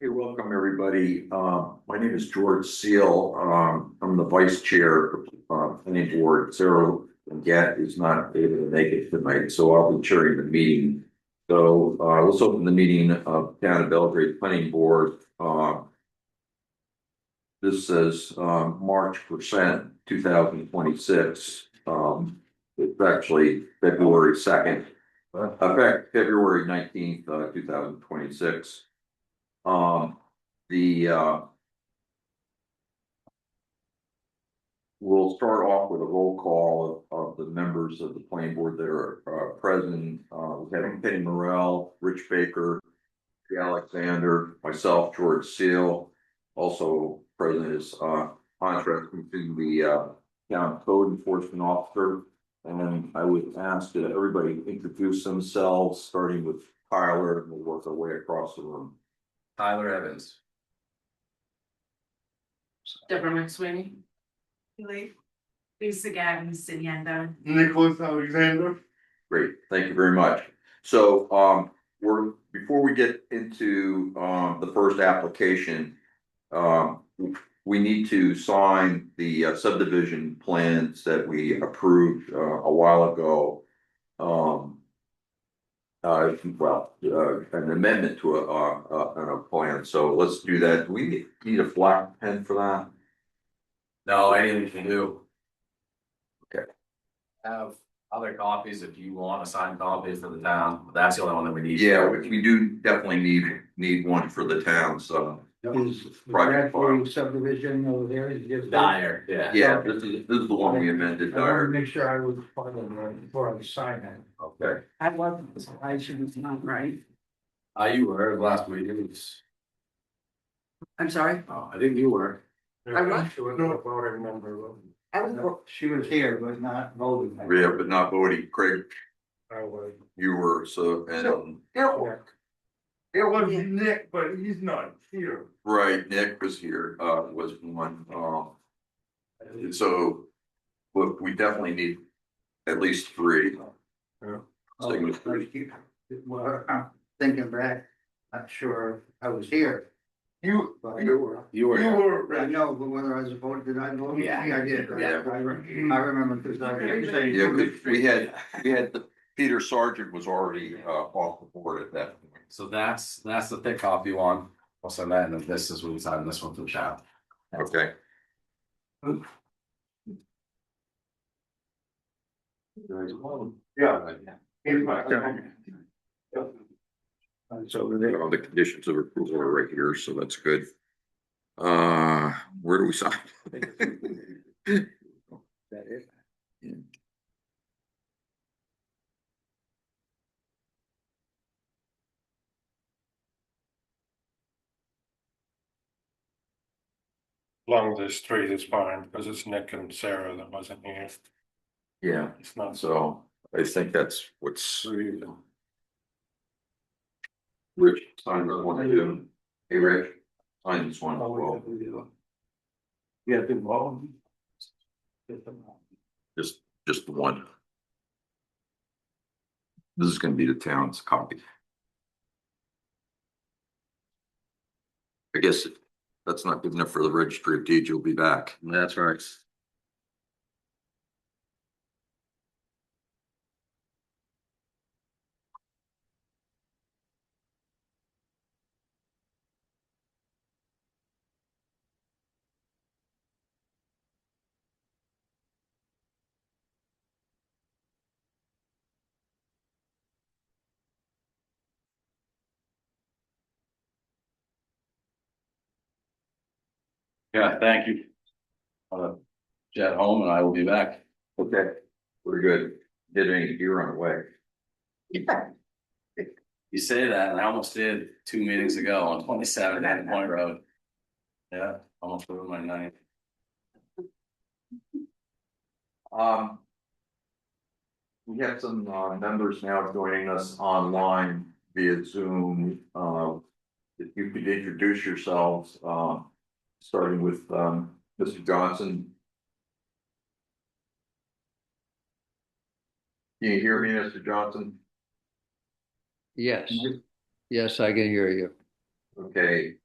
Hey, welcome, everybody. My name is George Seal. I'm the vice chair of planning board. Sarah Gatt is not able to make it tonight, so I'll be chairing the meeting. So let's open the meeting of Town of Belgrade Planning Board. This says March 2026. It's actually February 2nd, effect February 19th, 2026. The We'll start off with a roll call of the members of the planning board that are present. We have Penny Morrell, Rich Baker, Alexander, myself, George Seal. Also present is contracting to the town code enforcement officer. And I would ask that everybody introduce themselves, starting with Tyler, and we'll work our way across the room. Tyler Evans. Deborah McSweeney. Lisa Gavin, Siniendo. Nicholas Alexander. Great, thank you very much. So, before we get into, the first application, we need to sign the subdivision plans that we approved, a while ago. An amendment to a plan, so let's do that. Do we need a black pen for that? No, anything you can do. Okay. Have other copies if you want to sign copies for the town, but that's the only one that we need. Yeah, we do definitely need one for the town, so. Is Private farm. Bradbury subdivision over there is just. Dyer, yeah. Yeah, this is the one we amended, I wanted to Dyer. make sure I was part of it before I sign it. Okay. I wasn't, I should be not right. You were last meeting. I'm sorry. Oh, I think you were. I was. She was a voting member. I was, She was here, but not voting. Yeah, but not voting. Craig, I was. you were, so, and, It was Nick, but he's not here. right, Nick was here, was one, so. Look, we definitely need at least three. Signatures. Well, I'm thinking back, not sure I was here, You, but You you were. were. I know, but whether I was voted, did I vote? Yeah. I did. Yeah. I remember because I kept saying. Yeah, 'cause we had Peter Sargent was already, off the board at that point. So that's the thick copy one. I'll send that, and then this is when we sign this one for the town. Okay. Yeah. It's over there. All the conditions of approval are right here, so that's good. Where do we sign? That it? Long as there's three, that's fine, because it's Nick and Sarah that wasn't here. Yeah, It's not so I think that's what's. Rich, sign this one too. Hey, Rich, sign this one as well. Yeah, the vote. Just the one. This is gonna be the town's copy. I guess if that's not good enough for the registry of deeds, you'll be back. That's right. Yeah, thank you. Jet home and I will be back. Okay, we're good. Getting here on the way. You say that, and I almost did 2 meetings ago on 27 Haddon Point Road. Yeah, almost ruined my night. We have some members now joining us online via Zoom. If you could introduce yourselves, starting with Mr. Johnson. Can you hear me, Mr. Johnson? Yes, yes, I can hear you. Okay,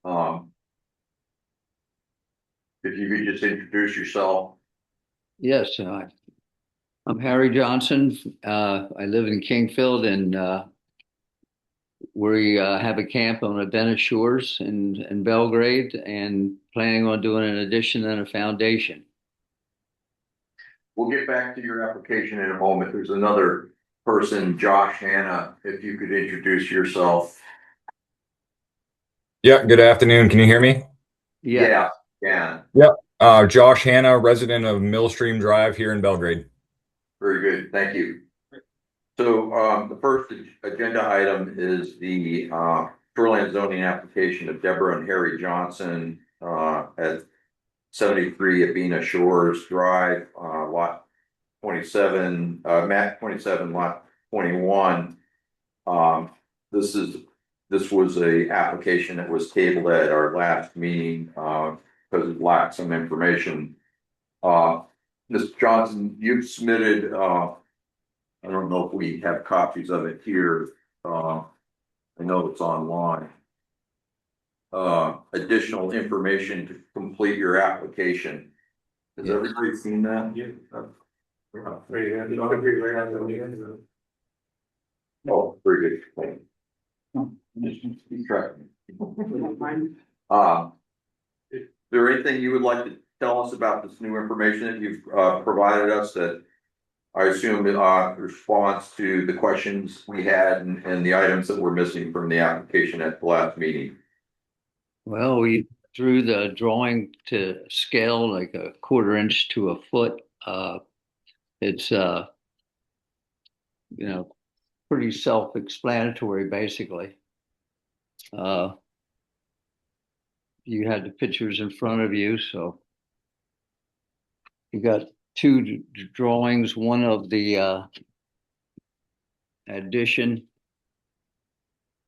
if you could just introduce yourself. Yes, I'm Harry Johnson. I live in Kingfield and we have a camp on the Venice Shores in Belgrade and planning on doing an addition and a foundation. We'll get back to your application in a moment. There's another person, Josh Hanna, if you could introduce yourself. Yeah, good afternoon. Can you hear me? Yeah, Yeah, Josh Hanna, resident of Millstream Drive here in Belgrade. very good, thank you. So, the first agenda item is the, shoreline zoning application of Deborah and Harry Johnson, at 73 Abina Shores Drive, lot 27, map 27, lot 21. This was a application that was tabled at our last meeting, because it lacked some information. Mr. Johnson, you've submitted, I don't know if we have copies of it here. I know it's online. Additional information to complete your application. Has Yes. everybody seen that? Oh, very good. Thank you. Just keep track. Is there anything you would like to tell us about this new information that you've provided us that I assume responds to the questions we had and the items that were missing from the application at the last meeting? well, we drew the drawing to scale like a quarter inch to a foot. It's pretty self-explanatory, basically. You had the pictures in front of you, so you got two drawings, one of the addition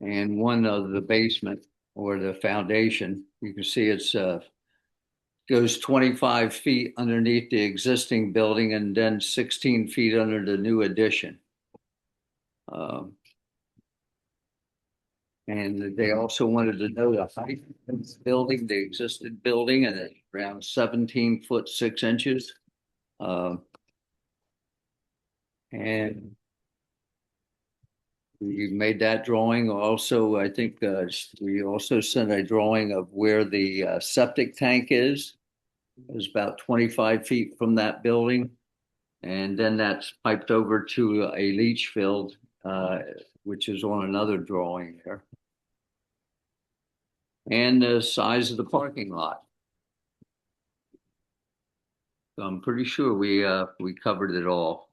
and one of the basement or the foundation. You can see it's goes 25 feet underneath the existing building and then 16 feet under the new addition. And they also wanted to know the height of the building, the existing building, and it's around 17 foot 6 inches. And we made that drawing. Also, I think we also sent a drawing of where the septic tank is. It was about 25 feet from that building. And then that's piped over to a leach field, which is on another drawing there. And the size of the parking lot. So I'm pretty sure we covered it all.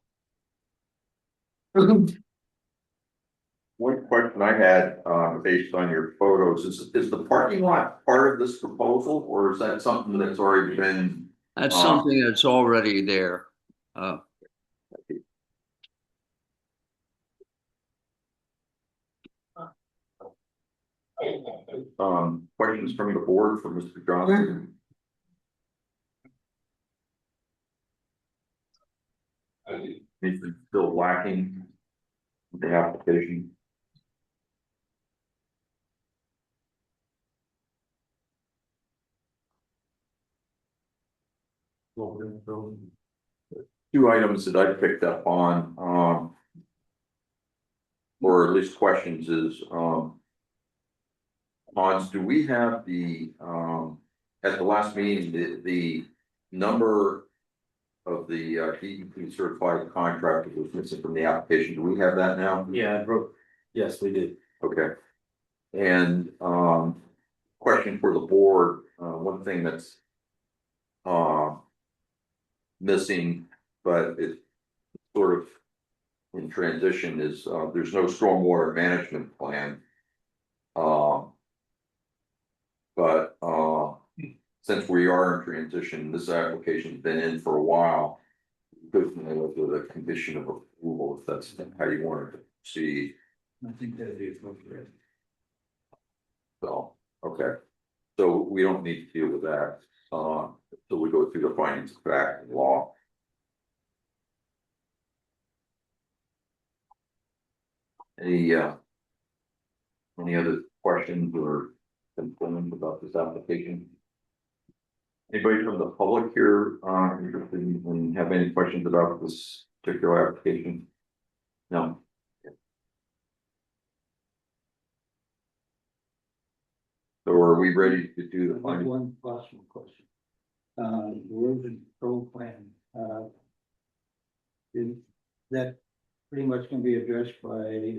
One question I had, based on your photos, is the parking lot part of this proposal, or is that something that's already been? That's something that's already there. Questions from the board for Mr. Johnson? Anything still lacking with the application? Two items that I picked up on, or at least questions is, Hans, do we have the, at the last meeting, the number of the DEP certified contractor was missing from the application? Do we have that now? Yeah, yes, we did. Okay. And, question for the board, one thing that's, missing, but it's sort of in transition is, there's no stormwater management plan. But since we are in transition, this application's been in for a while. Goes with a condition of approval, if that's how you want to proceed. I think that'd be appropriate. So, okay, so we don't need to deal with that, so we go through the findings of fact and law. Any other questions or concerned about this application? Anybody from the public here, interested in have any questions about this particular application? No. So are we ready to do the final? One possible question. Erosion control plan, is that pretty much can be addressed by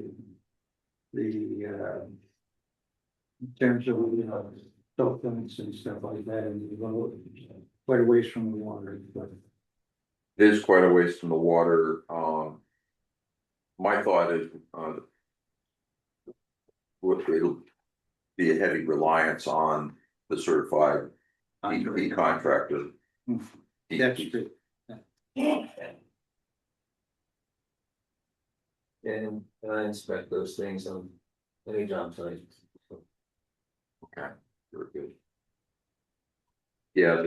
the, in terms of, silt fence and stuff like that, and the road, quite a ways from the water, but. It is quite a ways from the water, my thought is, it'll be a heavy reliance on the certified DEP contractor. That's true. And I inspect those things on any job site. Okay, very good. Yeah,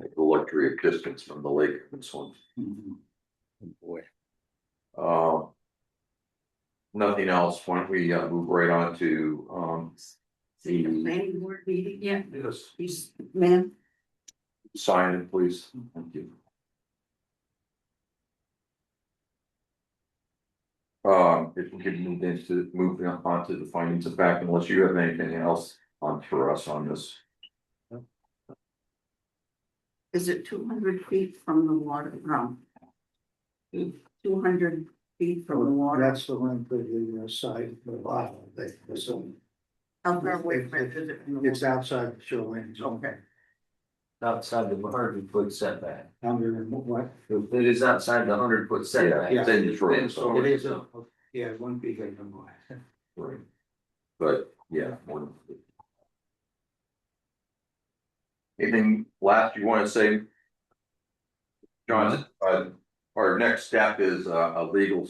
the luxury of distance from the lake, this one. Boy. Nothing else, why don't we move right on to See the planning board meeting, yeah, yes, please, ma'am. sign in, please, thank you. If we could move on to the findings of fact, unless you have anything else on for us on this. Is it 200 feet from the water, 200 feet from the water? That's the one for the side, the bottom, so How far away from it is it from the it's water? outside the shoreline zone. Okay, Outside the 100-foot setback. Under what? It is outside the 100-foot setback. Yeah, it's in the short, so, It is, yeah, it wouldn't be big no more. right. But, yeah. more than- Anything last you wanna say? John, our next step is a legal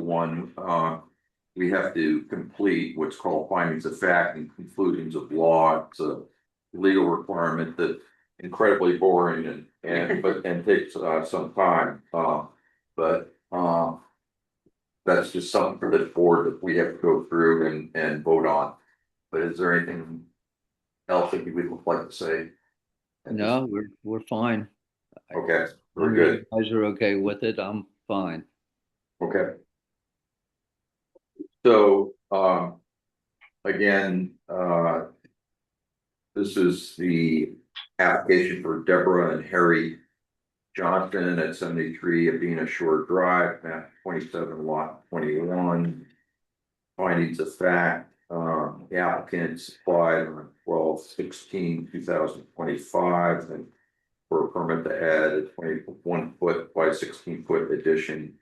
one, we have to complete what's called findings of fact and conclusions of law. It's a legal requirement that incredibly boring and takes some time, but that's just something for this board that we have to go through and vote on. But is there anything else that you would like to say? No, we're fine. Okay, we're good. You guys are okay with it, I'm fine. Okay. So, again, this is the application for Deborah and Harry Johnson at 73 Abena Shore Drive, map 27, lot 21. Findings of fact, the applicant supplied on 12/16/2025 and for a permit to add a 21-foot by 16-foot addition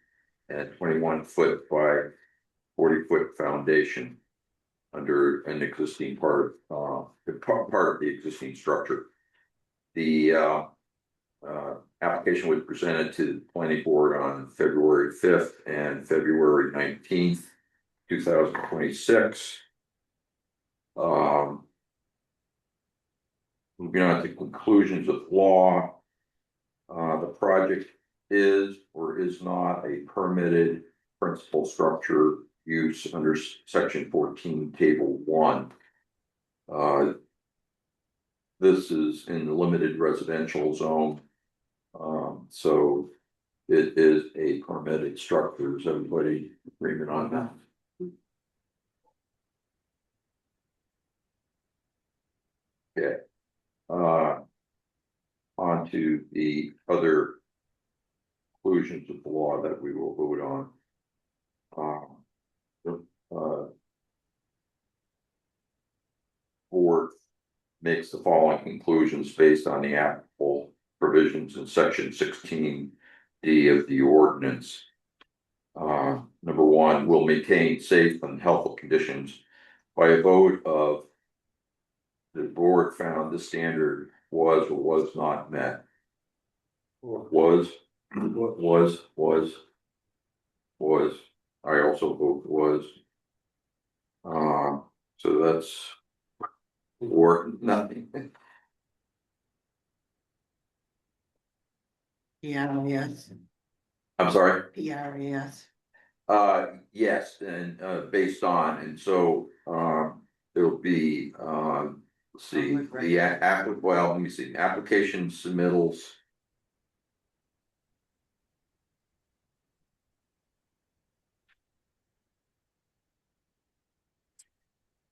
and 21-foot by 40-foot foundation under an existing part of the existing structure. The application was presented to the planning board on February 5th and February 19th, 2026. Moving on to conclusions of law. The project is or is not a permitted principal structure use under section 14, table 1. This is in the limited residential zone. So it is a permitted structure. Is everybody agreement on that? Okay. On to the other conclusions of the law that we will vote on. The board makes the following conclusions based on the applicable provisions in section 16D of the ordinance. Number one, will maintain safe and healthful conditions. By a vote of the board found the standard was or was not met. Was. I also vote was. So that's or nothing. PRAS, I'm sorry. PRAS. Yes, and based on, and so there'll be let's see, the well, let me see, application submittals.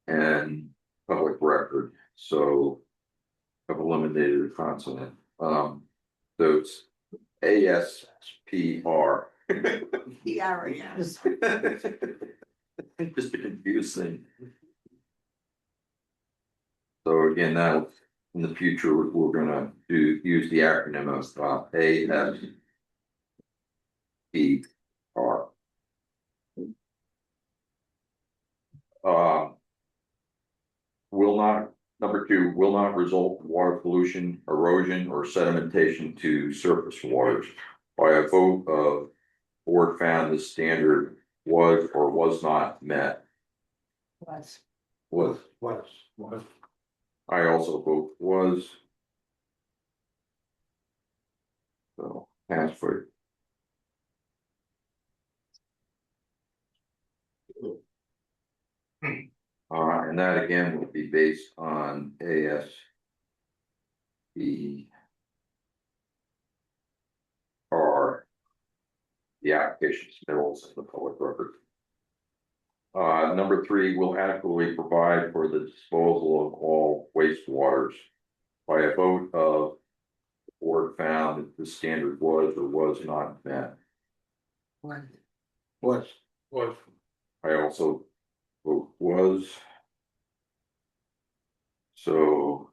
And public record, so I've eliminated a consonant. So it's ASPR. PRAS. Just a confusing. So again, that in the future, we're gonna use the acronym of ASPR. Will not, number two, will not result in water pollution, erosion, or sedimentation to surface waters. By a vote of board found the standard was or was not met. Was. Was. Was. I also vote was. So, pass for. And that again will be based on ASPR, the application submittals in the public record. Number three, will adequately provide for the disposal of all wastewaters. By a vote of the board found that the standard was or was not met. Was. I also vote was. So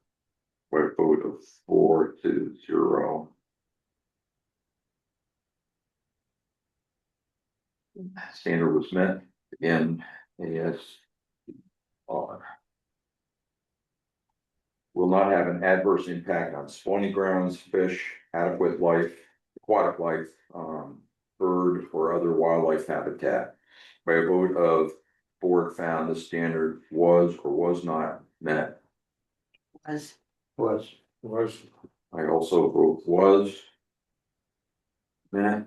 by a vote of 4-0. Standard was met. Again, ASPR. Will not have an adverse impact on spawning grounds, fish, adequate life, aquatic life, bird or other wildlife habitat. By a vote of board found the standard was or was not met. Was. I also vote was met.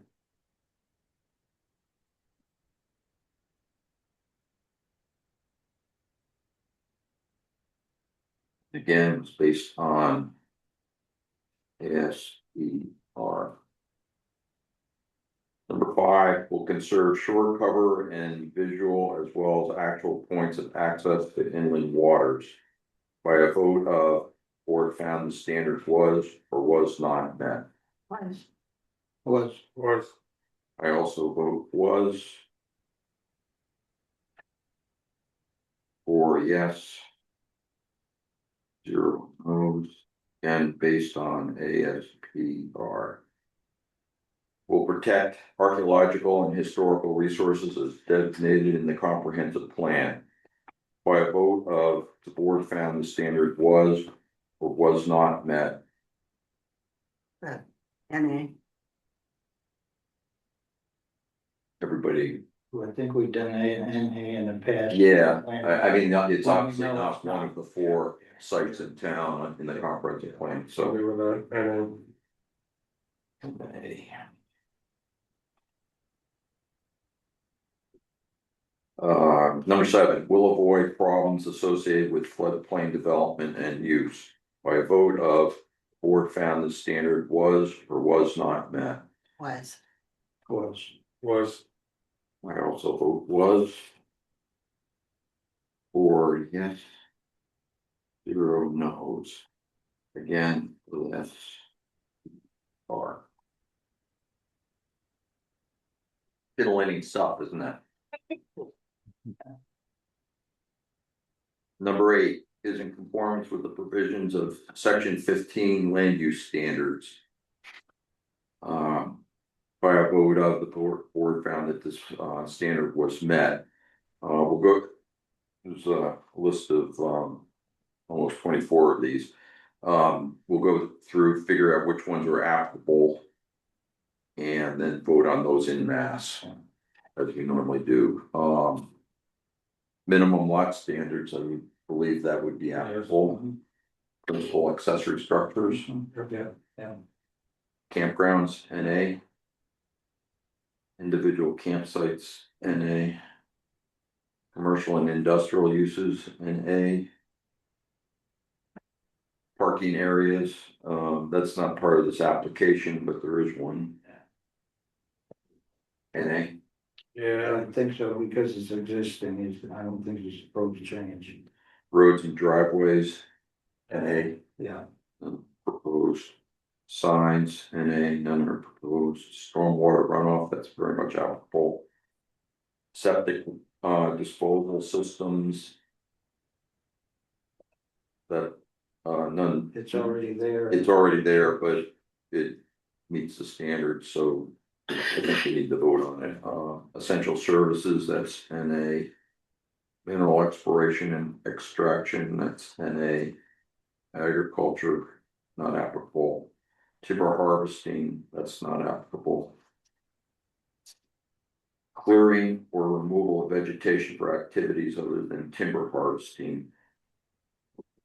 Again, it's based on ASPR. Number five, will conserve shore cover and visual as well as actual points of access to inland waters. By a vote of board found the standard was or was not met. Was. I also vote was. Or yes. 0 no's, and based on ASPR. Will protect archaeological and historical resources as designated in the comprehensive plan. By a vote of the board found the standard was or was not met. NA. Everybody, I think we've done A and NA in the past. yeah, I mean, it's Well, obviously no, not it's one not. of the 4 sites in town in the comprehensive plan, So so. we were not, and Number 7, will avoid problems associated with floodplain development and use. By a vote of board found the standard was or was not met. Was. was, I also vote was. Or yes. 0 no's. Again, less. Or. Fiddling stuff, isn't it? Number 8 is in conformance with the provisions of section 15 land use standards. By a vote of the board found that this standard was met. We'll go, there's a list of almost 24 of these. We'll go through, figure out which ones are applicable, and then vote on those in mass, as we normally do. Minimum lot standards, I would believe that would be applicable. Principal accessory structures, Yeah. campgrounds, NA. individual campsites, NA. Commercial and industrial uses, NA. Parking areas, that's not part of this application, but there is one. NA. I Yeah, don't think so, because it's existing, I don't think it's supposed to change. Roads and driveways, NA. Yeah, Proposed signs, NA, none are proposed. Stormwater runoff, that's very much applicable. Septic disposal systems. That none. it's already there. It's already there, but it meets the standards, so I think we need to vote on it. Essential services, that's NA. Mineral exploration and extraction, that's NA. Agriculture, not applicable. Timber harvesting, that's not applicable. Clearing or removal of vegetation for activities other than timber harvesting.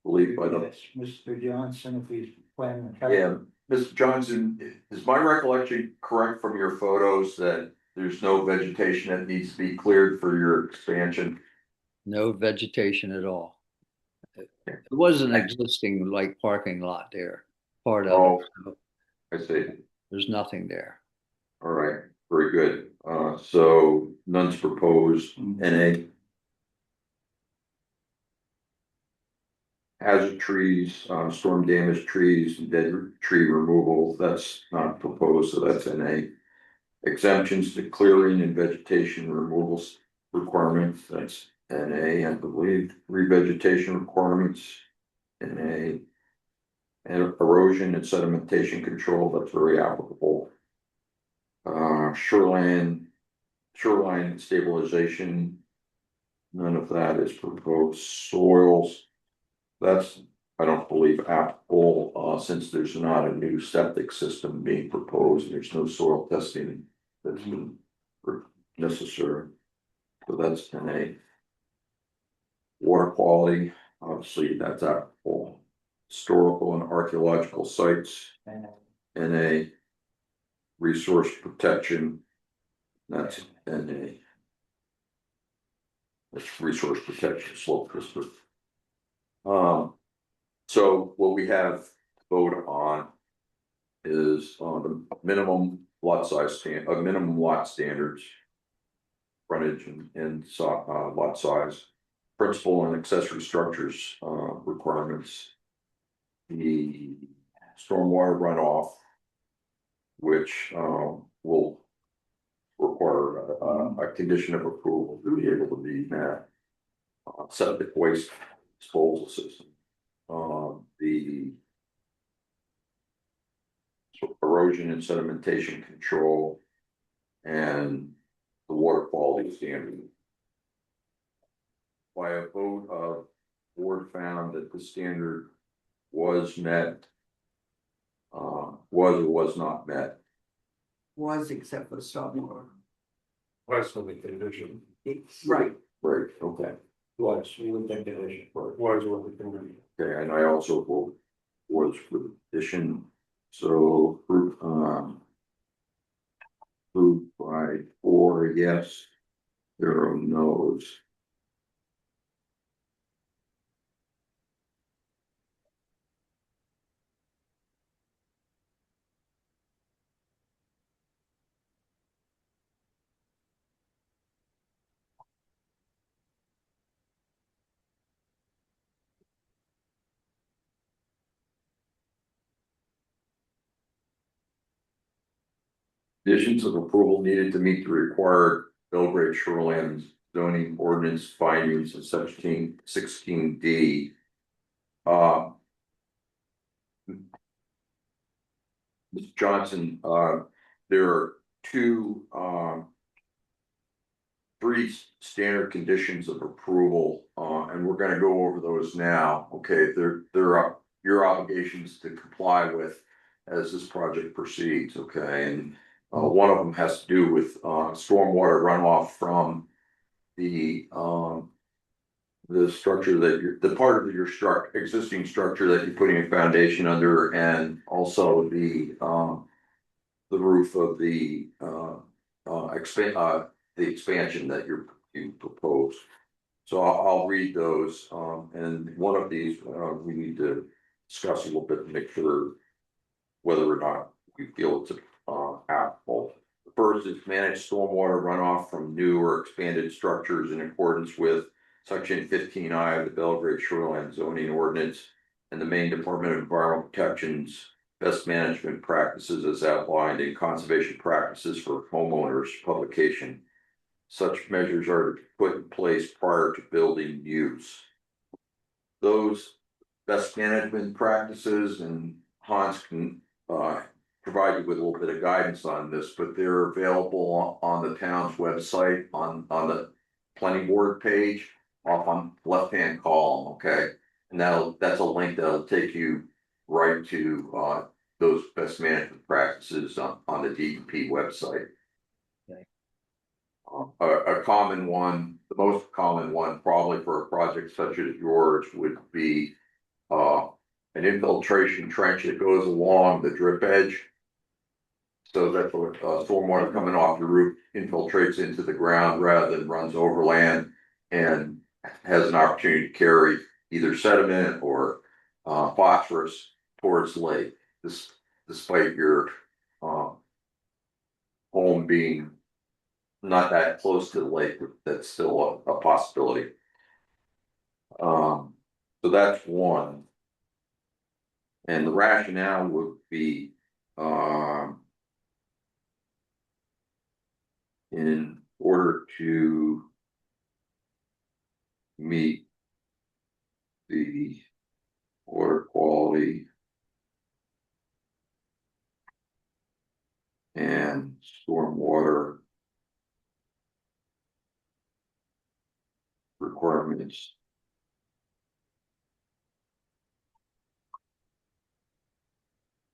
Believed by the, Yes, Mr. Johnson, if he's planning. to- yeah, Mr. Johnson, is my recollection correct from your photos that there's no vegetation that needs to be cleared for your expansion? No vegetation at all. It was an existing like parking lot there, part of Oh, it. So I see. there's nothing there. All right, very good. So none's proposed, NA. Hazard trees, storm damaged trees, and dead tree removal, that's not proposed, so that's NA. Exemptions to clearing and vegetation removals requirements, that's NA, I believe. Revegetation requirements, NA. And erosion and sedimentation control, that's very applicable. Shoreline stabilization, none of that is proposed. Soils, that's, I don't believe applicable, since there's not a new septic system being proposed, there's no soil testing that's been necessary. So that's NA. Water quality, obviously that's applicable. Historical and archaeological sites, NA. Resource protection, that's NA. That's resource protection slope district. So what we have to vote on is on the minimum lot size minimum lot standards. Frontage and lot size, principal and accessory structures, requirements. The stormwater runoff, which, will require a condition of approval to be able to be met. Septic waste disposal system. The erosion and sedimentation control and the water quality standard. By a vote of board found that the standard was met, was or was not met. Was except for stormwater. was with the condition, Right. Right, okay. Was, we would think it is. was with the condition. Okay, and I also vote was for the addition, so group, approved by 4 yes, 0 no's. Conditions of approval needed to meet the required Belgrade shoreline zoning ordinance findings in section 16D. Mr. Johnson, there are three standard conditions of approval, and we're gonna go over those now, okay? There are your obligations to comply with as this project proceeds, okay? And one of them has to do with stormwater runoff from the structure that you're, the part of your existing structure that you're putting a foundation under, and also the roof of the the expansion that you propose. So I'll read those, and one of these, we need to discuss a little bit to make sure whether or not we feel it's, applicable. The first is manage stormwater runoff from new or expanded structures in accordance with section 15I of the Belgrade Shoreline Zoning Ordinance and the Maine Department of Environmental Protection's best management practices as outlined in conservation practices for homeowners publication. Such measures are to be put in place prior to building use. Those best management practices, and Hans can provide you with a little bit of guidance on this, but they're available on the town's website on the planning board page off on the left-hand column, okay? And that's a link that'll take you right to those best management practices on the DEP website. Okay. A common one, the most common one probably for a project such as yours would be an infiltration trench that goes along the drip edge. So that stormwater coming off the roof infiltrates into the ground rather than runs overland and has an opportunity to carry either sediment or phosphorus towards the lake. This, despite your home being not that close to the lake, that's still a possibility. So that's one. And the rationale would be in order to meet the water quality and stormwater requirements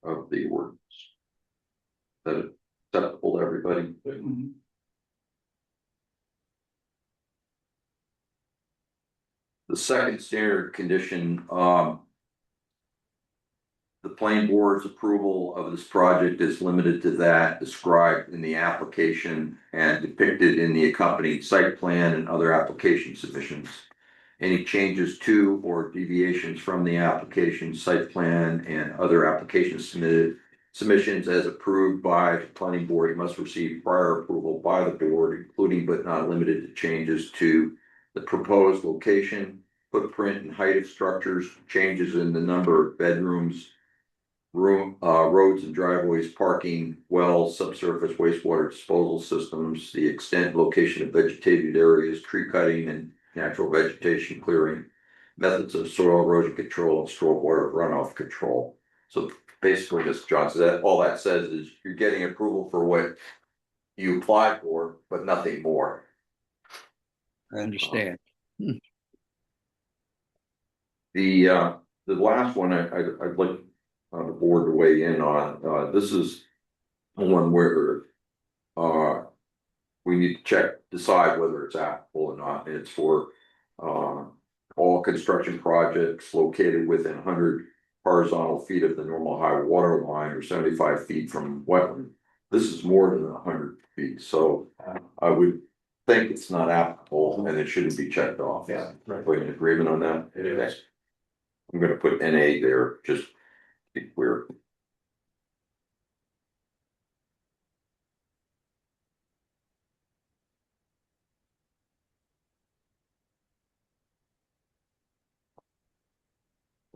of the ordinance. That is acceptable to everybody? The second standard condition, the planning board's approval of this project is limited to that described in the application and depicted in the accompanying site plan and other application submissions. Any changes to or deviations from the application, site plan, and other application submissions as approved by the planning board must receive prior approval by the board, including but not limited to changes to the proposed location, footprint, and height of structures, changes in the number of bedrooms, roads and driveways, parking, wells, subsurface wastewater disposal systems, the extent, location of vegetated areas, tree cutting and natural vegetation clearing, methods of soil erosion control and stormwater runoff control. So basically, Mr. Johnson, that all that says is you're getting approval for what you applied for, but nothing more. I understand. The last one I'd like the board to weigh in on. This is one where we need to decide whether it's applicable or not. It's for all construction projects located within 100 horizontal feet of the normal high water line or 75 feet from wetland. This is more than 100 feet, so I would think it's not applicable and it shouldn't be checked off. Yeah, right. We in agreement on that? It is. I'm gonna put NA there, just to be clear.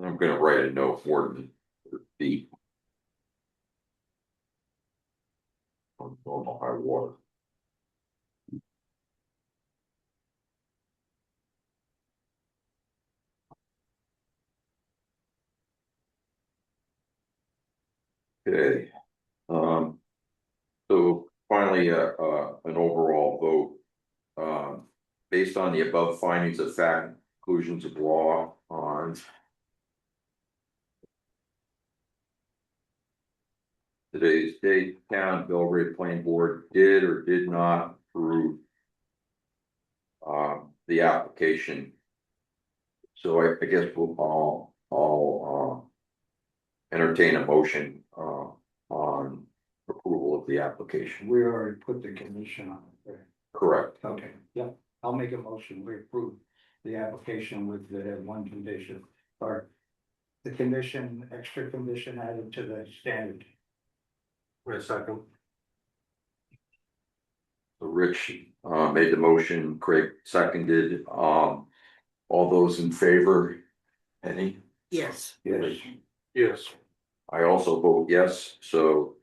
I'm gonna write a note more than feet. On normal high water. Okay, so finally, an overall vote. Based on the above findings of fact, conclusions of law on. Today's date, town Belgrade Planning Board did or did not approve. The application. So I guess we'll all entertain a motion on approval of the application. We already put the condition on it there. Correct. Okay, yeah, I'll make a motion, we approve the application with the one condition, or the condition, extra condition added to the standard. Wait a second. So Rich made the motion, Craig seconded, all those in favor? Any? Yes. Yes. Yes. I also vote yes, so.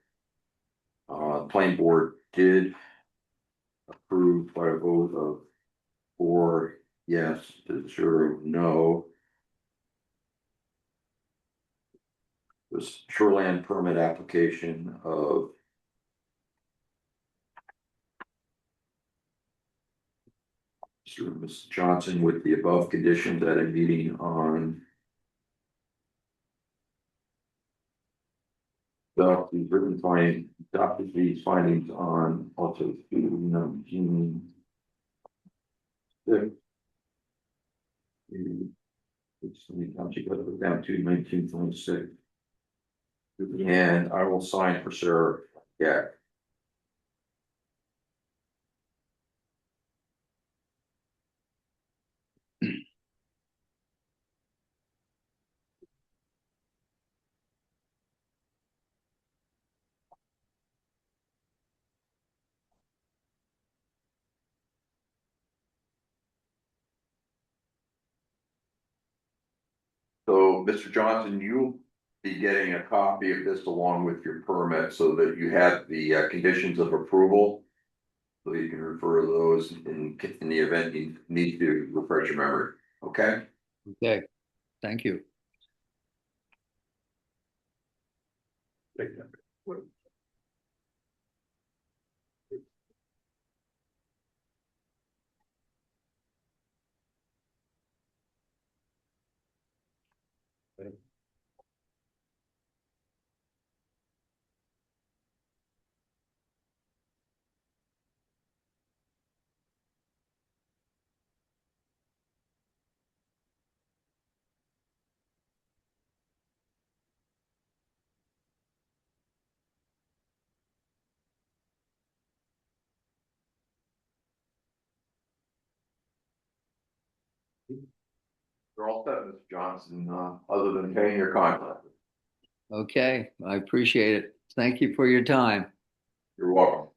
Planning board did. Approve by a vote of 4 yes to 0 no. This shoreland permit application of. Mr. and Mrs. Johnson with the above conditions at a meeting on. These written findings, adopted these findings on also June. It's down to 1926. And I will sign for Sarah. Yeah. So, Mr. Johnson, you'll be getting a copy of this along with your permit so that you have the conditions of approval. So you can refer to those in the event you need to refresh your memory, okay? Okay, thank you. You're all set, Mr. Johnson, other than paying your contract. Okay, I appreciate it. Thank you for your time. You're welcome.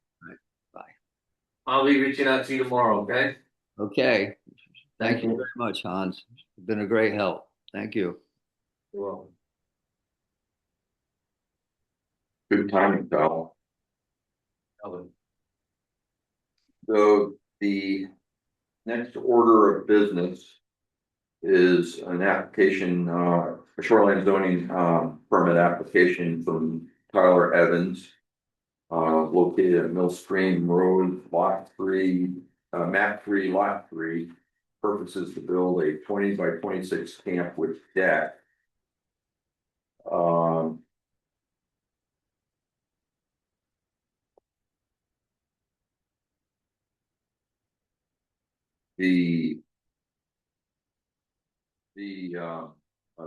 I'll be reaching out to you tomorrow, okay? Okay, thank you very much, Hans. You've been a great help. Thank you. You're welcome. Good timing, pal. So the next order of business is an application, a shoreline zoning permit application from Tyler Evans. Located at Mill Stream Road, lot 3, map 3, lot 3. Purposes to build a 20 by 26 camp with deck. The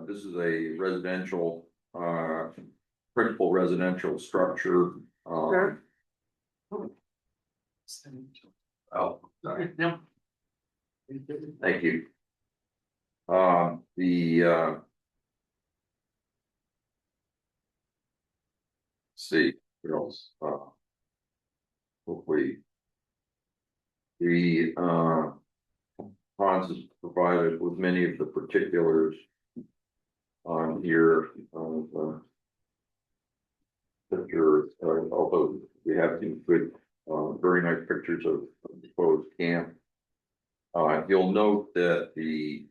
this is a residential, principal residential structure. Sure. Oh, sorry. Thank you. See, what else? Hopefully. The Hans is provided with many of the particulars on here of picture, although we have some good, very nice pictures of the proposed camp. You'll note that the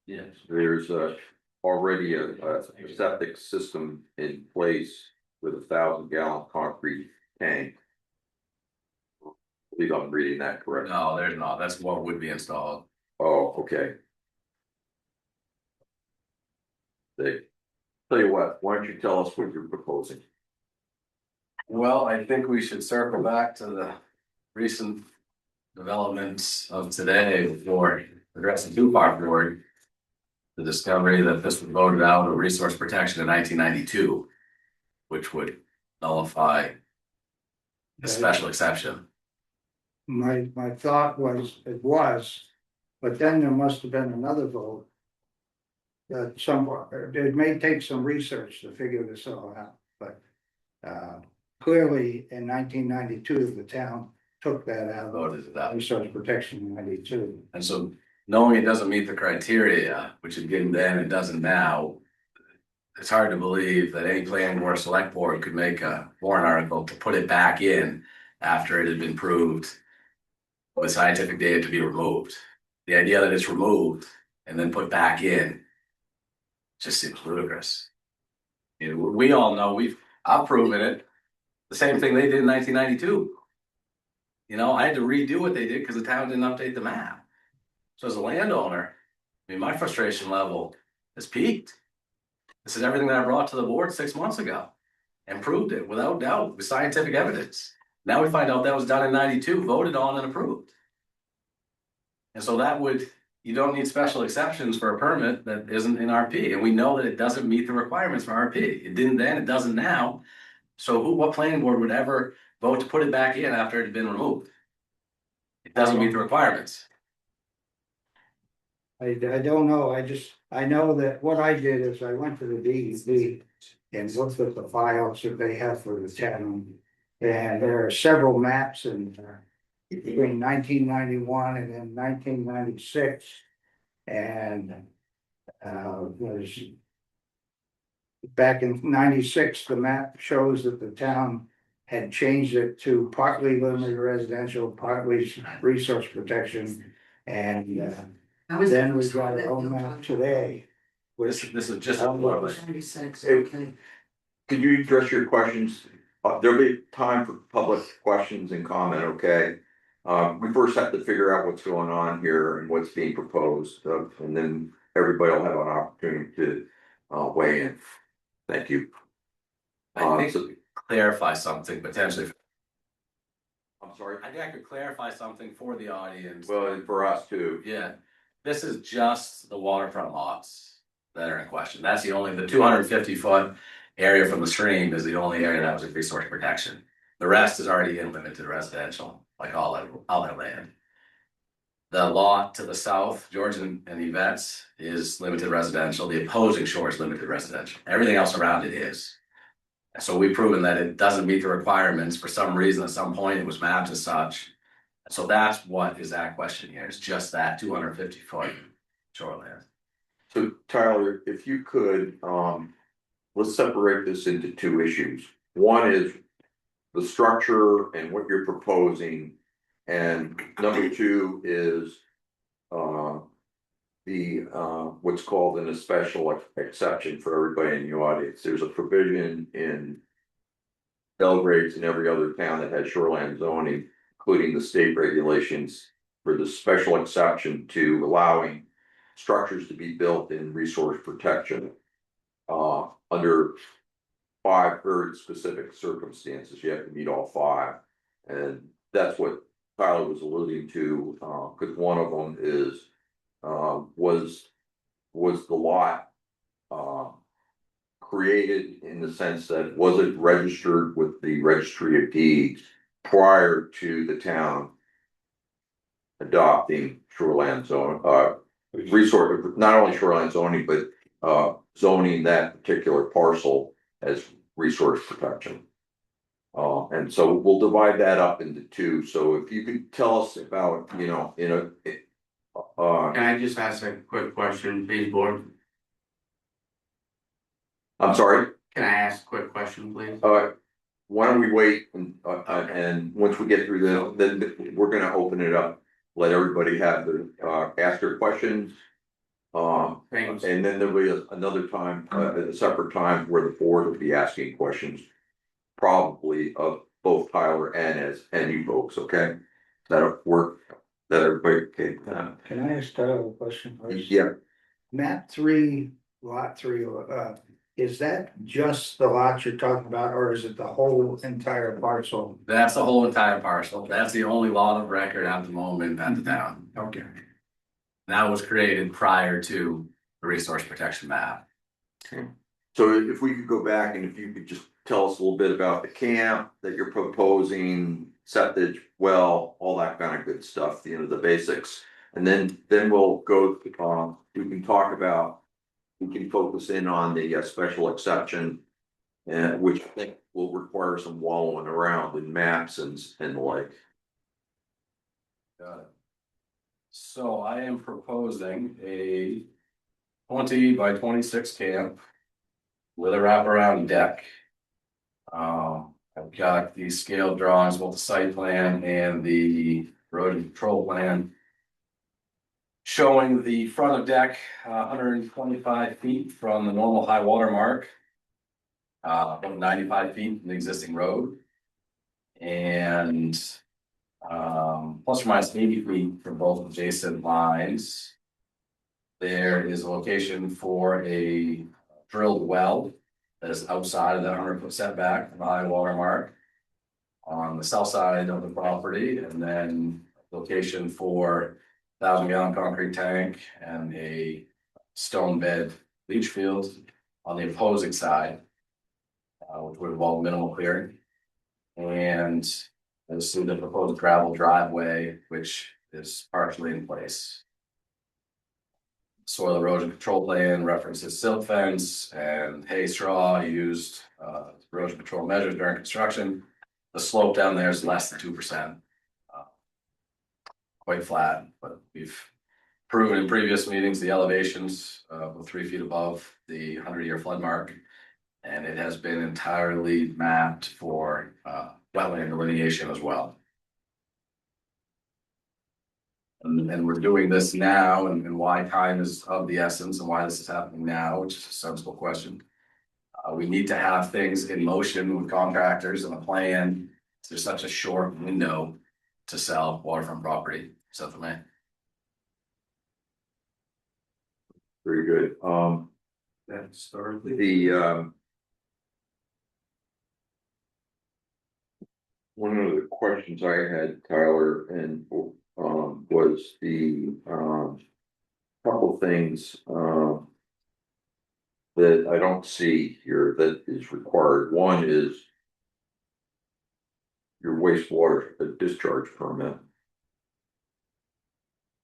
yes, there's already a septic system in place with 1,000-gallon concrete tank. I believe I'm reading that correctly. No, there's not. That's what would be installed. Oh, okay. Tell you what, why don't you tell us what you're proposing? Well, I think we should circle back to the recent developments of today before addressing Two Park Board. The discovery that this was voted out of resource protection in 1992, which would nullify the special exception. My thought was, it was, but then there must have been another vote. That it may take some research to figure this all out, but. Clearly, in 1992, the town took that out of Voted it out. resource protection in 92. And so knowing it doesn't meet the criteria, which it didn't then, it doesn't now. It's hard to believe that any planning board or select board could make a warrant article to put it back in after it had been proved with scientific data to be removed. The idea that it's removed and then put back in just seems ludicrous. You know, we all know I've proven it. The same thing they did in 1992. You know, I had to redo what they did because the town didn't update the map. So as a landowner, I mean, my frustration level has peaked. This is everything that I brought to the board 6 months ago and proved it without doubt with scientific evidence. Now we find out that was done in 92, voted on and approved. And so you don't need special exceptions for a permit that isn't in RP. And we know that it doesn't meet the requirements for RP. It didn't then, it doesn't now. So what planning board would ever vote to put it back in after it had been removed? It doesn't meet the requirements. I don't know, I know that what I did is I went to the DEP and looked at the files that they have for the town. And there are several maps in there between 1991 and then 1996. And there's back in 96, the map shows that the town had changed it to partly limited residential, partly resource protection. And then we've got our own map today. This is just. Okay. Could you address your questions? There'll be time for public questions and comment, okay? We first have to figure out what's going on here and what's being proposed, and then everybody will have an opportunity to weigh in. Thank you. I think clarify something potentially. I'm sorry. I think I could clarify something for the audience. Well, and for us too. Yeah, this is just the waterfront lots that are in question. That's the 250-foot area from the stream is the only area that was in resource protection. The rest is already in limited residential, like all that land. The lot to the south, George and Yvette's, is limited residential. The opposing shore is limited residential. Everything else around it is. So we've proven that it doesn't meet the requirements for some reason. At some point, it was mapped as such. So that's what is that question here. It's just that 250-foot shoreline. So Tyler, if you could, let's separate this into two issues. One is the structure and what you're proposing. And number two is what's called an special exception for everybody in the audience. There's a provision in Belgrade's and every other town that has shoreline zoning, including the state regulations, for the special exception to allowing structures to be built in resource protection under 5 very specific circumstances. You have to meet all 5, and that's what Tyler was alluding to, because one of them is was the lot created in the sense that was it registered with the registry of deeds prior to the town adopting shoreline zone resource, not only shoreline zoning, but zoning that particular parcel as resource protection. And so we'll divide that up into 2. So if you could tell us about, Can I just ask a quick question, please, board? I'm sorry, Can I ask a quick question, please? why don't we wait and once we get through this, then we're gonna open it up. Let everybody have their, ask their questions. Thanks. And then there'll be another time, a separate time where the board will be asking questions. Probably of both Tyler and you folks, okay? That'll work, that everybody, okay? Can I ask Tyler a question first? Yeah, Map 3, lot 3, is that just the lot you're talking about, or is it the whole entire parcel? That's the whole entire parcel. That's the only lot of record at the moment at the town. Okay. That was created prior to the resource protection map. so if we could go back and if you could just tell us a little bit about the camp that you're proposing, septic, well, all that kind of good stuff, the basics. And then we'll go, we can talk about, we can focus in on the special exception. And which I think will require some wallowing around in maps and the like. Got it. So I am proposing a 20 by 26 camp with a wraparound deck. I've got the scale drawings, both the site plan and the erosion control plan, showing the front of deck 125 feet from the normal high water mark, about 95 feet from the existing road, and plus or minus 80 feet from both adjacent lines. There is a location for a drilled well that is outside of that 100-foot setback from the high water mark on the south side of the property, and then location for 1,000-gallon concrete tank and a stone bed leach field on the opposing side, which would involve minimal clearing. And this is the proposed gravel driveway, which is partially in place. Soil erosion control plan references silt fence and hay straw used erosion control measures during construction. The slope down there is less than 2%. Quite flat, but we've proven in previous meetings the elevations were 3 feet above the 100-year flood mark, and it has been entirely mapped for wetland delineation as well. And we're doing this now, and why time is of the essence and why this is happening now, which is a sensible question. We need to have things in motion with contractors and a plan. There's such a short window to sell waterfront property, so for me. Very good. That's one of the questions I had, Tyler, and was the couple things that I don't see here that is required. One is your wastewater discharge permit.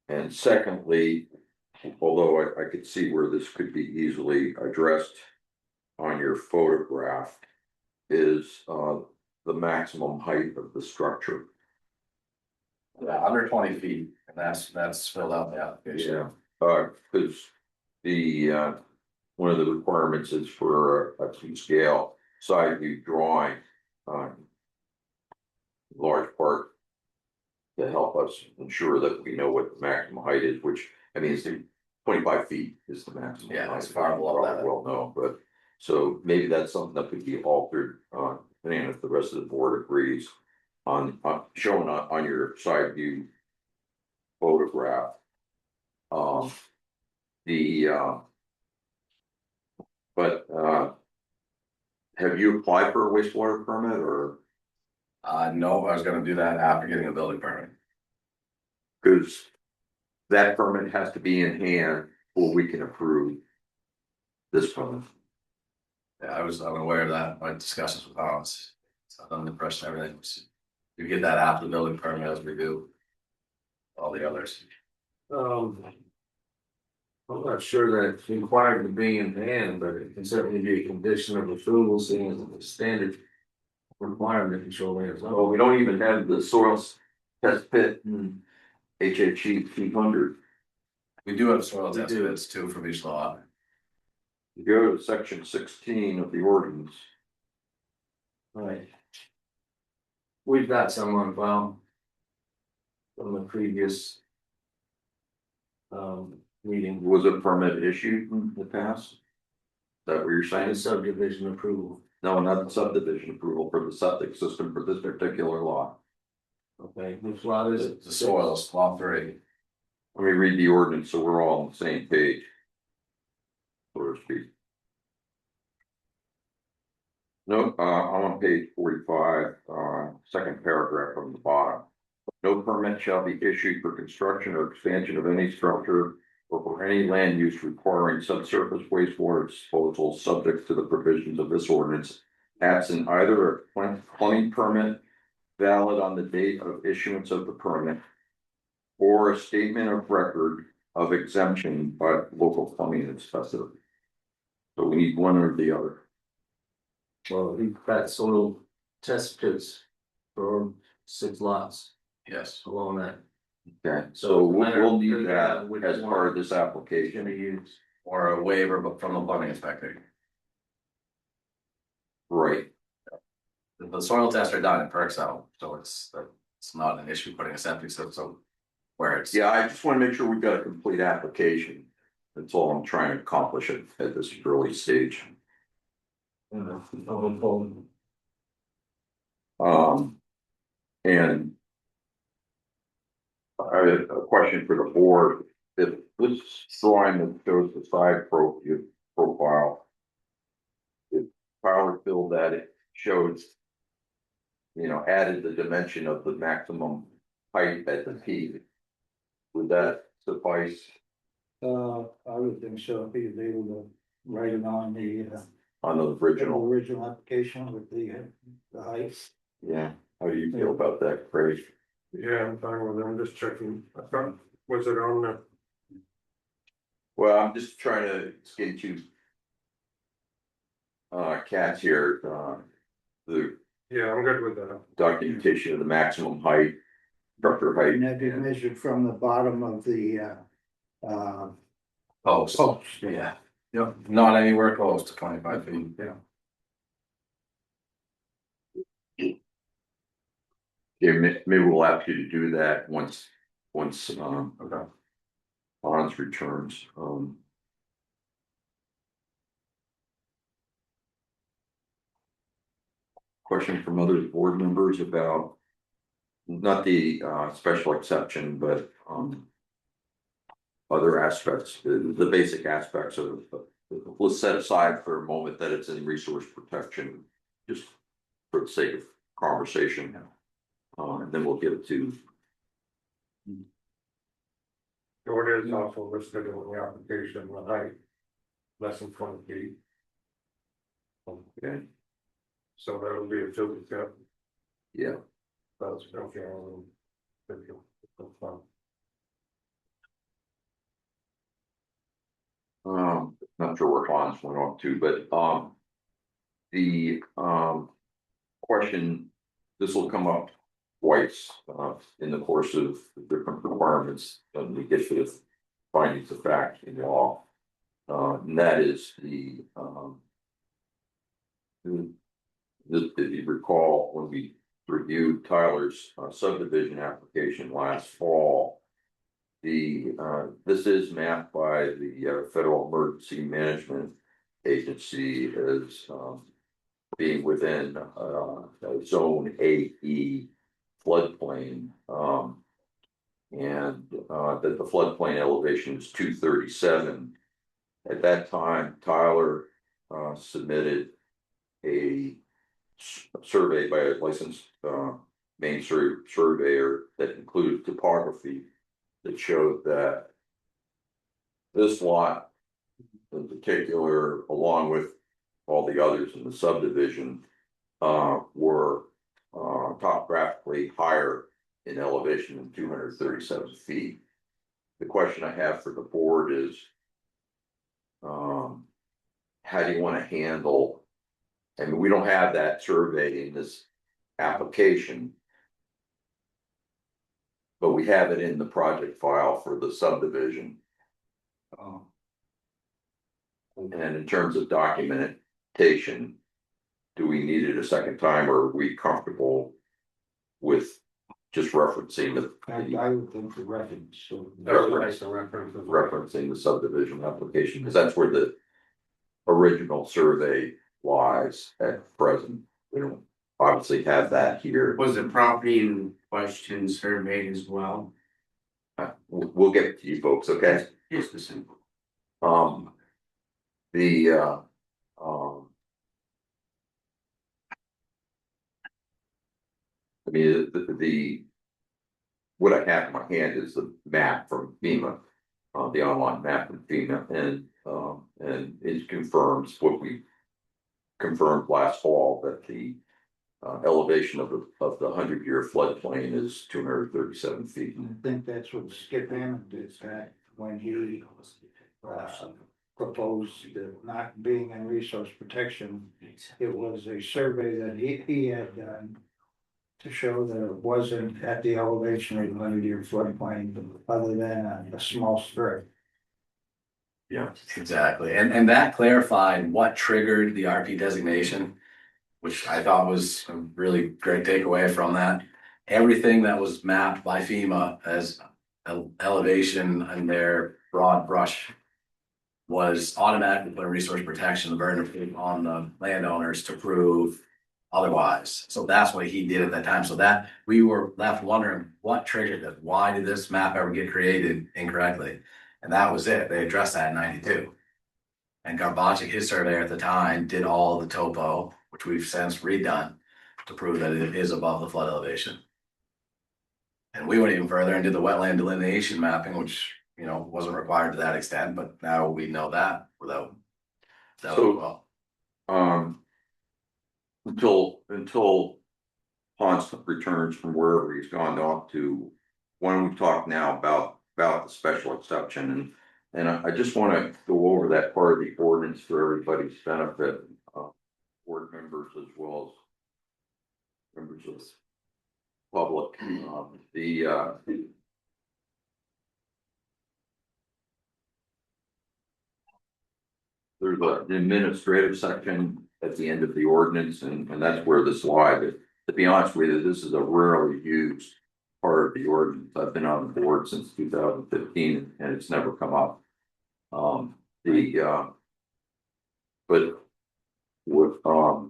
And secondly, although I could see where this could be easily addressed on your photograph, is the maximum height of the structure. Yeah, under 20 feet, and that's filled out in the application. Yeah, because the one of the requirements is for a two-scale side view drawing, large part to help us ensure that we know what the maximum height is, which I mean, it's 25 feet is the maximum. Yeah, height. it's far below that. Well, no, but so maybe that's something that could be altered, depending if the rest of the board agrees on showing on your side view photograph. Have you applied for a wastewater permit or? No, I was gonna do that after getting a building permit. Cause that permit has to be in hand before we can approve this permit. Yeah, I'm aware of that, my discussions with Hans, so I'm under the impression everything was, you get that after the building permit as we do all the others. I'm not sure that it's required to be in hand, but it can certainly be a condition of approval, seeing as a standard requirement in shoreline zone. Well, we don't even have the soils test pit and HHE 200. We do have soil We test do. pits too from each lot. You go to section 16 of the ordinance. Right. We've got some on file from the previous meeting. Was a permit issued in the past? Is that what you're saying? And subdivision approval. No, not the subdivision approval for the septic system for this particular lot. Okay, which lot is it? The soils, lot 3. Let me read the ordinance so we're all on the same page. So to speak. No, I'm on page 45, second paragraph from the bottom. No permit shall be issued for construction or expansion of any structure or for any land use requiring subsurface wastewater disposal subject to the provisions of this ordinance absent either a plumbing permit valid on the date of issuance of the permit or a statement of record of exemption by local plumbing inspector. So we need one or the other. Well, we've got soil test pits for 6 lots Yes. along that. Okay, so we'll need Figure out that which as one. part of this Gonna application. use. Or a waiver but from the plumbing inspector. Right, The soil tests are done in Perxel, so it's not an issue putting a septic system where it's. yeah, I just wanna make sure we've got a complete application. That's all I'm trying to accomplish at this early stage. And I have a question for the board. If this drawing that shows the side profile. If Tyler filled that, it shows. Added the dimension of the maximum height at the peak. Would that suffice I would think so, if he was able to write it on the on the original? application with the heights. Yeah, how do you feel about that, Craig? Yeah, I'm fine with it, I'm just checking, I thought, was it on the? Well, I'm just trying to get you. Cats here, the Yeah, I'm good with that. documentation of the maximum height, structure height. And that'd be measured from the bottom of the Post. post. Yeah. Yep. Not anywhere close to 25 feet. Yeah, maybe we'll ask you to do that once, Okay. Hans returns, Question from other board members about. Not the special exception, but other aspects, the basic aspects of, let's set aside for a moment that it's in resource protection. Just for the sake of conversation. And then we'll give it to. So it is also listed in the application, the height. Less than 20 feet. Okay, So that'll be a filter cap, yeah, that's okay. not sure where Hans went off to, but, the, question, this will come up twice, in the course of different requirements, when we get to the findings of fact in law. And that is the, if you recall, when we reviewed Tyler's subdivision application last fall. This is mapped by the Federal Emergency Management Agency as being within zone AE floodplain. And that the floodplain elevation is 237. At that time, Tyler submitted a survey by a licensed main surveyor that included topography that showed that this lot in particular, along with all the others in the subdivision, were topographically higher in elevation than 237 feet. The question I have for the board is, how do you want to handle? I mean, we don't have that survey in this application. But we have it in the project file for the subdivision. And in terms of documentation, do we need it a second time, or are we comfortable with just referencing I would think the reference, so. referencing the subdivision application, because that's where the original survey lies at present. We don't obviously have that here. Was the property in question surveyed as well? We'll get it to you folks, okay? Just a simple. I mean, what I have in my hand is the map from FEMA, the online map from FEMA, and it confirms what we confirmed last fall that the elevation of the 100-year floodplain is 237 feet. I think that's what Skip Hammond did back when he proposed the not being in resource protection. It was a survey that he had done to show that it wasn't at the elevation of the 100-year floodplain, other than a small strip. Yeah. Exactly, and that clarified what triggered the RP designation, which I thought was a really great takeaway from that. Everything that was mapped by FEMA as elevation and their broad brush was automatically put in resource protection, the burden of proof on the landowners to prove otherwise. So that's what he did at that time. So that we were left wondering what triggered it. Why did this map ever get created incorrectly? And that was it. They addressed that in 92. And Garbacik, his surveyor at the time, did all the topo, which we've since redone to prove that it is above the flood elevation. And we went even further and did the wetland delineation mapping, which, you know, wasn't required to that extent, but now we know that without. So, until Hans returns from wherever he's gone off to, why don't we talk now about the special exception, and I just want to go over that part of the ordinance for everybody's benefit, board members as well as members of the public. There's an administrative section at the end of the ordinance, and that's where this lies. But to be honest with you, this is a rarely used part of the ordinance. I've been on the board since 2015, and it's never come up. But what I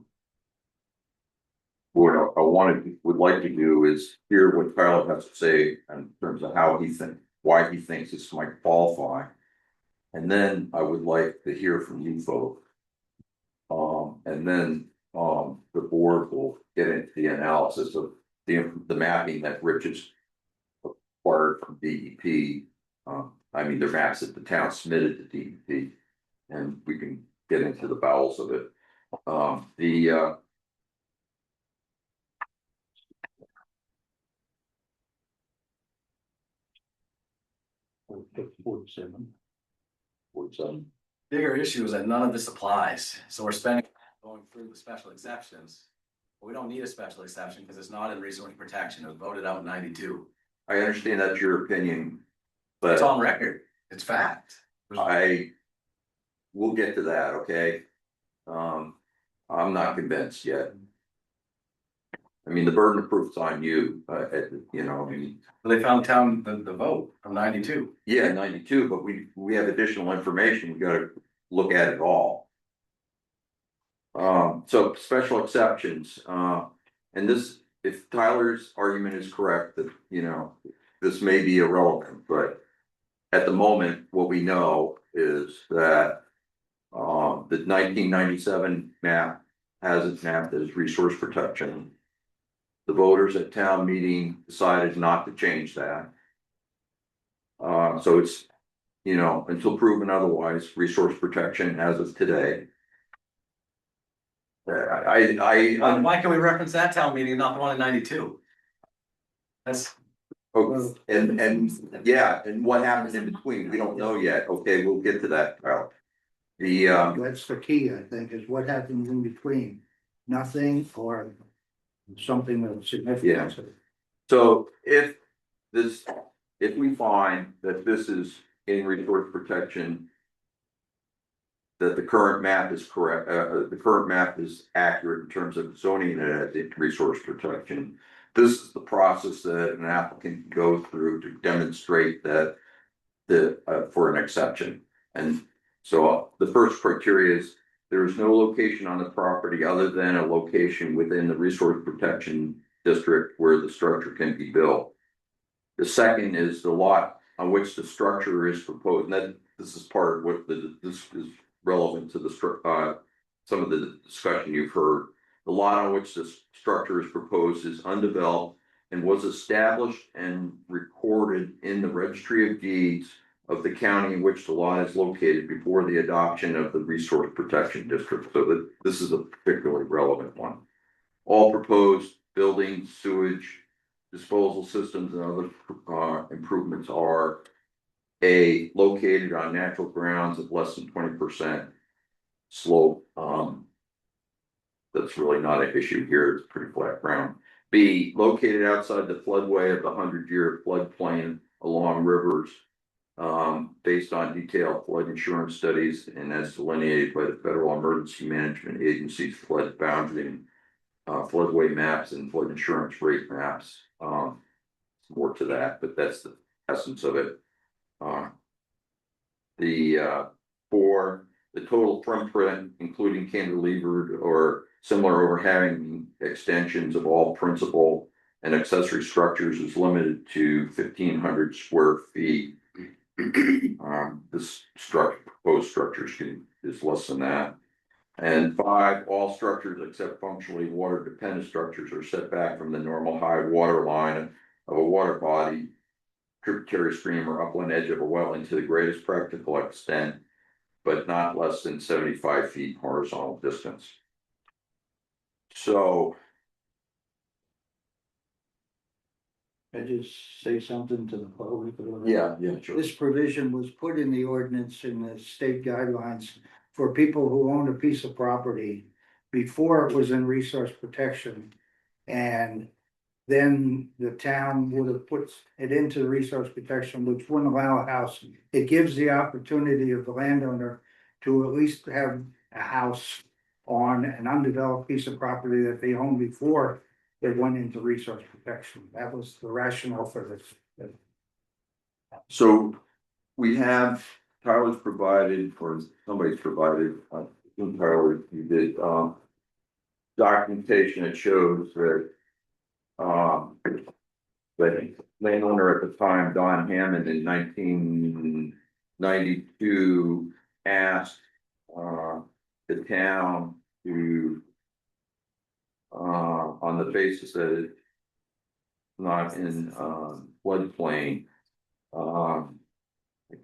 would like to do is hear what Tyler has to say in terms of why he thinks this might qualify. And then I would like to hear from you folks. And then the board will get into the analysis of the mapping that Rich has acquired from DEP. I mean, the maps that the town submitted to DEP, and we can get into the bowels of it. Bigger issue is that none of this applies. So we're spending going through the special exceptions. But we don't need a special exception because it's not in resource protection. It was voted out in 92. I understand that's your opinion, It's but on record. It's fact. we'll get to that, okay? I'm not convinced yet. I mean, the burden of proof's on you, you know, I mean, They found the vote from 92. yeah, 92, but we have additional information, we gotta look at it all. So special exceptions, and this, if Tyler's argument is correct, that, you know, this may be irrelevant, but at the moment, what we know is that the 1997 map has it mapped as resource protection. The voters at town meeting decided not to change that. So it's, you know, until proven otherwise, resource protection as of today. Why can we reference that town meeting, not the one in 92? That's. Oh, and yeah, and what happened in between, we don't know yet. Okay, we'll get to that, Kyle. That's the key, I think, is what happens in between, nothing or something of significance. So if we find that this is in resource protection, that the current map is correct, the current map is accurate in terms of zoning it as resource protection. This is the process that an applicant can go through to demonstrate that for an exception. And so the first criteria is there is no location on the property other than a location within the resource protection district where the structure can be built. The second is the lot on which the structure is proposed. And that this is part of what this is relevant to the some of the discussion you've heard. The lot on which the structure is proposed is undeveloped and was established and recorded in the registry of deeds of the county in which the lot is located before the adoption of the resource protection district, so that this is a particularly relevant one. All proposed buildings, sewage, disposal systems and other improvements are located on natural grounds of less than 20% slope. That's really not an issue here, it's pretty flat ground. B, located outside the floodway of the 100-year floodplain along rivers, based on detailed flood insurance studies and as delineated by the Federal Emergency Management Agency's flood boundary, floodway maps and flood insurance rate maps. More to that, but that's the essence of it. For the total footprint, including cantilevered or similar overhanging extensions of all principal and accessory structures, is limited to 1,500 square feet. This proposed structures is less than that. And 5, all structures except functionally water dependent structures are set back from the normal high water line of a water body, tributary stream or upland edge of a wetland to the greatest practical extent, but not less than 75 feet horizontal distance. So. I just say something to the public. Yeah, sure. This provision was put in the ordinance in the state guidelines for people who own a piece of property before it was in resource protection. And then the town would have put it into the resource protection, which wouldn't allow a house. It gives the opportunity of the landowner to at least have a house on an undeveloped piece of property that they owned before it went into resource protection. That was the rationale for this. So we have, Tyler's provided, or somebody's provided, Tyler, you did, documentation that shows that, the landowner at the time, Don Hammond, in 1992, asked, the town to, on the basis that it's not in, floodplain, I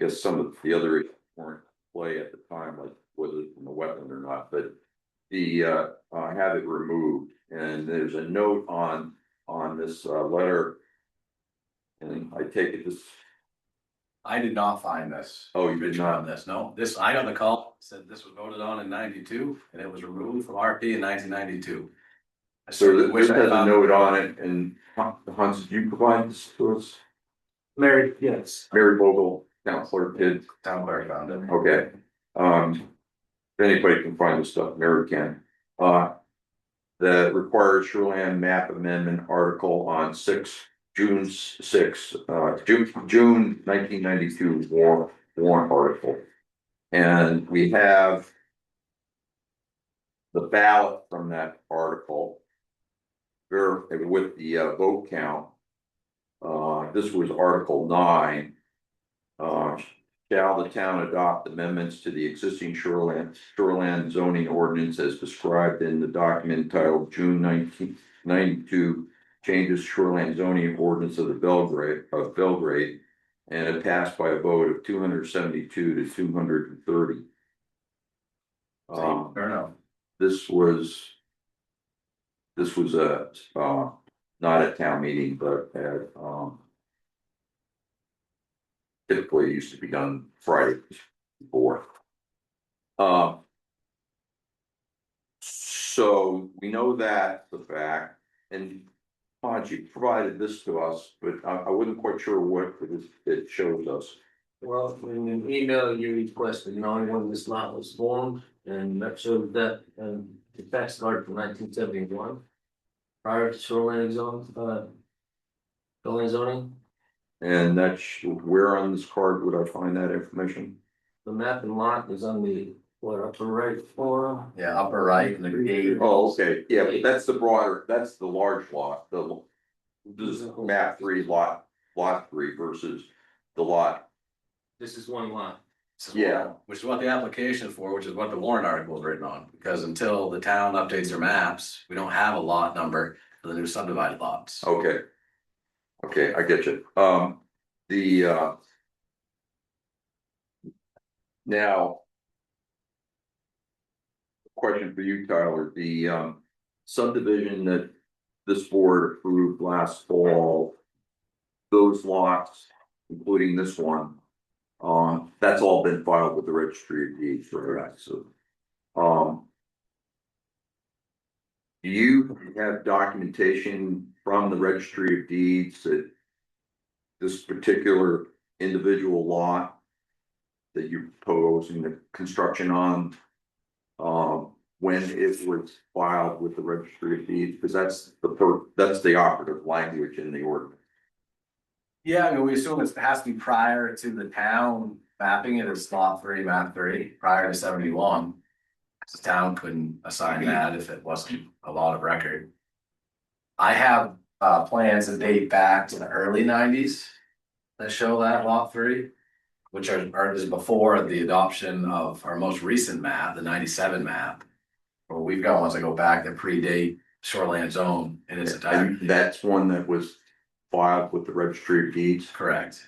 guess some of the other issues weren't in play at the time, like whether it's in the wetland or not, but the have it removed. And there's a note on this letter, and I take it this. I did not find this. Oh, you did picture not? on this, no. This, I got the call, said this was voted on in 92 and it was removed from RP in 1992. I So certainly this wish I has a found note on it, and Hans, did you provide this to us? Mary, yes. Mary Vogel, town clerk did. Town clerk found it. Okay. If anybody can find this stuff, Mary can. The required shoreline map amendment article on June 1992 warrant article. And we have the ballot from that article with the vote count. This was Article 9. Shall the town adopt amendments to the existing shoreland zoning ordinance as described in the document titled June 1992 changes shoreland zoning ordinance of Belgrade, and it passed by a vote of 272 to 230. Fair enough. This was a not at town meeting, but at typically it used to be done Friday before. So we know that the fact, and Hans, you provided this to us, but I wasn't quite sure what it shows us. Well, in an email you requested knowing when this lot was formed, and that showed that, the tax card from 1971. Prior to shoreline zoning. And that's where on this card would I find that information? The map and lot is on the, upper right corner. Yeah, upper right and the gate. Oh, okay, yeah, but that's the large lot, this is map 3 lot 3 versus the lot. This is one lot. Yeah. Which is what the application is for, which is what the warrant article is written on, because until the town updates their maps, we don't have a lot number for the new subdivided lots. Okay, I get you. Now. Question for you, Tyler, the subdivision that this board approved last fall. Those lots, including this one, that's all been filed with the registry of deeds, correct? So, do you have documentation from the registry of deeds that this particular individual lot that you're proposing the construction on, when it was filed with the registry of deeds, because that's the operative language in the ordinance. Yeah, I mean, we assume it has to be prior to the town mapping it as lot 3, map 3, prior to 71. The town couldn't assign that if it wasn't a lot of record. I have plans that date back to the early 90s that show that lot 3, which is before the adoption of our most recent map, the 97 map. Or we've got ones that go back that predate shoreland zone in its entirety. And that's one that was filed with the registry of deeds. Correct.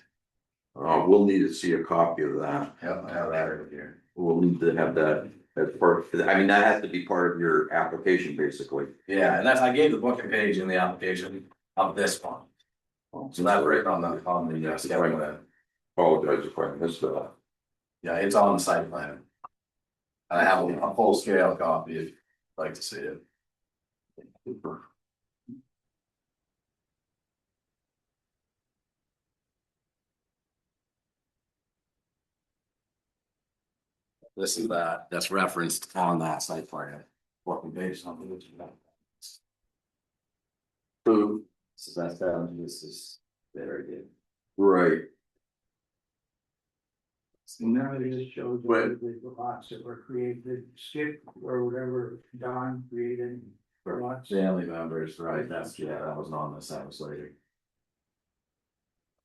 We'll need to see a copy of that. Yep, I have that right here. We'll need to have that as part, I mean, that has to be part of your application, basically. Yeah, and I gave the booking page in the application of this one. So that's written on the schedule plan. Apologize if I missed that. Yeah, it's on the site plan. I have a full scale copy if you'd like to see it. This is that's referenced on that site plan. Working page something which is that. So, So that's down, this is very good. right, And now it just shows But- the lots that were created, Skip or whatever Don created. For lots. Family members, right, that was on this, that was later.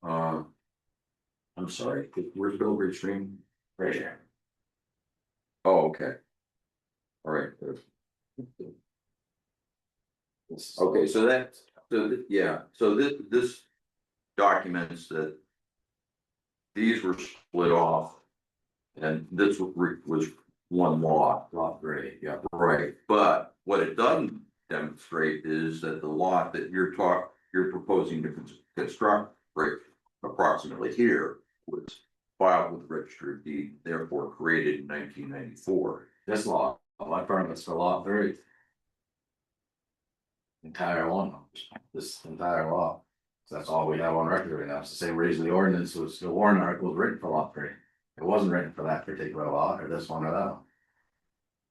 I'm sorry, where's Belgrade Stream? Right here. Oh, okay. All right. Okay, so this documents that these were split off. And this was one lot. Lot 3, yeah. Right, but what it doesn't demonstrate is that the lot that you're proposing to construct, right, approximately here was filed with the registry of deeds, therefore created in 1994. This lot, my permit's for lot 3. Entire one, this entire lot. So that's all we have on record right now. It's the same reason the ordinance was, the warrant article was written for lot 3. It wasn't written for that particular lot or this one or that one.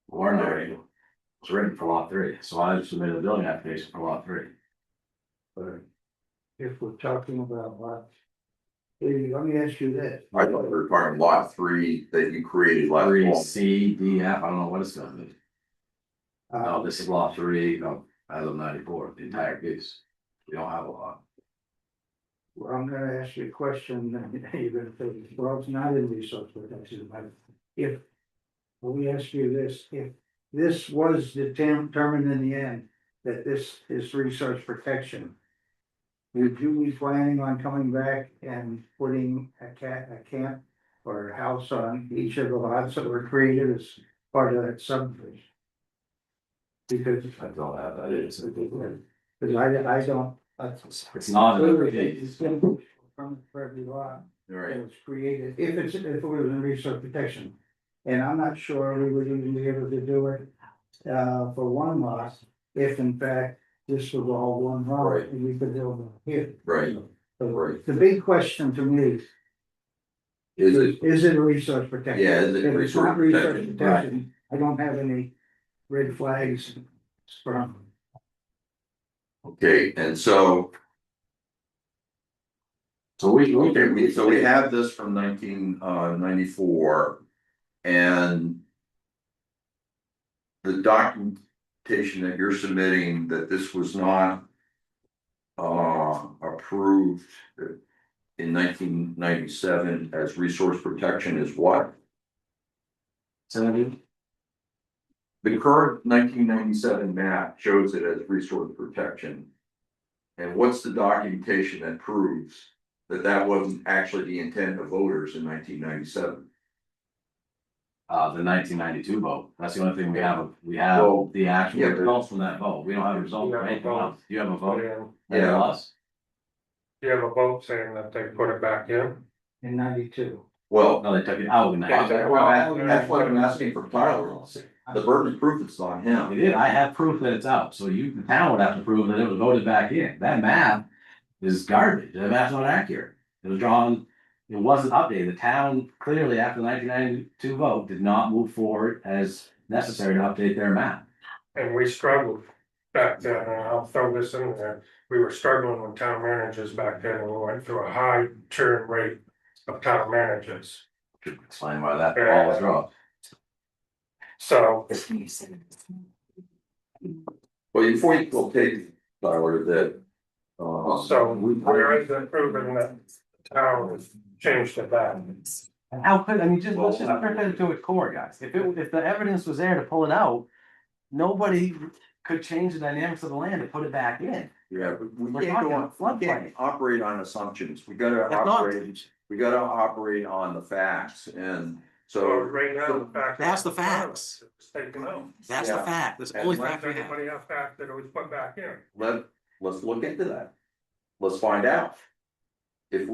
The warrant article was written for lot 3, so I submitted a building application for lot 3. But if we're talking about lots. Hey, let me ask you this. I thought we were talking lot 3 that you created last 3, fall. C, D, F, I don't know what it's gonna be. Uh, No, this is lot 3, as of 94, the entire piece. We don't have a lot. Well, I'm gonna ask you a question, that you're gonna say, well, it's not in resource protection, but if. Let me ask you this, if this was determined in the end, that this is resource protection. Would you be planning on coming back and putting a camp or a house on each of the lots that were created as part of that subdivision? Because, I don't have that, it's a good word. because I don't. It's not in the It's case. gonna be from for every lot. Right, It was created, if it was in resource protection. And I'm not sure we would even be able to do it, for one lot, if in fact this was all one lot Right. and we could build it here. right, So right. the big question to me Is it, is it a resource protection? Yeah, is it If it's not resource resource protection? protection, I don't have any red flags from. okay, and so. So we have this from 1994. And. The documentation that you're submitting that this was not. Approved. In 1997 as resource protection is what? Senator? The current 1997 map shows it as resource protection. And what's the documentation that proves that that wasn't actually the intent of voters in 1997? the 1992 vote. That's the only thing we have. We Well, have the actual yeah, but- results from that vote. We don't have a result for anything else. Do you have a vote? Yeah. that Yeah. was? You have a vote saying that they put it back in? In 92. Well, No, they took it out. in They took it 92. out. that's what I'm asking for clarity. The burden of proof is on They him. did. I have proof that it's out. So you, the town would have to prove that it was voted back in. That map is garbage. That map's not accurate. It was drawn, it wasn't updated. The town clearly after the 1992 vote did not move forward as necessary to update their map. And we struggled back then, and I'll throw this in there, we were struggling with town managers back then, and we went through a high churn rate of town managers. Could explain why that ball was dropped. So, Well, your point will take, Tyler, that. so where is it proven that the town has changed it back? And how could, I mean, just, let's just rip it to its core, guys. If the evidence was there to pull it out, nobody could change the dynamics of the land to put it back in. Yeah, but we We're can't talking go on, about floodplain. we can't operate on assumptions. We gotta That's not- operate on the facts and So so. right now, the fact. That's the facts. It's taken out. That's Yeah. the fact. That's the And only let fact we have. Anybody have fact that it was put back in? Let's look into that. Let's find out. If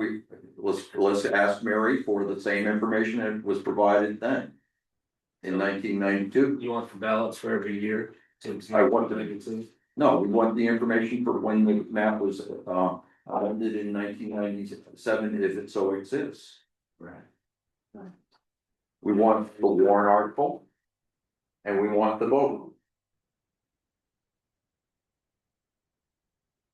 let's ask Mary for the same information that was provided then. In 1992. You want the ballots for every year? I want to- No, we want the information for when the map was amended in 1997, if it so exists. Right. We want the warrant article. And we want the vote.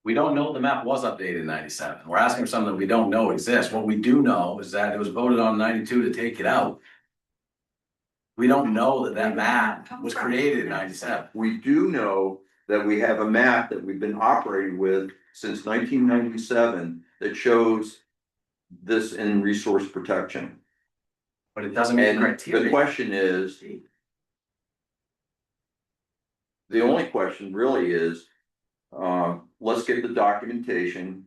We don't know the map was updated in 97. We're asking for something that we don't know exists. What we do know is that it was voted on 92 to take it out. We don't know that that map was created in 97. We do know that we have a map that we've been operating with since 1997 that shows this in resource protection. But it doesn't meet the And the criteria. question is. The only question really is, let's get the documentation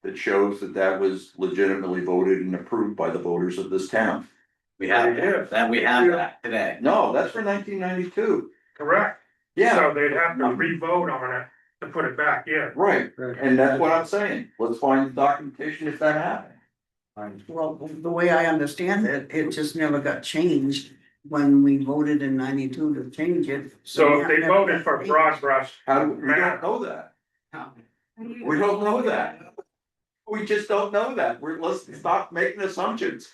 that shows that that was legitimately voted and approved by the voters of this town. We have that, we have that today. No, that's for 1992. Correct. Yeah, So they'd have to re-vote on it to put it back in. right. And that's what I'm saying. Let's find the documentation if that happened. Well, the way I understand it, it just never got changed when we voted in 92 to change it. So if they voted for broad brush, How, we don't know that. We don't know that. We just don't know that. Let's stop making assumptions.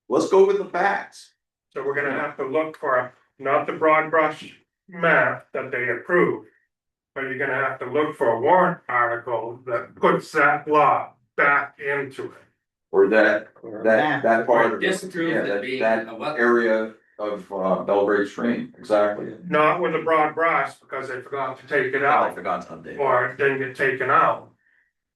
Let's go with the facts. so we're gonna have to look for, not the broad brush map that they approved. But you're gonna have to look for a warrant article that puts that law back into it. Or that part of. Disapprove Yeah, it being that a what? area of Belgrade Stream, exactly. Not with a broad brush, because they forgot to take it I out, forgot to update. or it didn't get taken out.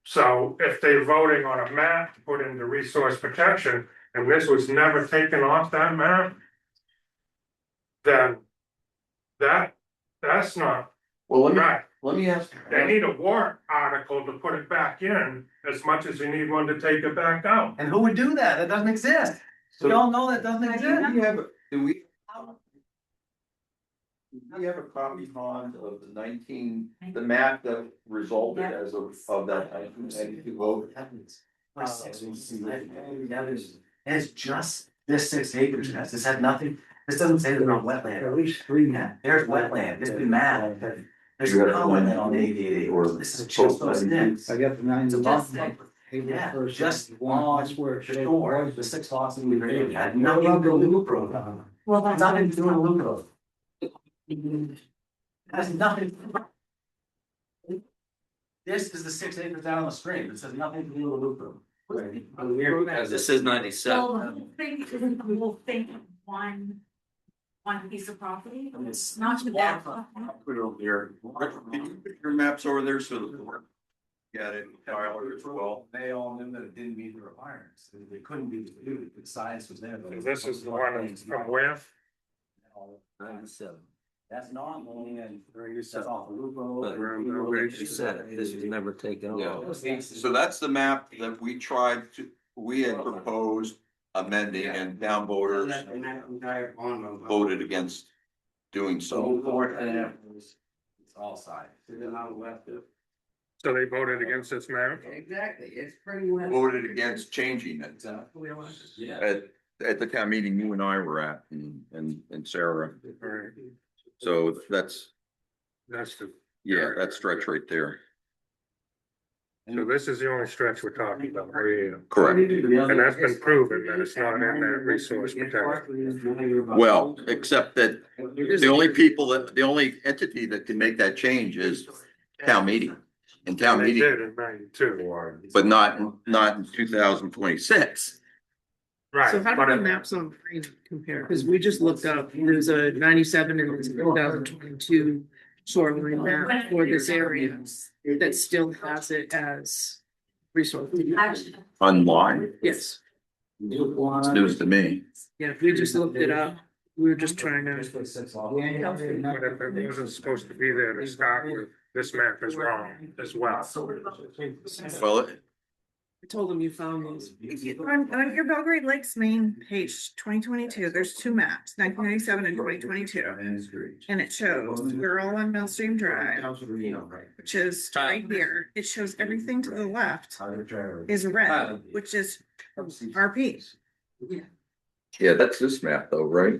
So if they're voting on a map to put into resource protection, and this was never taken off that map. Then that's not Well, right. let me ask. They need a warrant article to put it back in as much as you need one to take it back out. And who would do that? That doesn't exist. We all know that doesn't exist. Do we have a copy, Hans, of the map that resulted as of that 1992 vote? And it's just this 6 acres, guys. This had nothing, this doesn't say there's no wetland. At least 3 Yeah, there's wetland. It's been mapped. There's You no got wetland on the 88 or acres. This is just those sticks. I got the 9. It's just yeah, just on That's where it the should shore, the 6 lots that we created had nothing to do with the loop road. Well, that's. Nothing to do with the loop road. Has nothing. This is the 6 acres down on the stream. This has nothing to do with the loop road. This is 97. So the whole thing, isn't the whole thing one piece of property? It's not the back. Put it over here. Can you put your maps over there so the board get it, Tyler, as well? They all knew that it didn't meet the requirements. They couldn't be dispute. The science was there. And this is the one from where? 97. That's not only in, that's off the loop road. But remember, you said it, this was never taken Yeah. off. So that's the map that we had proposed amending and town voters voted against doing so. It's all sides. So they voted against this map? Exactly, it's pretty much. Voted against changing it. Yeah. At the town meeting you and I were at and Sarah. Right, So that's, that's the, that stretch right there. so this is the only stretch we're talking about right here. Correct. And that's been proven that it's not in that resource protection. Well, except that the only entity that can make that change is town meeting. And town They meeting, did in 92. but not in 2026. Right. So how do but the it- maps on green compare? Because we just looked up, there's a 97 and there's a 2022 shoreline map for this area that still has it as resource. Online, Yes, it's news to me. yeah, we just looked it up. We were just trying to. But if it wasn't supposed to be there to start with, this map is wrong as well. Well, I told them you found these. On your Belgrade Lakes main page, 2022, there's two maps, 1997 and 2022. And it shows, we're all on Millstream Drive, which is right here. It shows everything to the left is red, which is RP. yeah, that's this map though, right?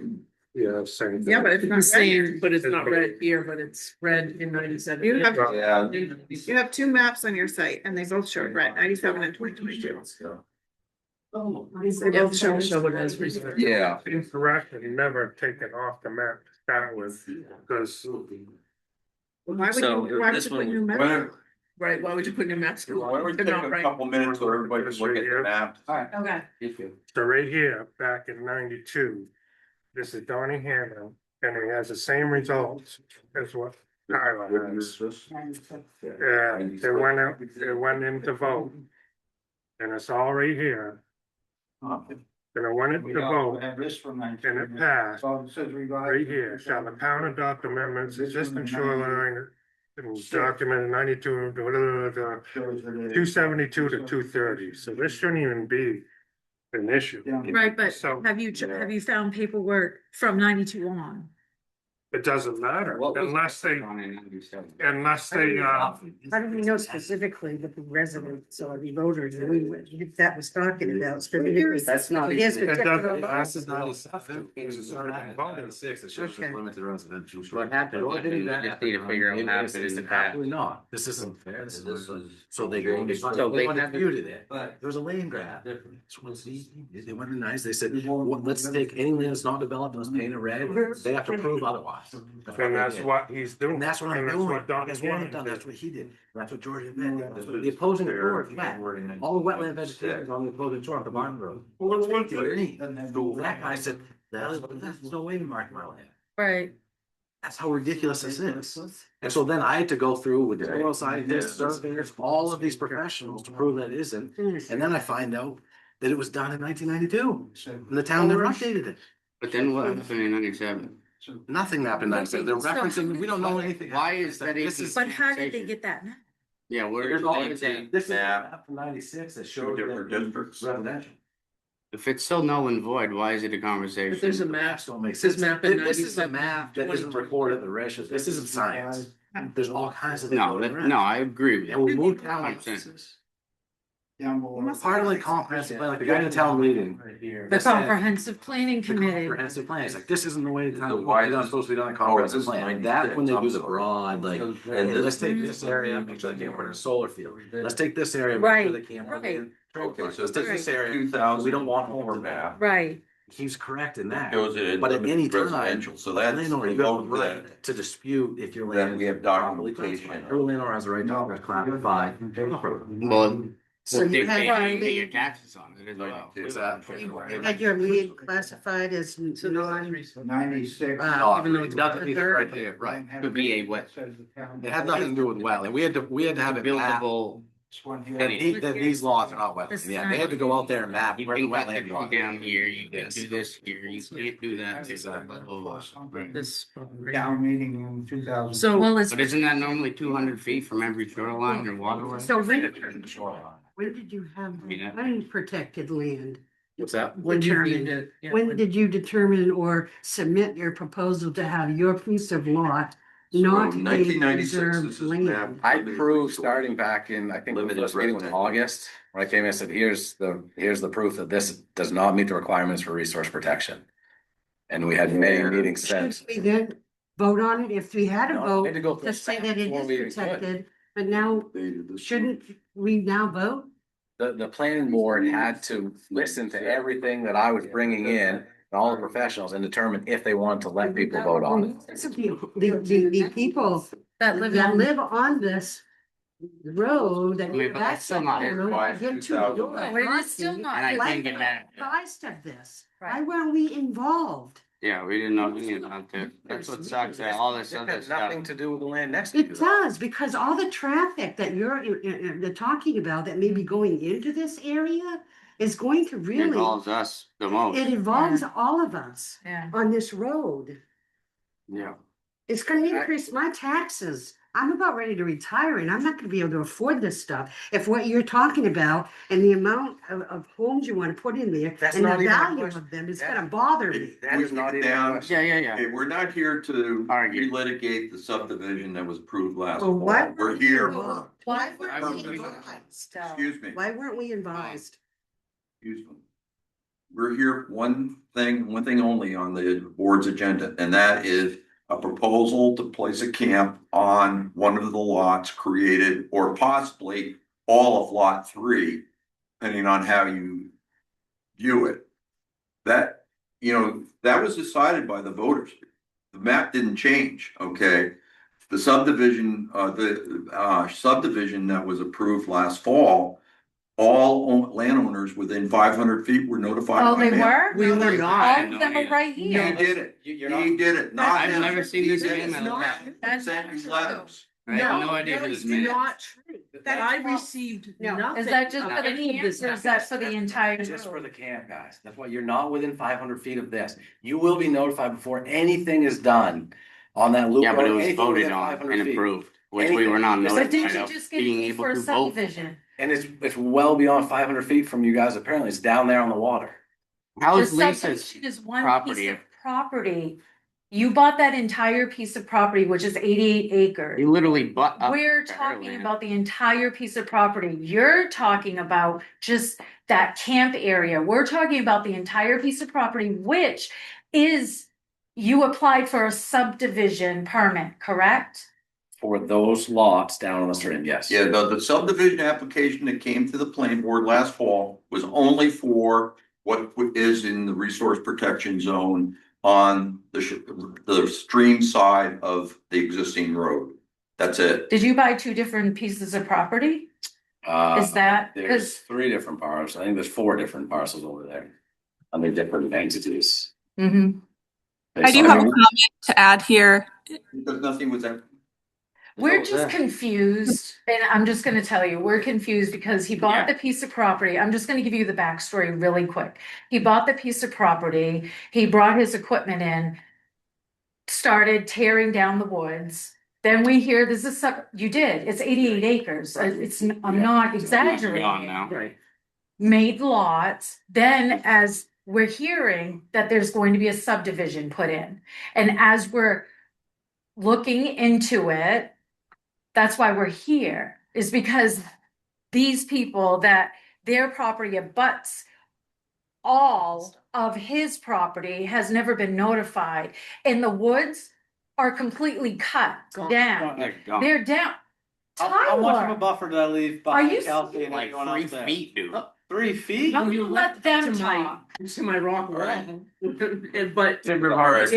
Yeah, same. Yeah, but it's The not red. same, but it's not red here, but it's red in 97. You have, Yeah. you have two maps on your site and they both show red, 97 and 2022. They both show it as resource. Yeah, Incorrect and never taken off the map to start with, because Why would So, you, why would this you put one- new why maps? don't, Right, why would you put new maps? why don't we They're take not a right. couple minutes so everybody can look at the map? Okay. so right here, back in 92, this is Donnie Hammond, and he has the same results as what Tyler has. And they went in to vote. And it's all right here, and I went in to vote, Have this from and it passed. So it says revised. Right here, shall the town adopt amendments, existing shoreline, and document 92, 272 to 230, so this shouldn't even be an issue. Right, but So- have you found paperwork from 92 on? It doesn't matter unless they, On in 97. unless they, How do we know specifically that the residents or the voters, if that was talking about specifically? That's not. It is it particular doesn't. law. This is 97. This is 96, it shows Okay. limited residential. What happened? Well, they did that. You just need to figure out what Maybe happened it's in the absolutely past. not, this isn't fair. This is- So they So they have- disputed it, But- there was a land grab. They went in nice, they said, well, let's take any land that's not developed, let's paint it red, they have to prove otherwise. And that's what he's doing. And that's what I'm And that's doing, what Donnie that's what I've Hammond done, did. that's what he did, that's what Georgia did, that's what the opposing board, wet. All the wetland vegetation is on the opposing shore of the Barton Road. That guy said, there's no way to mark my land. Right. That's how ridiculous this is. And so then I had to go through with the oil scientists, surveyors, all of these professionals to prove that it isn't. And then I find out that it was done in 1992 and the town never updated it. But then what happened in 97? Nothing happened. I said, they're referencing, we don't know anything. Why is that This is. But how did they get that map? Yeah, where Here's is all it? this is a map. map from 96 that Two shows different that districts. residential. If it's so null and void, why is it a conversation? But there's a map. Maps don't make This sense. map in This is a 97, map that isn't recorded at the registry. This isn't science. There's all kinds of. No, no, I agree with And we you. moved town 100%. offices. Part of like comprehensive plan, like the guy in the town meeting. The comprehensive planning The committee. comprehensive plan, it's like, this isn't the way the So town, why it's not does- supposed to be done in Oh, comprehensive this is plan, that's when they do 96, the broad, like, And hey, this- let's take this area, make sure they can't put in a solar field. Let's take this area, make sure they can't put in. Okay, so Let's take this area, 2000. we don't want more more map. Right. he's correct in that. Shows it in But at any limited time, residential, so that's landowner, the you have vote the right that- to dispute if your Then land. we have is properly documentation. classified. Every landowner has the right to classify. Well, So you they had pay your your taxes on it as well. Exactly. You had your lead classified as non. 96. No, even though it's nothing, a third. right there, right. Could be a wet, It had nothing to do with wetland, we had to have it mapped. buildable. That these laws are not wetland, yeah, they had to go out there and map You where the can cut wetland it was. down here, you can Yes. do this here, you can't do that. Exactly. This. Town meeting in 2000. So, Well, it's, But isn't that normally 200 feet from every shoreline or waterway? so when When did you have Yeah. unprotected land What's that? When you Determined. deemed it, yeah, When did you determine or submit your proposal to have your piece of lot not be 1996 preserved this is map. land? I proved starting back in, I think the Limited first meeting was in residential. August, where I came in and said, here's the proof that this does not meet the requirements for resource protection. And we had many meetings since. Should we then vote on it if we had a No, we had vote to go through to say a that it before we even is could. protected, but now shouldn't we now vote? The planning board had to listen to everything that I was bringing in, and all the professionals, and determine if they wanted to let people vote on it. The people That that live on this road that. But that's still not required. Get to your No, it is still not. And I Why can't get mad. advised of this? Why Right. weren't we involved? Yeah, we didn't know any about that. That's what sucks, that all this It other has stuff. nothing to do with the land next to It you. does, because all the traffic that you're talking about that may be going into this area is going to really, Involves us the most. it involves all of us Yeah. on this road. Yeah. It's gonna increase my taxes. I'm about ready to retire and I'm not gonna be able to afford this stuff. If what you're talking about and the amount of homes you wanna put in there That's and the not even a value question. of them, it's That- gonna bother me. That is not even a Down. question. Yeah. Okay, we're not here to Argue. relitigate the subdivision that was approved last Well, fall. why We're weren't we here, involved? Why weren't we advised? excuse me, Why weren't we advised? excuse me. We're here, one thing only on the board's agenda, and that is a proposal to place a camp on one of the lots created, or possibly all of lot 3, depending on how you view it. That, that was decided by the voters. The map didn't change, okay? The subdivision that was approved last fall, all landowners within 500 feet were notified. Oh, by they mail. were? We were All not. of them are right He here. did it. You're He not, did it, not I've him. never seen He this did man it. in my life. That's Sent not me true. letters. I have no idea who this man is. Not true. That's I false. received No. nothing. Is that just of for the any of camp, this or is that for the entire just for road? the camp, guys. That's why you're not within 500 feet of this. You will be notified before anything is done on that loop. Yeah, but it road, was anything voted within on 500 and feet. approved, which we were not Anything. But didn't notified you of just get being paid able for a to vote. subdivision? And it's well beyond 500 feet from you guys. Apparently, it's down there on the water. How The is Lisa's subdivision is one property? piece of property. You bought that entire piece of property, which is 88 acres. You literally butt up. We're to her talking land. about the entire piece of property. You're talking about just that camp area. We're talking about the entire piece of property, which is, you applied for a subdivision permit, correct? For those lots down on the stream, yes. Yeah, the subdivision application that came to the planning board last fall was only for what is in the resource protection zone on the stream side of the existing road. That's it. Did you buy two different pieces of property? Is that, There's because 3 different parcels. I think there's 4 different parcels over there. On the different entities. I do have a comment to add here. Because nothing was there. we're just confused, and I'm just gonna tell you, we're confused because he bought the piece of property. I'm just gonna give you the backstory really quick. He bought the piece of property, he brought his equipment in, started tearing down the woods. Then we hear this is you did, it's 88 acres. I'm not Gone exaggerating. now. Made lots, then as we're hearing that there's going to be a subdivision put in. And as we're looking into it, that's why we're here, is because these people that their property abuts all of his property has never been notified. And the woods are completely cut down. Gone. They're down. How much of a Tyler, buffer did I leave Are you behind Kelsey and Like everyone 3 else there? feet, dude. 3 feet? how you let them to my- talk? To my rock wall. And but. Timber harvest.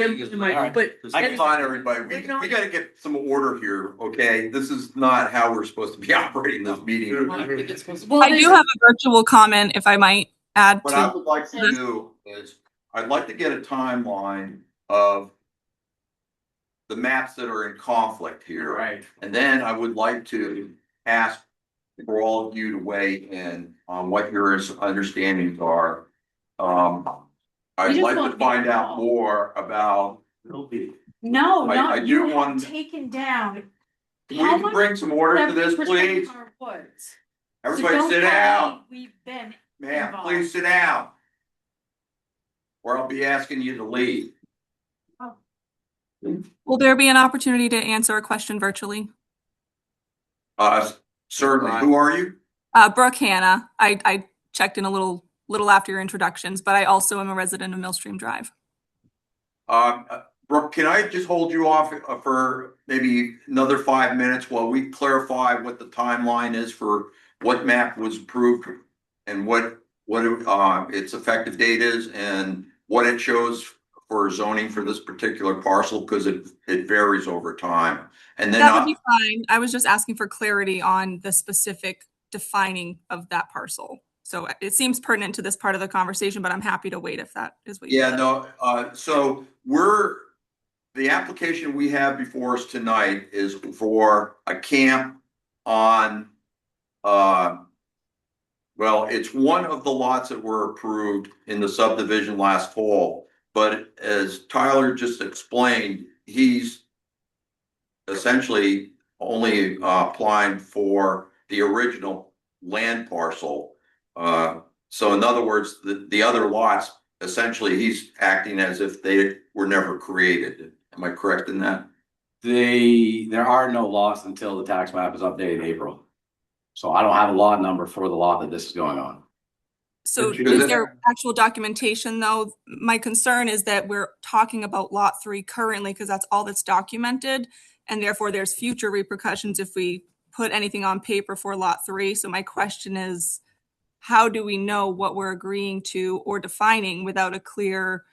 But. I find everybody, we gotta get some order here, okay? This is not how we're supposed to be operating this meeting. Well, I do there's- have a virtual comment if I might add What I to. would like to do is, I'd like to get a timeline of the maps that are in conflict here. Right. And then I would like to ask for all of you to weigh in on what your understandings are. I'd just like want to me find to out know. more about, No, I not, do you have want- taken down. we how can much- bring some order to this, 70% please. of our woods. So Everybody don't sit tell down. me We've been Ma'am, involved. please sit down. or I'll be asking you to leave. Will there be an opportunity to answer a question virtually? Certainly. Who are you? Brooke Hanna. I checked in a little after your introductions, but I also am a resident of Millstream Drive. Brooke, can I just hold you off for maybe another 5 minutes while we clarify what the timeline is for what map was approved and what its effective date is and what it shows for zoning for this particular parcel, because it varies over time. And then That would be fine. I was just asking for clarity on the specific defining of that parcel. So it seems pertinent to this part of the conversation, but I'm happy to wait if that is what you yeah, no, so the application we have before us tonight is for a camp on, well, it's one of the lots that were approved in the subdivision last fall. But as Tyler just explained, he's essentially only applying for the original land parcel. So in other words, the other lots, essentially, he's acting as if they were never created. Am I correct in that? There are no lots until the tax map is updated in April. So I don't have a lot number for the lot that this is going on. So is there actual documentation though? My concern is that we're talking about lot 3 currently because that's all that's documented. And therefore there's future repercussions if we put anything on paper for lot 3. So my question is, how do we know what we're agreeing to or defining without a clear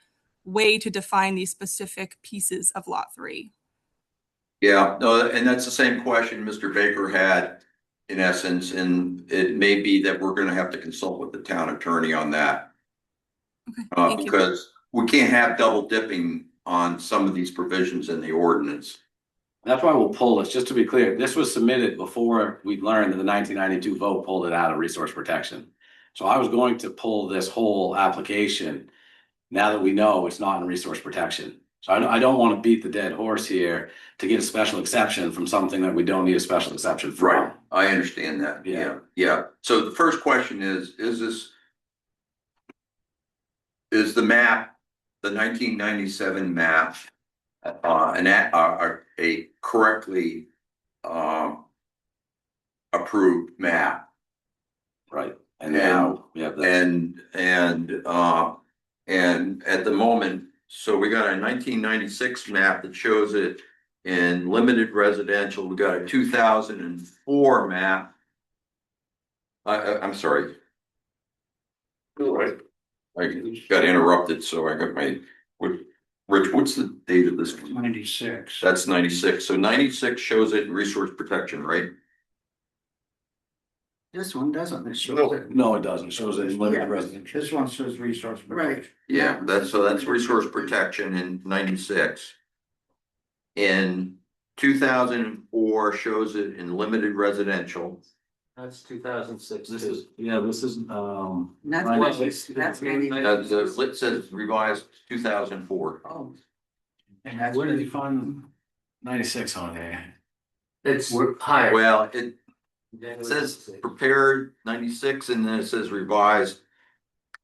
way to define these specific pieces of lot 3? Yeah, no, and that's the same question Mr. Baker had in essence, and it may be that we're gonna have to consult with the town attorney on that. Okay, Because we can't have double dipping on some of these provisions in the ordinance. That's why we'll pull this, just to be clear, this was submitted before we learned that the 1992 vote pulled it out of resource protection. So I was going to pull this whole application now that we know it's not in resource protection. So I don't want to beat the dead horse here to get a special exception from something that we don't need a special exception from. Right, I understand that. Yeah. So the first question is the map, the 1997 map, a correctly approved map? Right. And now we have this. And at the moment, so we got a 1996 map that shows it in limited residential. We got a 2004 map. I'm sorry. I got interrupted, so I got Rich, what's the date of this? 96. That's 96. So 96 shows it in resource protection, right? This one doesn't. It shows it. No, it doesn't. It shows it in limited residential. This one says resource protection. Yeah, that's resource protection in 96. In 2004 shows it in limited residential. That's 2006. This is 96. That's The lit says revised 2004. Oh. And that's where did you find 96 on there? It's higher. Well, it says prepared 96 and then it says revised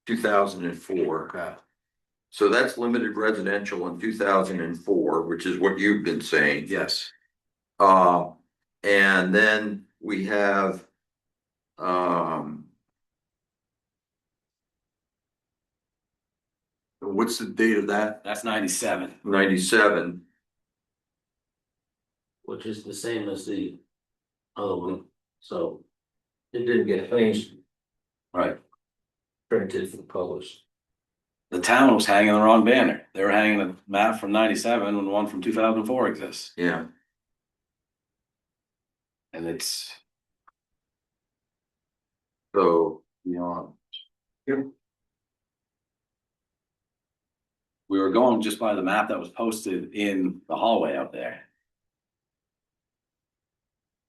2004. Okay. So that's limited residential in 2004, which is what you've been saying. Yes. And then we have what's the date of that? That's 97. 97. Which is the same as the other one, so it didn't get changed, Right. printed and published. The town was hanging the wrong banner. They were hanging a map from 97 when one from 2004 exists. Yeah. And it's, So we were going just by the map that was posted in the hallway out there.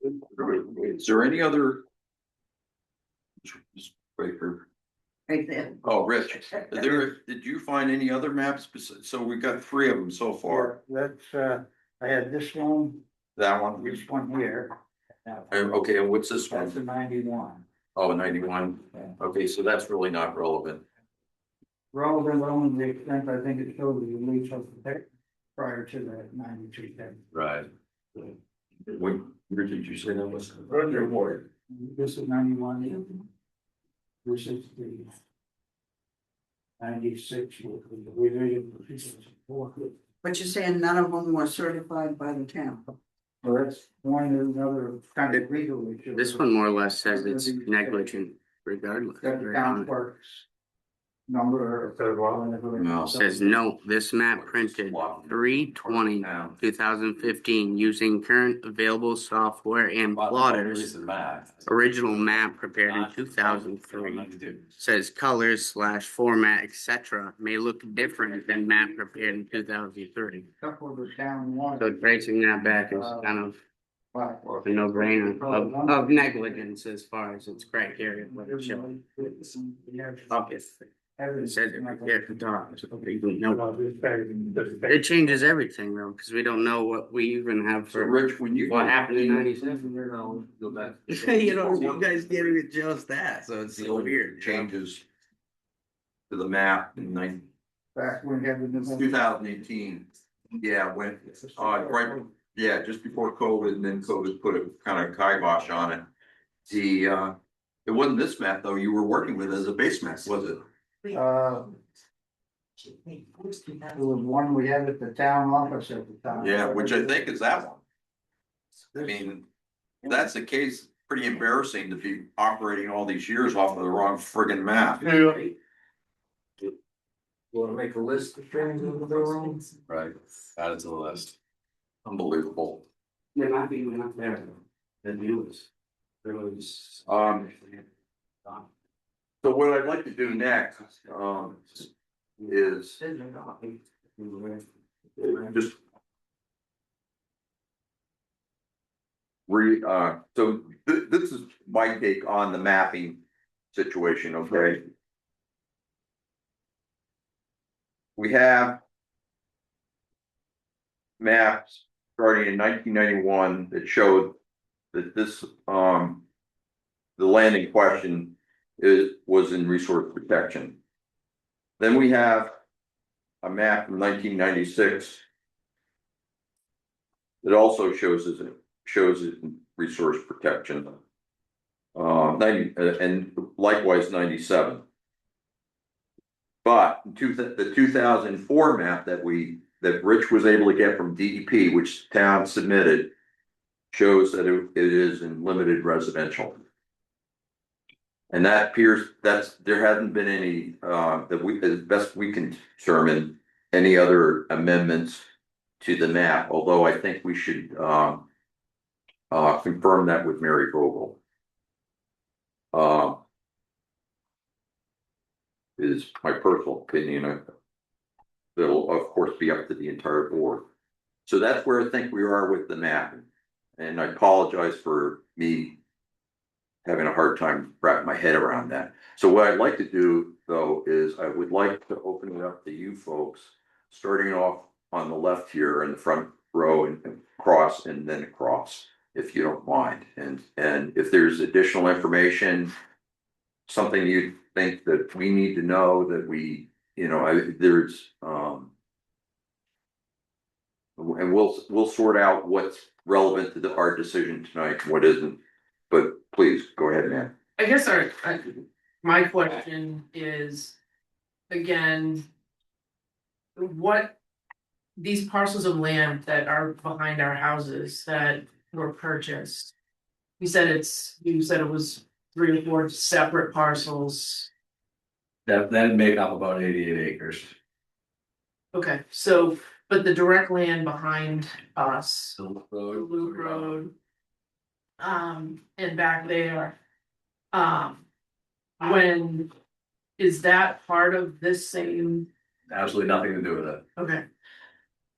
is there any other? Right there. Oh, Rich, did you find any other maps? So we've got 3 of them so far. That's, I had this one, That one. this one here. Okay, and what's this That's one? a 91. Oh, 91. Okay, so that's really not relevant. relevant only to the extent I think it shows the release of the tech prior to that 92 ten. Right. Where did you say that was? Roger Ward. This is 91. This is the 96 with the revision. But you're saying none of them were certified by the town? Well, that's one or another kind of legal issue. This one more or less says it's negligent regardless. That the town clerk's number. No. Says no, this map printed 3/20/2015 using current available software and plotters. Original map prepared in 2003. Says colors/format, etc. may look different than map prepared in 2003. Couple of the town one. So tracing that back is kind of a no-brainer of negligence as far as its criteria, what it shows. Obviously. It says it right there at the top, so you don't know. It changes everything though, because we don't know what we even have So for Rich, when you. what happened in 97. Go back. You know, you guys can't even adjust that, so it's so weird. Changes to the map in Back when we had the. 2018. Yeah, when, right, yeah, just before COVID, and then COVID put a kind of kibosh on it. It wasn't this map though you were working with as a base map, was it? There was one we had at the town office at the time. Yeah, which I think is that one. I mean, if that's the case, pretty embarrassing to be operating all these years off of the wrong friggin' map. Wanna make a list of things in the room? Right, add it to the list. Unbelievable. There might be one up there, the news. There was. So what I'd like to do next, is just. So this is my take on the mapping situation, okay? We have maps starting in 1991 that showed that this, the land in question was in resource protection. Then we have a map from 1996 that also shows it in resource protection. 90 and likewise 97. But the 2004 map that Rich was able to get from DEP, which the town submitted, shows that it is in limited residential. And that appears, there hasn't been any, that we, as best we can determine, any other amendments to the map, although I think we should confirm that with Mary Vogel. Is my personal opinion. It'll of course be up to the entire board. So that's where I think we are with the map. And I apologize for me having a hard time wrapping my head around that. So what I'd like to do though is I would like to open it up to you folks, starting off on the left here in the front row and across and then across, if you don't mind. And if there's additional information, something you think that we need to know that we, there's, and we'll sort out what's relevant to our decision tonight and what isn't. But please go ahead, man. I guess my question is, again, what these parcels of land that are behind our houses that were purchased, you said it was 3 or 4 separate parcels. That made up about 88 acres. Okay, so, but the direct land behind us, Loop Loop Road, and back there, when, is that part of this same? Absolutely nothing to do with it. Okay.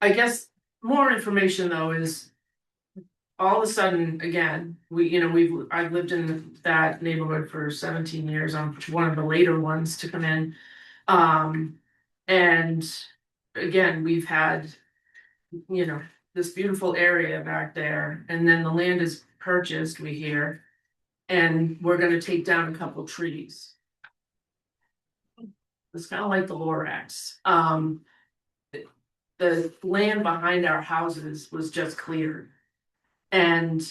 I guess more information though is all of a sudden, again, I've lived in that neighborhood for 17 years. I'm one of the later ones to come in. And again, we've had, this beautiful area back there, and then the land is purchased, we hear, and we're gonna take down a couple trees. It's kind of like the Lorax. The land behind our houses was just cleared. And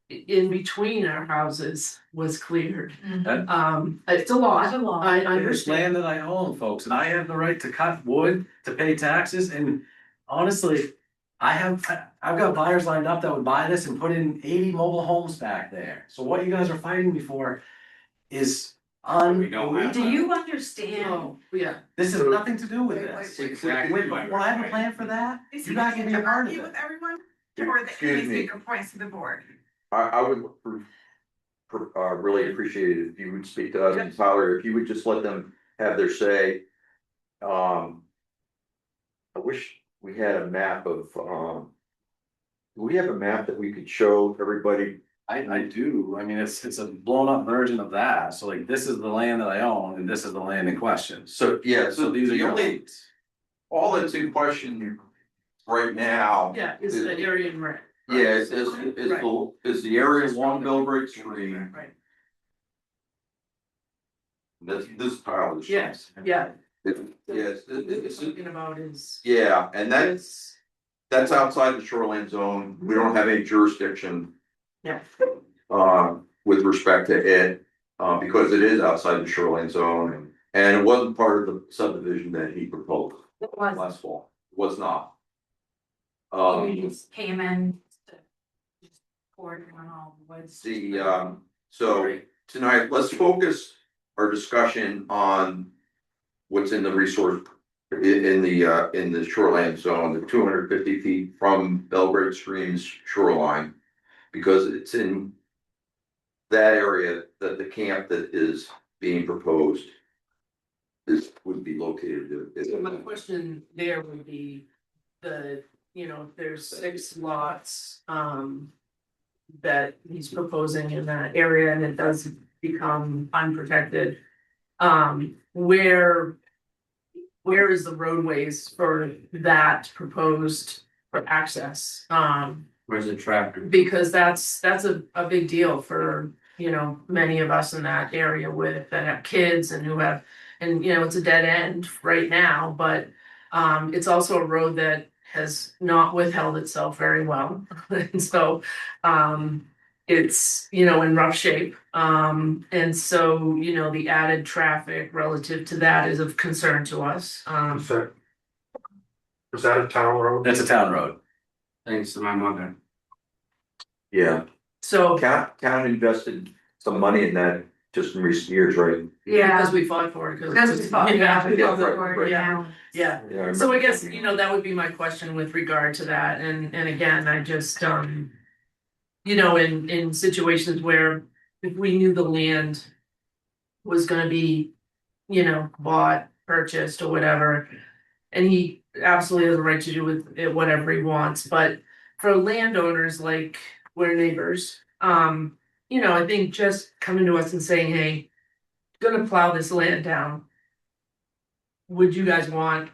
in between our houses was cleared. It's a lot. It's a lot. I There's understand. land that I own, folks, and I have the right to cut wood, to pay taxes, and honestly, I've got buyers lined up that would buy this and put in 80 mobile homes back there. So what you guys are fighting me for is unbelievable. Do you understand? Oh, yeah. This has nothing to do with this. Exactly. Will I have a plan for that? Is You he guys can be a going to part of argue it. with everyone? Or that Excuse he me. make points to the board? I would really appreciate it if you would speak to us, and Tyler, if you would just let them have their say. I wish we had a map of, do we have a map that we could show everybody? I do, I mean, it's a blown up version of that, so like, this is the land that I own, and this is the land in question. So, yeah, So these are the your only, lots. all that's in question right now. Yeah, it's the area in red. Yeah, is the area along Belgrade Street. Right. This tile is. Yes, yeah. Yes, What we're talking about is. yeah, and is- that's outside the shoreline zone. We don't have any jurisdiction. Yeah. With respect to it, because it is outside the shoreline zone, and it wasn't part of the subdivision that he proposed It was, last fall. Was not. we just came in. Just poured on all the woods. So tonight, let's focus our discussion on what's in the resource. In the shoreline zone, the 250 feet from Belgrade Stream's shoreline. Because it's in that area that the camp that is being proposed would be located. So my question there would be there's 6 lots, that he's proposing in that area and it does become unprotected. Where is the roadways for that proposed for access? Where's the tractor? Because that's a big deal for, many of us in that area that have kids and who have, and it's a dead end right now, but it's also a road that has not withheld itself very well. And so it's, in rough shape. And so, the added traffic relative to that is of concern to us. Is that a town road? That's a town road. Thanks to my mother. Yeah, So, town invested some money in that just in recent years, right? because we fought for it. Because we fought, yeah, we fought right, for right. it, yeah. Yeah. Yeah. So I guess, that would be my question with regard to that, and again, I just, in situations where if we knew the land was gonna be, bought, purchased or whatever, and he absolutely has a right to do with it whatever he wants, but for landowners, like, we're neighbors, I think just coming to us and saying, hey, gonna plow this land down. Would you guys want,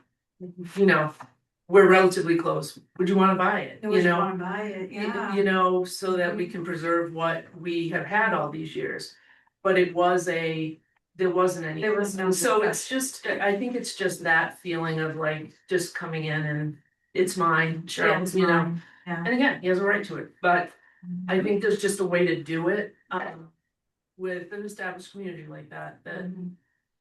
we're relatively close, would you wanna buy it, Would you wanna buy it, yeah. So that we can preserve what we have had all these years. But there wasn't any. There was no So discussion. it's just, I think it's just that feeling of like, just coming in and it's mine, Yeah, Cheryl, it's you know? mine, yeah. And again, he has a right to it, but I think there's just a way to do it, with an established community like that,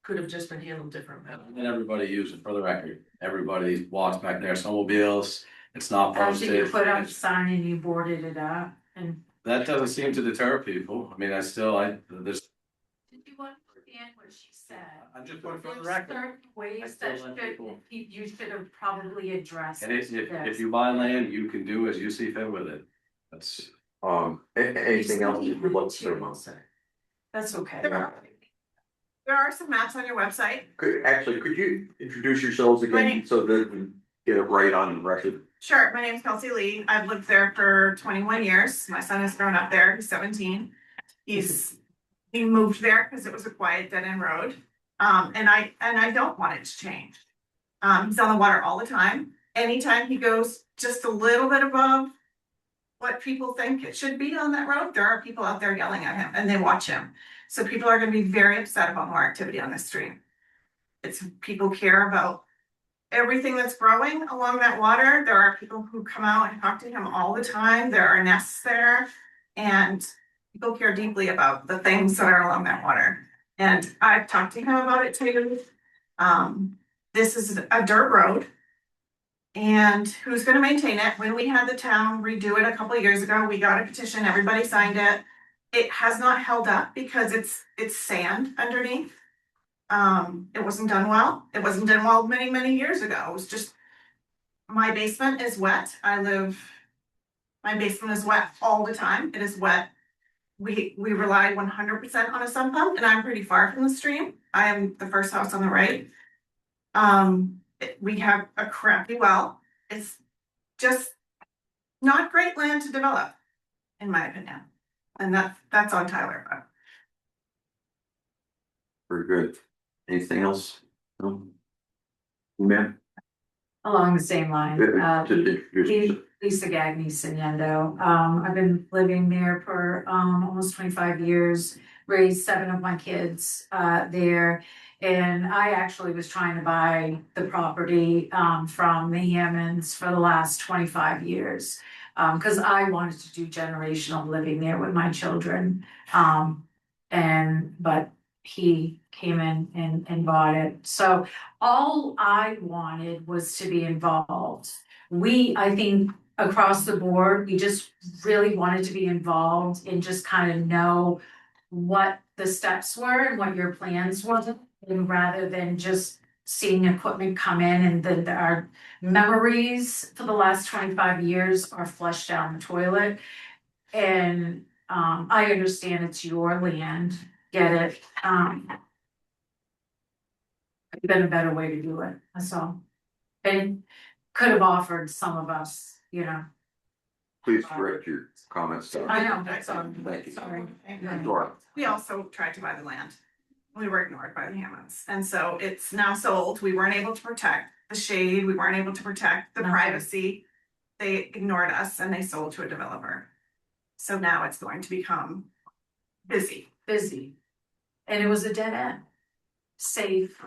could have just been handled differently. And everybody used it for the record. Everybody walks back there, snowmobiles, it's not After you posted. put up a sign and you boarded it up and. That doesn't seem to deter people. I mean, there's. Did you want to put in what she said? I'm just putting it for the There's record. certain ways I that still let should, people- you should have probably addressed. And if this. you buy land, you can do as you see fit with it. That's. Anything else you would like to say? That's okay. There are some maps on your website. Could you introduce yourselves again so that we get it right on the record? Sure, my name's Kelsey Lee. I've lived there for 21 years. My son has grown up there. He's 17. He moved there because it was a quiet dead end road. And I don't want it to change. He's on the water all the time. Anytime he goes just a little bit above what people think it should be on that road, there are people out there yelling at him and they watch him. So people are gonna be very upset about more activity on this stream. It's people care about everything that's growing along that water. There are people who come out and talk to him all the time. There are nests there. And people care deeply about the things that are along that water. And I've talked to him about it too. This is a dirt road. And who's gonna maintain it? When we had the town redo it a couple of years ago, we got a petition, everybody signed it. It has not held up because it's sand underneath. It wasn't done well. It wasn't done well many, many years ago. It was just, my basement is wet. My basement is wet all the time. It is wet. We rely 100% on a sump pump, and I'm pretty far from the stream. I am the first house on the right. We have a crappy well. It's just not great land to develop, in my opinion. And that's on Tyler. But Very good. Anything else? No? Ma'am? Along the same line, Just introduce yourself. Lisa Gagny Signendo. I've been living there for almost 25 years, raised 7 of my kids there. And I actually was trying to buy the property from the Hammonds for the last 25 years. Because I wanted to do generational living there with my children. But he came in and bought it. So all I wanted was to be involved. I think across the board, we just really wanted to be involved and just kind of know what the steps were and what your plans were. And rather than just seeing equipment come in and then our memories for the last 25 years are flushed down the toilet. And I understand it's your land, get it. Been a better way to do it, that's all. And could have offered some of us, Please direct your comments. to- I know, that's all. Thank you. Sorry. Dora. we also tried to buy the land. We were ignored by the Hammonds. And so it's now sold. We weren't able to protect the shade. We weren't able to protect the Nothing. privacy. They ignored us and they sold to a developer. So now it's going to become busy. And it was a dead end. Safe.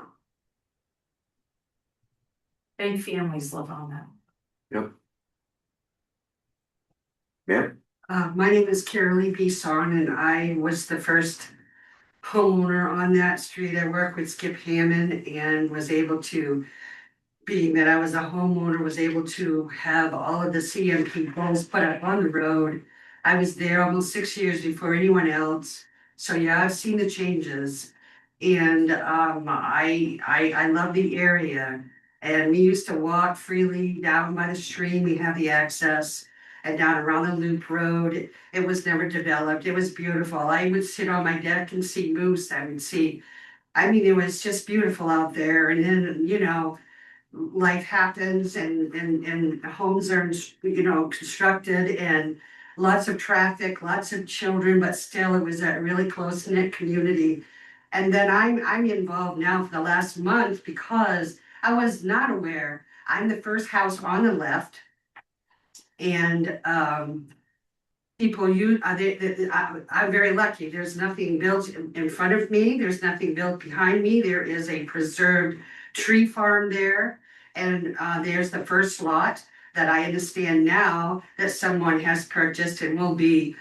Big families live on that. Yep. Ma'am? My name is Carolee Bisson, and I was the first homeowner on that street. I worked with Skip Hammond and was able to, being that I was a homeowner, was able to have all of the CMP poles put up on the road. I was there almost 6 years before anyone else. So yeah, I've seen the changes. And I love the area. And we used to walk freely down by the stream. We have the access. And down around the loop road, it was never developed. It was beautiful. I would sit on my deck and see moose. It was just beautiful out there. And then, life happens and homes are, constructed and lots of traffic, lots of children, but still it was a really close-knit community. And then I'm involved now for the last month because I was not aware. I'm the first house on the left. And people use, I'm very lucky. There's nothing built in front of me. There's nothing built behind me. There is a preserved tree farm there. And there's the first lot that I understand now that someone has purchased and will be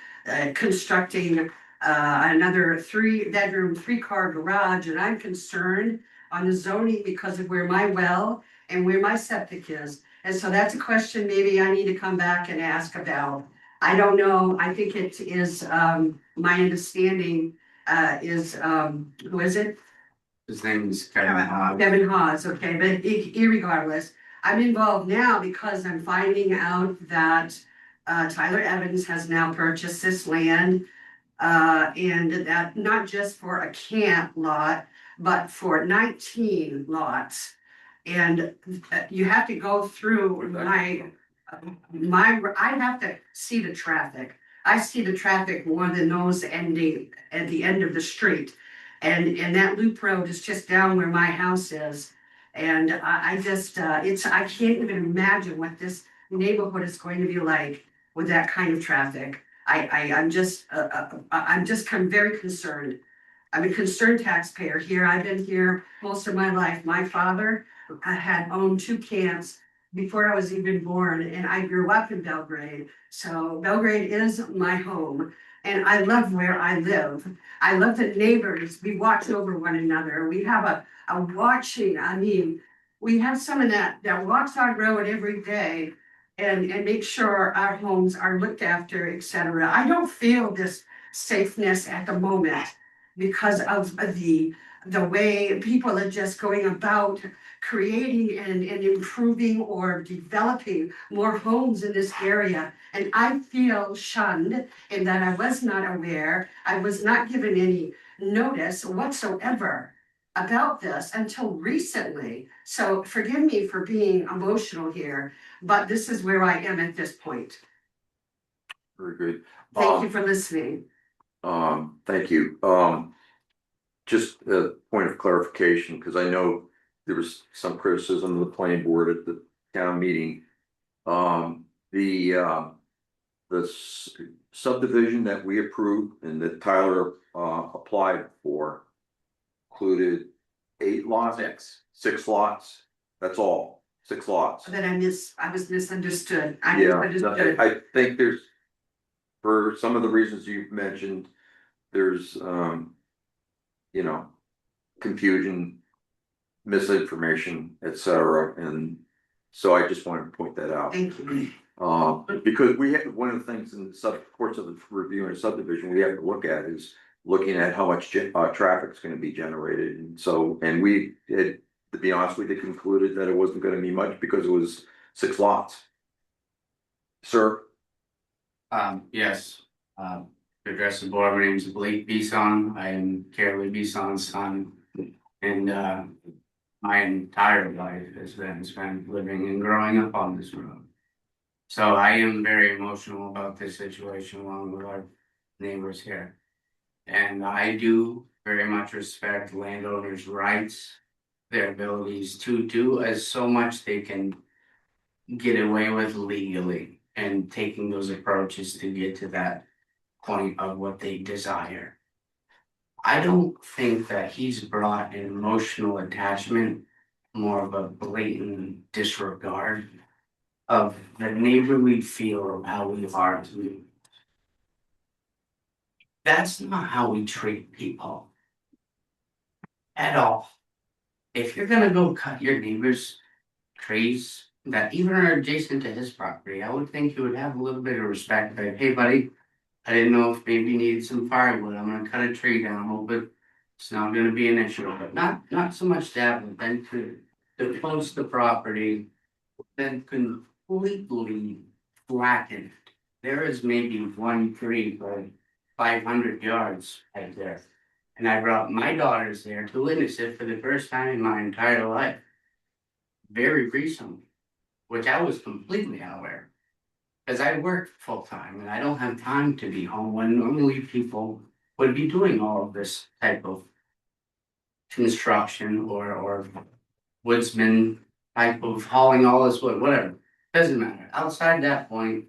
constructing another 3-bedroom, 3-car garage. And I'm concerned on the zoning because of where my well and where my septic is. And so that's a question maybe I need to come back and ask about. I don't know. I think it is, my understanding is, who is it? His name is Kevin Hawes. Kevin Hawes, okay, but irregardless, I'm involved now because I'm finding out that Tyler Evans has now purchased this land. And that not just for a camp lot, but for 19 lots. And you have to go through I have to see the traffic. I see the traffic more than those ending at the end of the street. And that loop road is just down where my house is. And I can't even imagine what this neighborhood is going to be like with that kind of traffic. I'm just very concerned. I'm a concerned taxpayer here. I've been here most of my life. My father had owned 2 camps before I was even born, and I grew up in Belgrade. So Belgrade is my home, and I love where I live. I love the neighbors. We watch over one another. We have a watching, I mean, we have someone that walks our road every day and make sure our homes are looked after, et cetera. I don't feel this safeness at the moment because of the way people are just going about creating and improving or developing more homes in this area. And I feel shunned in that I was not aware, I was not given any notice whatsoever about this until recently. So forgive me for being emotional here, but this is where I am at this point. Very good. Thank you for listening. Thank you. Just a point of clarification, because I know there was some criticism of the planning board at the town meeting. The subdivision that we approved and that Tyler applied for included 8 lots. 6 lots. That's all. 6 lots. That I was misunderstood. I Yeah, misunderstood. I think there's, for some of the reasons you've mentioned, there's you know, confusion, misinformation, etc. And so I just wanted to point that out. Thank you. Because we have, one of the things in the course of the review and subdivision we have to look at is looking at how much traffic is going to be generated. And so, and we had, to be honest with you, concluded that it wasn't going to be much because it was 6 lots. Sir? Yes, to address the board, my name is Blake Bison. I am Carolee Bison's son. And my entire life has been spent living and growing up on this road. So I am very emotional about this situation along with our neighbors here. And I do very much respect landowners' rights, their abilities to do as so much they can get away with legally and taking those approaches to get to that point of what they desire. I don't think that he's brought an emotional attachment, more of a blatant disregard of the neighborly feel of how we are to. That's not how we treat people. At all. If you're gonna go cut your neighbor's trees that even are adjacent to his property, I would think you would have a little bit of respect. Like, hey buddy, I didn't know if maybe you needed some firewood. I'm gonna cut a tree down. Hope it's not gonna be an issue. But not so much that, but then to close the property, then completely flattened. There is maybe 1 tree for 500 yards right there. And I brought my daughters there to witness it for the first time in my entire life. Very recently, which I was completely unaware. Because I work full time and I don't have time to be home when normally people would be doing all of this type of construction or woodsman type of hauling all this wood, whatever. Doesn't matter. Outside that point,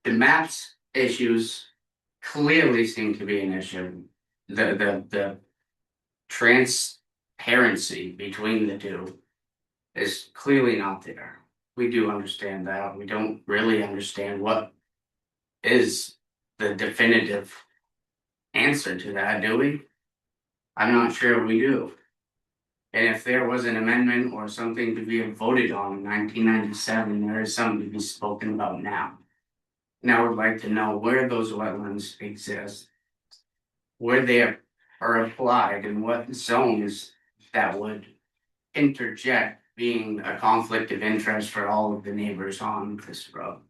the maps issues clearly seem to be an issue. The transparency between the two is clearly not there. We do understand that. We don't really understand what is the definitive answer to that, do we? I'm not sure we do. And if there was an amendment or something to be voted on in 1997, there is something to be spoken about now. And I would like to know where those wetlands exist, where they are applied, and what zones that would interject being a conflict of interest for all of the neighbors on this road.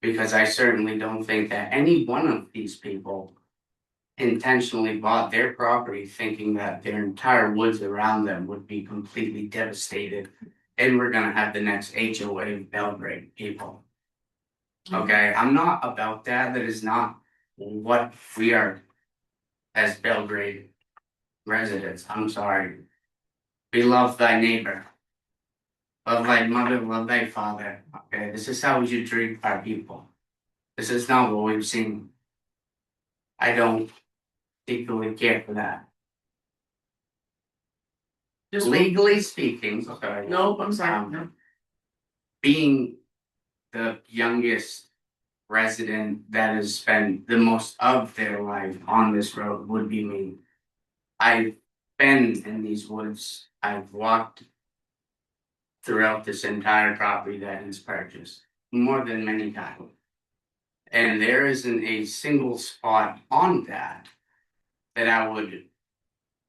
Because I certainly don't think that any one of these people intentionally bought their property thinking that their entire woods around them would be completely devastated and we're gonna have the next HOA of Belgrade people. Okay, I'm not about that. That is not what we are as Belgrade residents. I'm sorry. We love thy neighbor. Love thy mother, love thy father. Okay, this is how we should treat our people. This is not what we've seen. I don't particularly care for that. legally speaking, sorry. No, I'm sorry, no. Being the youngest resident that has spent the most of their life on this road would be me. I've been in these woods, I've walked throughout this entire property that is purchased, more than many times. And there isn't a single spot on that I would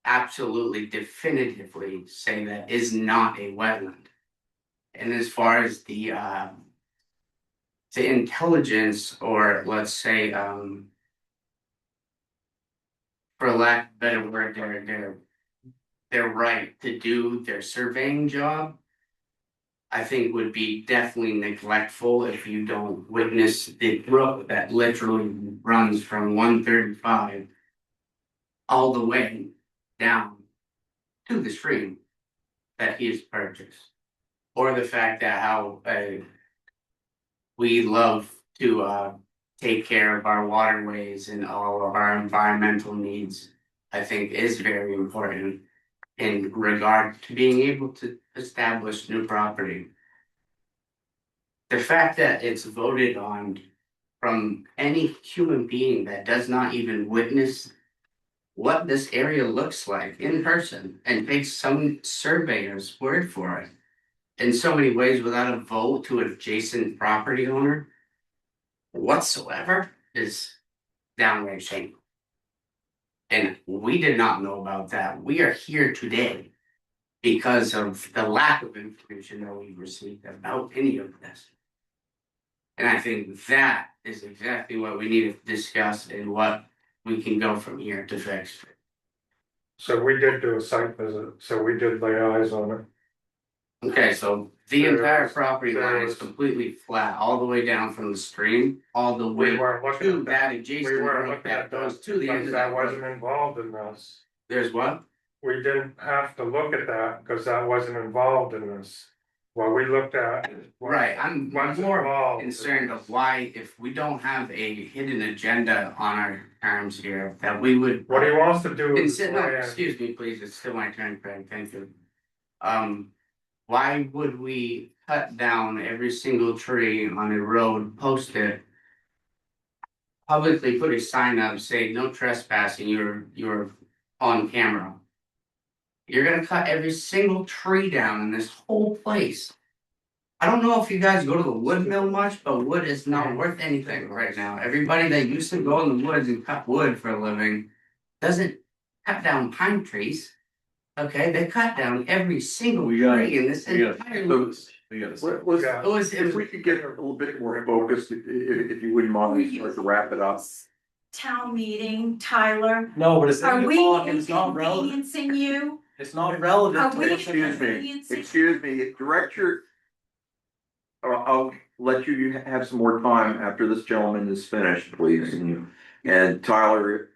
absolutely definitively say that is not a wetland. And as far as the intelligence, or let's say, for lack of a better word, their right to do their surveying job, I think would be definitely neglectful if you don't witness the brook that literally runs from 135 all the way down to the stream that he has purchased. Or the fact that how we love to take care of our waterways and all of our environmental needs, I think is very important in regard to being able to establish new property. The fact that it's voted on from any human being that does not even witness what this area looks like in person and takes some surveyor's word for it in so many ways without a vote to an adjacent property owner whatsoever is downright shameful. And we did not know about that. We are here today because of the lack of information that we've received about any of this. And I think that is exactly what we need to discuss and what we can go from here to fix. So we did do a site visit, so we did lay eyes on it. Okay, so the There entire was- property there line is was- completely flat, all the way down from the stream, all the way We weren't looking to at that that. adjacent We weren't road looking that at goes that, to the end because of that that wasn't road. involved in this. There's what? We didn't have to look at that, because that wasn't involved in this. What we looked at. was- Right, I'm what's more involved in concerned this. of why, if we don't have a hidden agenda on our terms here, that we would. What he wants to do is. Consider, no, plan- excuse me, please, it's still my turn, Craig, thank you. Why would we cut down every single tree on a road, post it? Publicly put a sign up, say no trespassing, you're on camera. You're gonna cut every single tree down in this whole place. I don't know if you guys go to the wood mill much, but wood is not worth anything right now. Everybody that used to go in the woods and cut wood for a living doesn't cut down pine trees. Okay, they cut down every single tree in this entire. Let's, Yeah. if we could get a little bit more focused, if you wouldn't mind, we start to wrap it up. Town meeting, Tyler, No, but it's are we it's not relevant, inconveniencing you? it's not relevant. Are we- Excuse me, direct your. I'll let you have some more time after this gentleman is finished, please, and Tyler,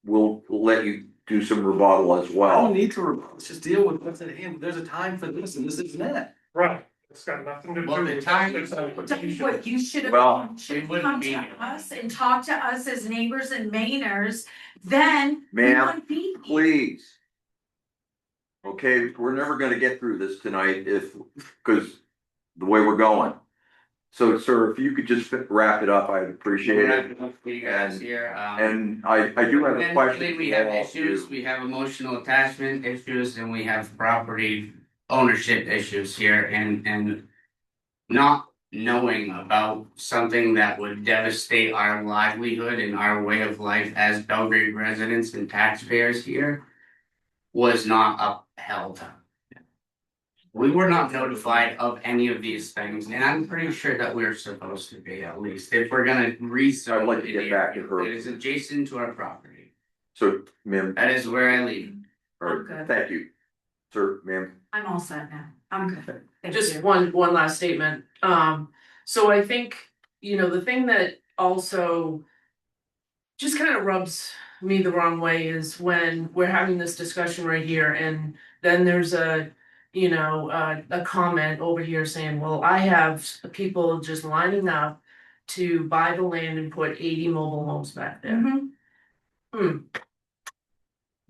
we'll let you do some rebuttal as I well. don't need to, let's just deal with what's at hand, there's a time for this and this isn't it. Right, it's got nothing to do. Well, the with time- this application. What you should Well, have, should it have wouldn't come be- to us and talk to us as neighbors and Mainers, then we Ma'am, wouldn't be here. Please. Okay, we're never gonna get through this tonight because the way we're going. So, sir, if you could just wrap it up, I'd appreciate it. For you guys here, And I do have a Eventually, question. we for have all of issues, you. we have emotional attachment issues, and we have property ownership issues here, and not knowing about something that would devastate our livelihood and our way of life as Belgrade residents and taxpayers here was not upheld. We were not notified of any of these things, and I'm pretty sure that we're supposed to be, at least, if we're gonna rezone. I'd like to get back to her. It is adjacent to our property. So, ma'am, That is where I live. or, good. thank you. Sir, ma'am. I'm all set now, I'm good. Thank Just you. one last statement. So I think, the thing that also just kind of rubs me the wrong way is when we're having this discussion right here and then there's a comment over here saying, well, I have people just lining up to buy the land and put 80 mobile homes back there. Mhm.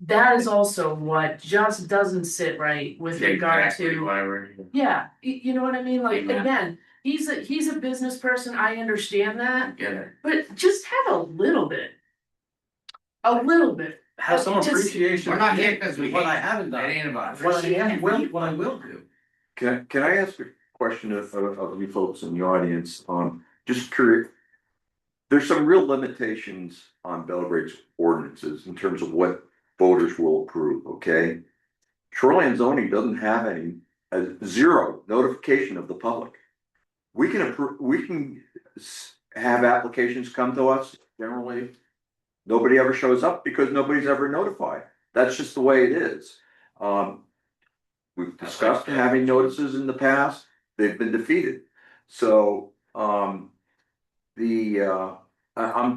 that is also what just doesn't sit right with regard Exactly to, why we're. yeah, you know what I mean? Like, Amen. again, he's a business person, I understand that, Get it. but just have a little bit. A little bit. Have some Just- appreciation. We're not here because we What hate I you. haven't It done. ain't about. What I will do. Can I ask a question of you folks in the audience? Just curious. There's some real limitations on Belgrade's ordinances in terms of what voters will approve, okay? Shoreline zoning doesn't have any, zero notification of the public. We can approve, have applications come to us, generally. Nobody ever shows up because nobody's ever notified. That's just the way it is. We've discussed having notices in the past, they've been defeated. So, I'm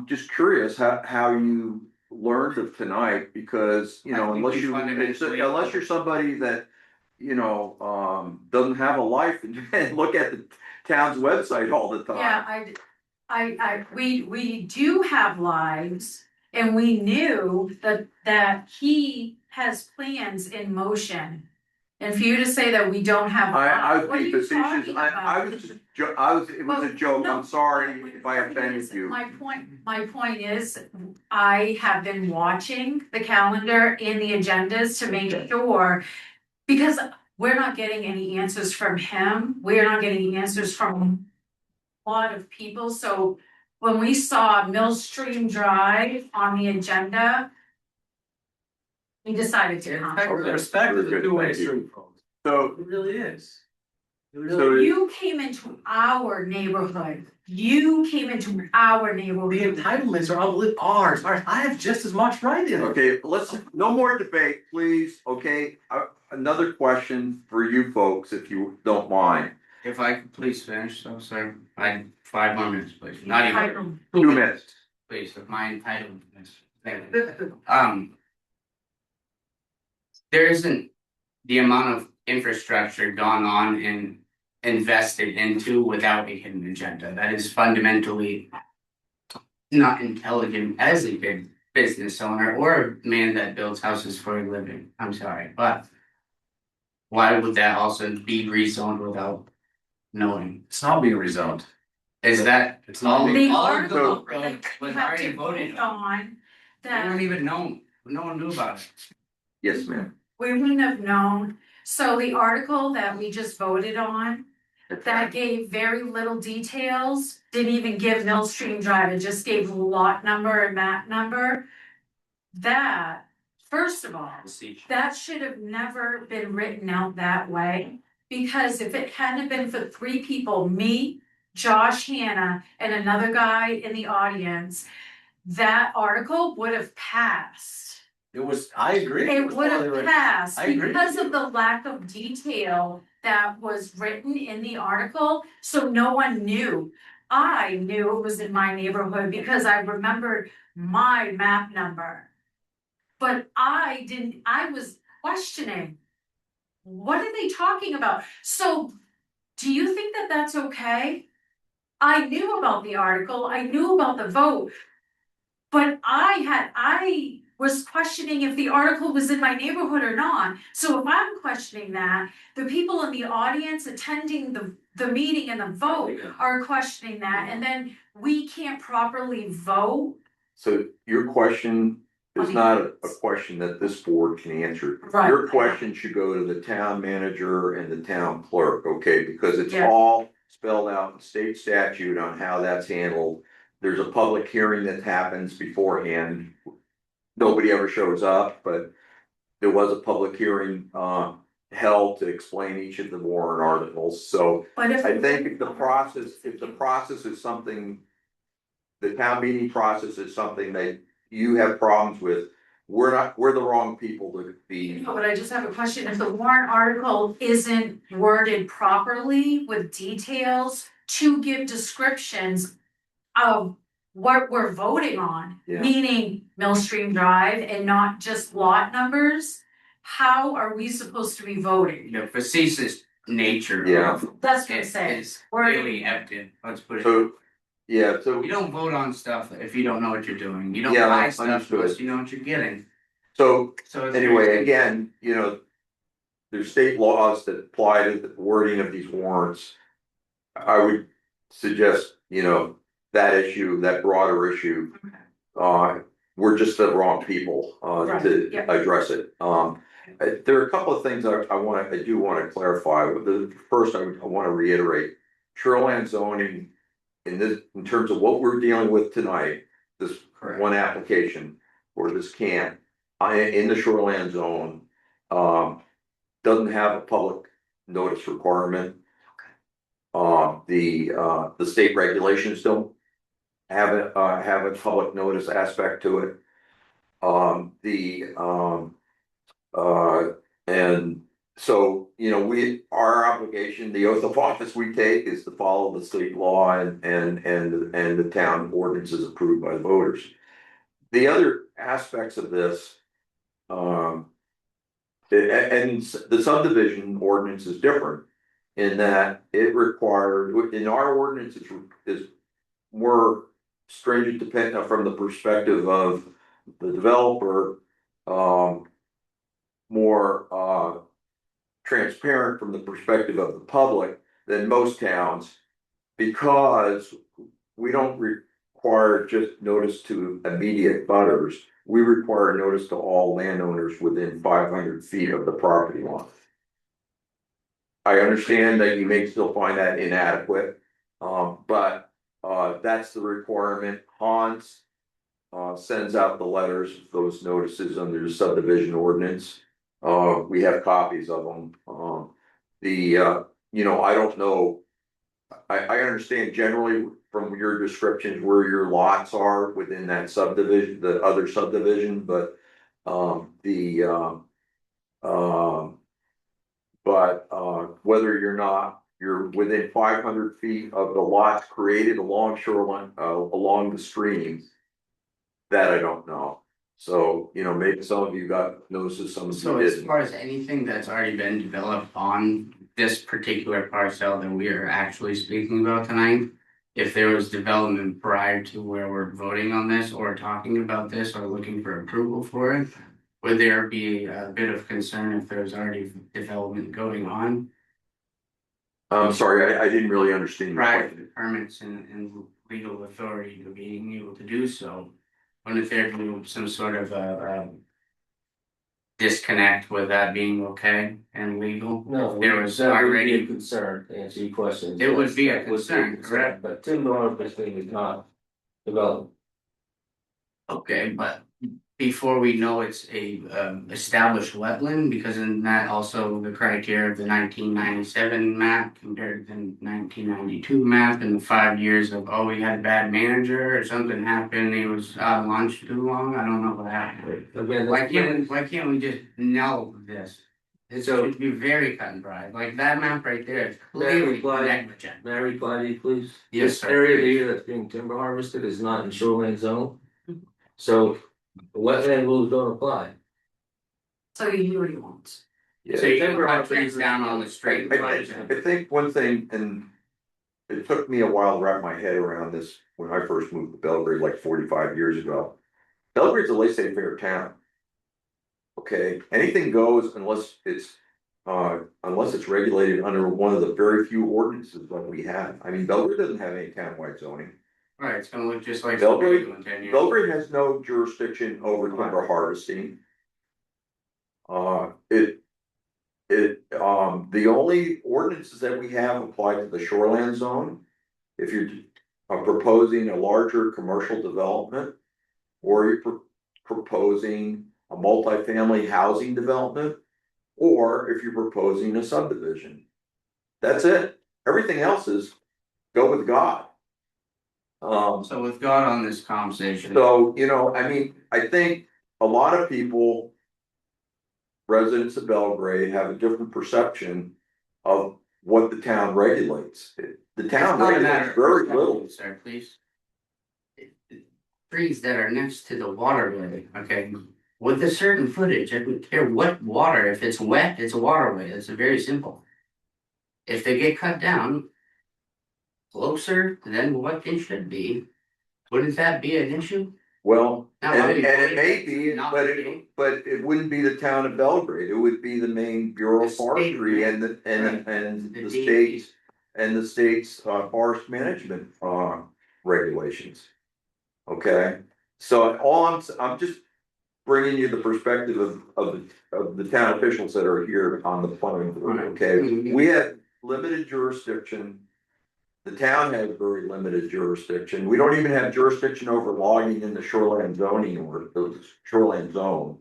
just curious how you learned of tonight, because, you know, I think unless we you, fundamentally- unless you're somebody that, you know, doesn't have a life and look at the town's website all the time. Yeah, we do have lives, and we knew that he has plans in motion. And for you to say that we don't have. I what was are being you facetious, talking I about? was just, it was a joke, I'm sorry if I offended you. My point is, I have been watching the calendar and the agendas to make sure, because we're not getting any answers from him, we're not getting answers from a lot of people, so when we saw Millstream Drive on the agenda, we decided to come. Respect is a Very good, two-way thank you. street, folks. So, It really is. It So- really is. You came into our neighborhood, the entitlements are all ours. I have just as much right in it. okay, no more debate, please, okay? Another question for you folks, if you don't mind. If I could please finish, though, sir, 5 more minutes, please, not even, 2 minutes. please, of my entitlement. Thank you. There isn't the amount of infrastructure gone on and invested into without a hidden agenda. That is fundamentally not intelligent as a big business owner or a man that builds houses for a living. I'm sorry, but why would that also be rezoned without knowing? It's not being rezoned. Is that It's not all? being. The all of article the that road we was have already to voted vote on. on, They that weren't even known. No one knew about it. Yes, ma'am. we wouldn't have known. So the article that we just voted on, that gave very little details, didn't even give Millstream Drive, it just gave lot number and map number. That, first of all, that should have never been written out that way. Because if it hadn't been for 3 people, me, Josh Hanna, and another guy in the audience, that article would have passed. I agree. It would have passed I agree. because of the lack of detail that was written in the article, so no one knew. I knew it was in my neighborhood because I remembered my map number. But I didn't, I was questioning, what are they talking about? So, do you think that that's okay? I knew about the article, I knew about the vote. But I was questioning if the article was in my neighborhood or not. So if I'm questioning that, the people in the audience attending the meeting and the vote are questioning that, and then we can't properly vote. So your question is not a question that this board can answer. Right. Your question should go to the town manager and the town clerk, okay, because it's Yeah. all spelled out in state statute on how that's handled. There's a public hearing that happens beforehand. Nobody ever shows up, but there was a public hearing held to explain each of the warrant articles, so But if I think if the process is something. The town meeting process is something that you have problems with, we're the wrong people to be. No, but I just have a question, if the warrant article isn't worded properly with details to give descriptions of what we're voting on, Yeah. meaning Millstream Drive and not just lot numbers, how are we supposed to be voting? The facetious nature Yeah. of That's what I'm it saying. is really evident. Let's put it. So, yeah, so. You don't vote on stuff if you don't know what you're doing. You don't Yeah, buy stuff understood. unless you know what you're getting. So So it's anyway, again, you know, there's state laws that apply to the wording of these warrants. I would suggest, you know, that issue, that broader issue, we're just the wrong people, Right, to yep. address it. There are a couple of things I do want to clarify. The first, I want to reiterate, shoreline zoning in terms of what we're dealing with tonight, this one application or this camp, in the shoreline zone, doesn't have a public notice requirement. The state regulations don't have a public notice aspect to it. And so, you know, our obligation, the oath of office we take is to follow the state law and the town ordinances approved by the voters. The other aspects of this, and the subdivision ordinance is different in that it required, in our ordinance, is more stringent dependent from the perspective of the developer, more transparent from the perspective of the public than most towns, because we don't require just notice to immediate butters. We require notice to all landowners within 500 feet of the property line. I understand that you may still find that inadequate, but that's the requirement. Hans sends out the letters, those notices under the subdivision ordinance. We have copies of them. You know, I don't know. I understand generally from your descriptions where your lots are within that subdivision, the other subdivision, but whether you're within 500 feet of the lots created along shoreline, along the stream, that I don't know. So, you know, maybe some of you got notices, some of So you as didn't. far as anything that's already been developed on this particular parcel that we are actually speaking about tonight, if there was development prior to where we're voting on this or talking about this or looking for approval for it, would there be a bit of concern if there's already development going on? I'm sorry, I didn't really understand. your Prior question. to permits and legal authority to being able to do so, wouldn't there be some sort of disconnect with that being okay and legal? No, If there was that would be a already, concern, to answer your question. it would be a That would concern, correct? But timber harvesting is not developed. Okay, but before we know it's a established wetland, because in that also the criteria of the 1997 map compared to the 1992 map and the 5 years of, oh, we had a bad manager or something happened, he was out of lunch too long, I don't know what happened. Again, Why can't we just know this? It should be very cut and dried, like that map right there is clearly negligent. May I reply to you, please? Yes, This sir. area here that's being timber harvested is not in shoreline zone. So the wetland rules don't apply. So you do what you want. Yeah. So you can cut trees down on the street. I think one thing, and it took me a while to wrap my head around this when I first moved to Belgrade like 45 years ago. Belgrade's a laissez-faire town. Okay, anything goes unless it's regulated under one of the very few ordinances that we have. I mean, Belgrade doesn't have any townwide zoning. Right, it's gonna look just like. Belgrade, in 10 years. Belgrade has no jurisdiction over timber harvesting. The only ordinances that we have apply to the shoreland zone. If you're proposing a larger commercial development, or you're proposing a multifamily housing development, or if you're proposing a subdivision. That's it. Everything else is go with God. So with God on this conversation. So, you know, I mean, I think a lot of people, residents of Belgrade, have a different perception of what the town regulates. The town regulates very little. Sir, please. Trees that are next to the waterway, okay, with a certain footage, I don't care what water, if it's wet, it's a waterway, it's very simple. If they get cut down closer than what they should be, wouldn't that be an issue? Well, No, and I it may agree. be, No, but it wouldn't be the town of Belgrade, it would be the Maine Bureau of The state, Forestry and right. and The the DEP. state's. And the state's forest management regulations. Okay, so I'm just bringing you the perspective of the town officials that are here on the planning board, okay? We have limited jurisdiction. The town has very limited jurisdiction. We don't even have jurisdiction over logging in the shoreline zoning or the shoreline zone.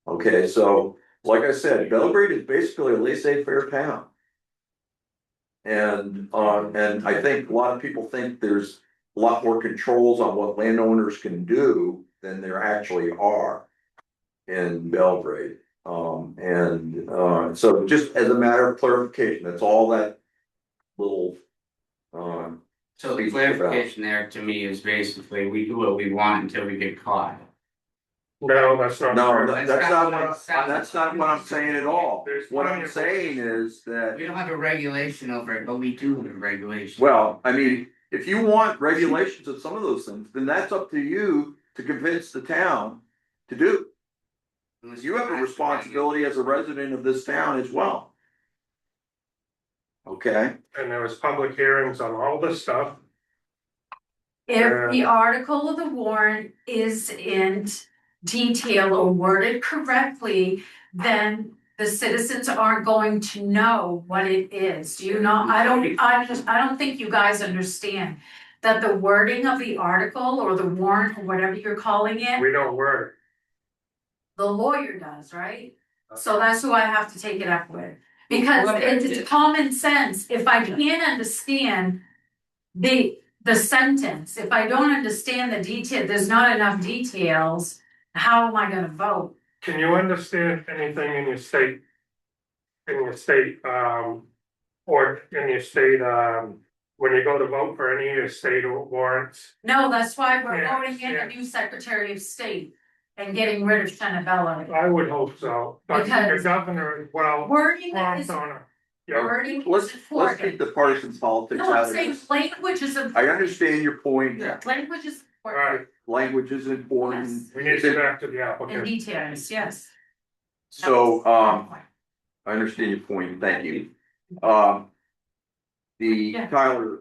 Okay, so like I said, Belgrade is basically a laissez-faire town. And I think a lot of people think there's a lot more controls on what landowners can do than there actually are in Belgrade. So just as a matter of clarification, that's all that little. So the clarification there to me is basically, we do what we want until we get caught. No, that's not. No, true. that's not what I'm saying at all. What I'm saying is that. We don't have a regulation over it, but we do have a regulation. Well, I mean, if you want regulations of some of those things, then that's up to you to convince the town to do. You have a responsibility as a resident of this town as well. Okay, And there was public hearings on all this stuff. If the article of the warrant isn't detailed or worded correctly, then the citizens aren't going to know what it is. Do you know? I don't think you guys understand that the wording of the article or the warrant or whatever you're calling it, We don't work. the lawyer does, right? So that's who I have to take it up with. Because it's common sense. If I can't understand the sentence, if I don't understand the detail, there's not enough details, how am I gonna vote? Can you understand anything in your state? Or in your state, when you go to vote for any of your state warrants? No, that's why we're Yeah, voting in yeah. a new Secretary of State and getting rid of Shanabella. I would hope so, but the Because governor, well, wording Ron is, Connor. Yeah, wording is let's important. keep the partisan politics No, out I'm of saying this. language is I important. understand your point. Language is all important. right, Language is important. Yes. we need to get back to the And applicant. details, yes. So, I understand your point, thank you. Yeah. Tyler,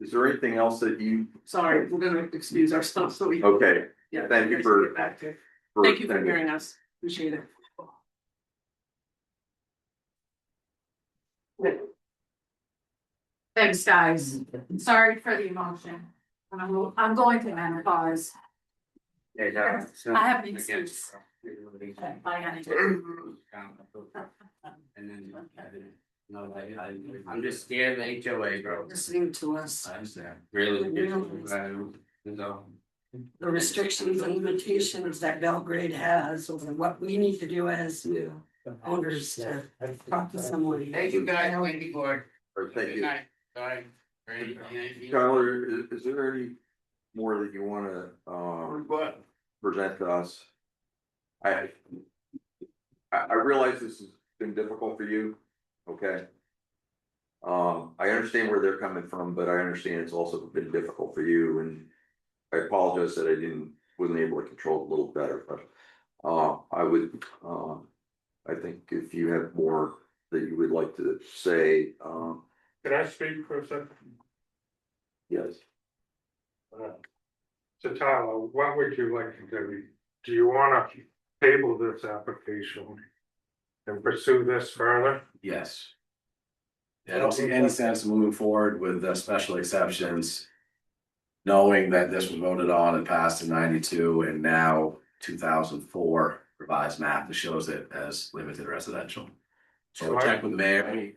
is there anything else that you, Sorry, we're gonna excuse ourselves, so we. okay, Yeah, thank you guys for- get back to- for. Thank you for hearing us, appreciate it. Thanks, guys. Sorry for the emotion. I'm going to menopause. I have an excuse. Bye, honey. And then, no, I'm just scared of the HOA, bro. Listening to us, I understand. Really, no. the restrictions and limitations that Belgrade has over what we need to do as owners to talk to someone. Thank you, guys, thank you for. Or thank Good you. night. Bye. Ready? Tyler, is there any more that you wanna, present to us? I realize this has been difficult for you, okay? I understand where they're coming from, but I understand it's also been difficult for you, and I apologize that wasn't able to control it a little better, but I would, I think if you have more that you would like to say, Can I speak for a second? yes. So Tyler, what would you like to do? Do you wanna table this application? And pursue this further? Yes. I don't see any sense in moving forward with the special exceptions. Knowing that this was voted on and passed in 92 and now 2004 revised map that shows it as limited residential. So we'll check with the mayor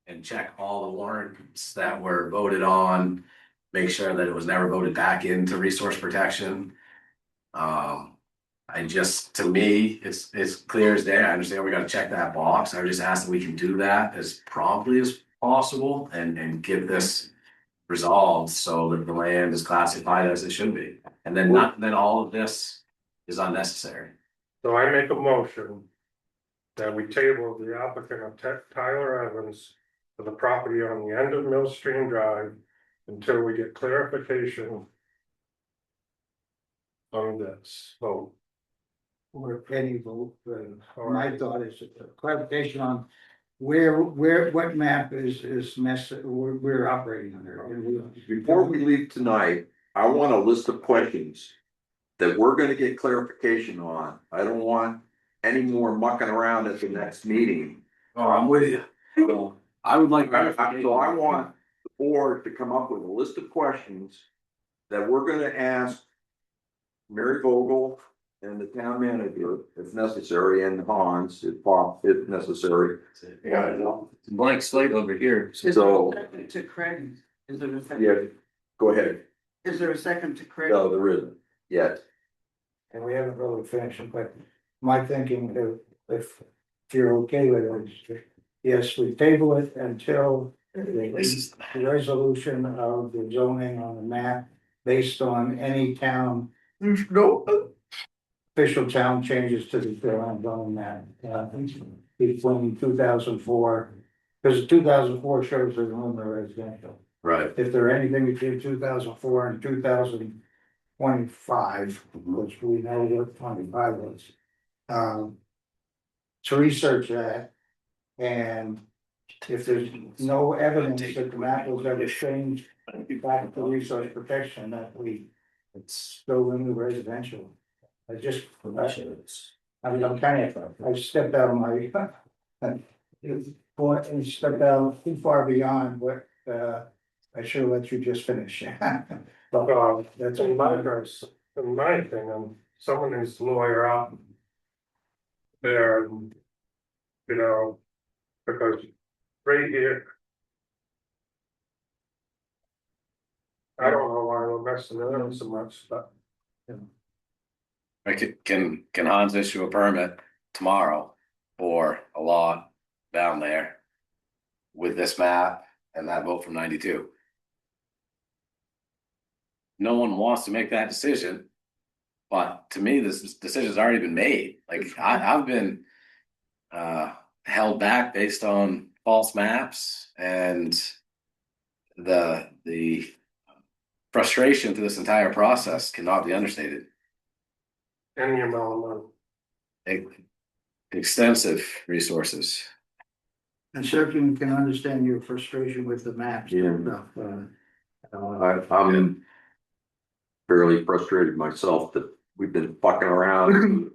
and check all the warrants that were voted on. Make sure that it was never voted back into resource protection. To me, it's clear as day. I understand we gotta check that box. I would just ask that we can do that as promptly as possible and get this resolved so that the land is classified as it should be. And then all of this is unnecessary. So I make a motion. That we table the applicant of Tyler Evans. For the property on the end of Mill Stream Drive. Until we get clarification. on this vote. Or any vote, my thought is clarification on where, what map is necessary, we're operating under. Before we leave tonight, I want a list of questions that we're gonna get clarification on. I don't want any more mucking around at the next meeting. Oh, I'm with you. I would like. So I want the board to come up with a list of questions that we're gonna ask Mary Vogel and the town manager if necessary, and Hans if necessary. Yeah, I know. It's a blank slate over here. So, To Craig, is there a second? yeah, go ahead. Is there a second to Craig? No, there isn't yet. And we haven't really finished it, but my thinking, if you're okay with it, yes, we table it until the resolution of the zoning on the map based on any town. There's no official town changes to the Fairland zoning map, between 2004, because 2004 shows there's no residential. Right. If there are anything between 2004 and 2025, which we know what 25 was. To research that, and if there's no evidence that the map was ever changed back to resource protection, that it's still in the residential. I just, I'm kind of, I stepped out of my, and stepped out too far beyond what, I should have let you just finish. But that's In my opinion, someone needs to lawyer up there, you know, because right here. I don't know why we're messing around so much, but. Can Hans issue a permit tomorrow for a lot down there with this map and that vote from 92? No one wants to make that decision, but to me, this decision's already been made. Like I've been held back based on false maps, and the frustration through this entire process cannot be understated. Any amount of money. Extensive resources. And certainly can understand your frustration with the maps and stuff. I'm fairly frustrated myself that we've been fucking around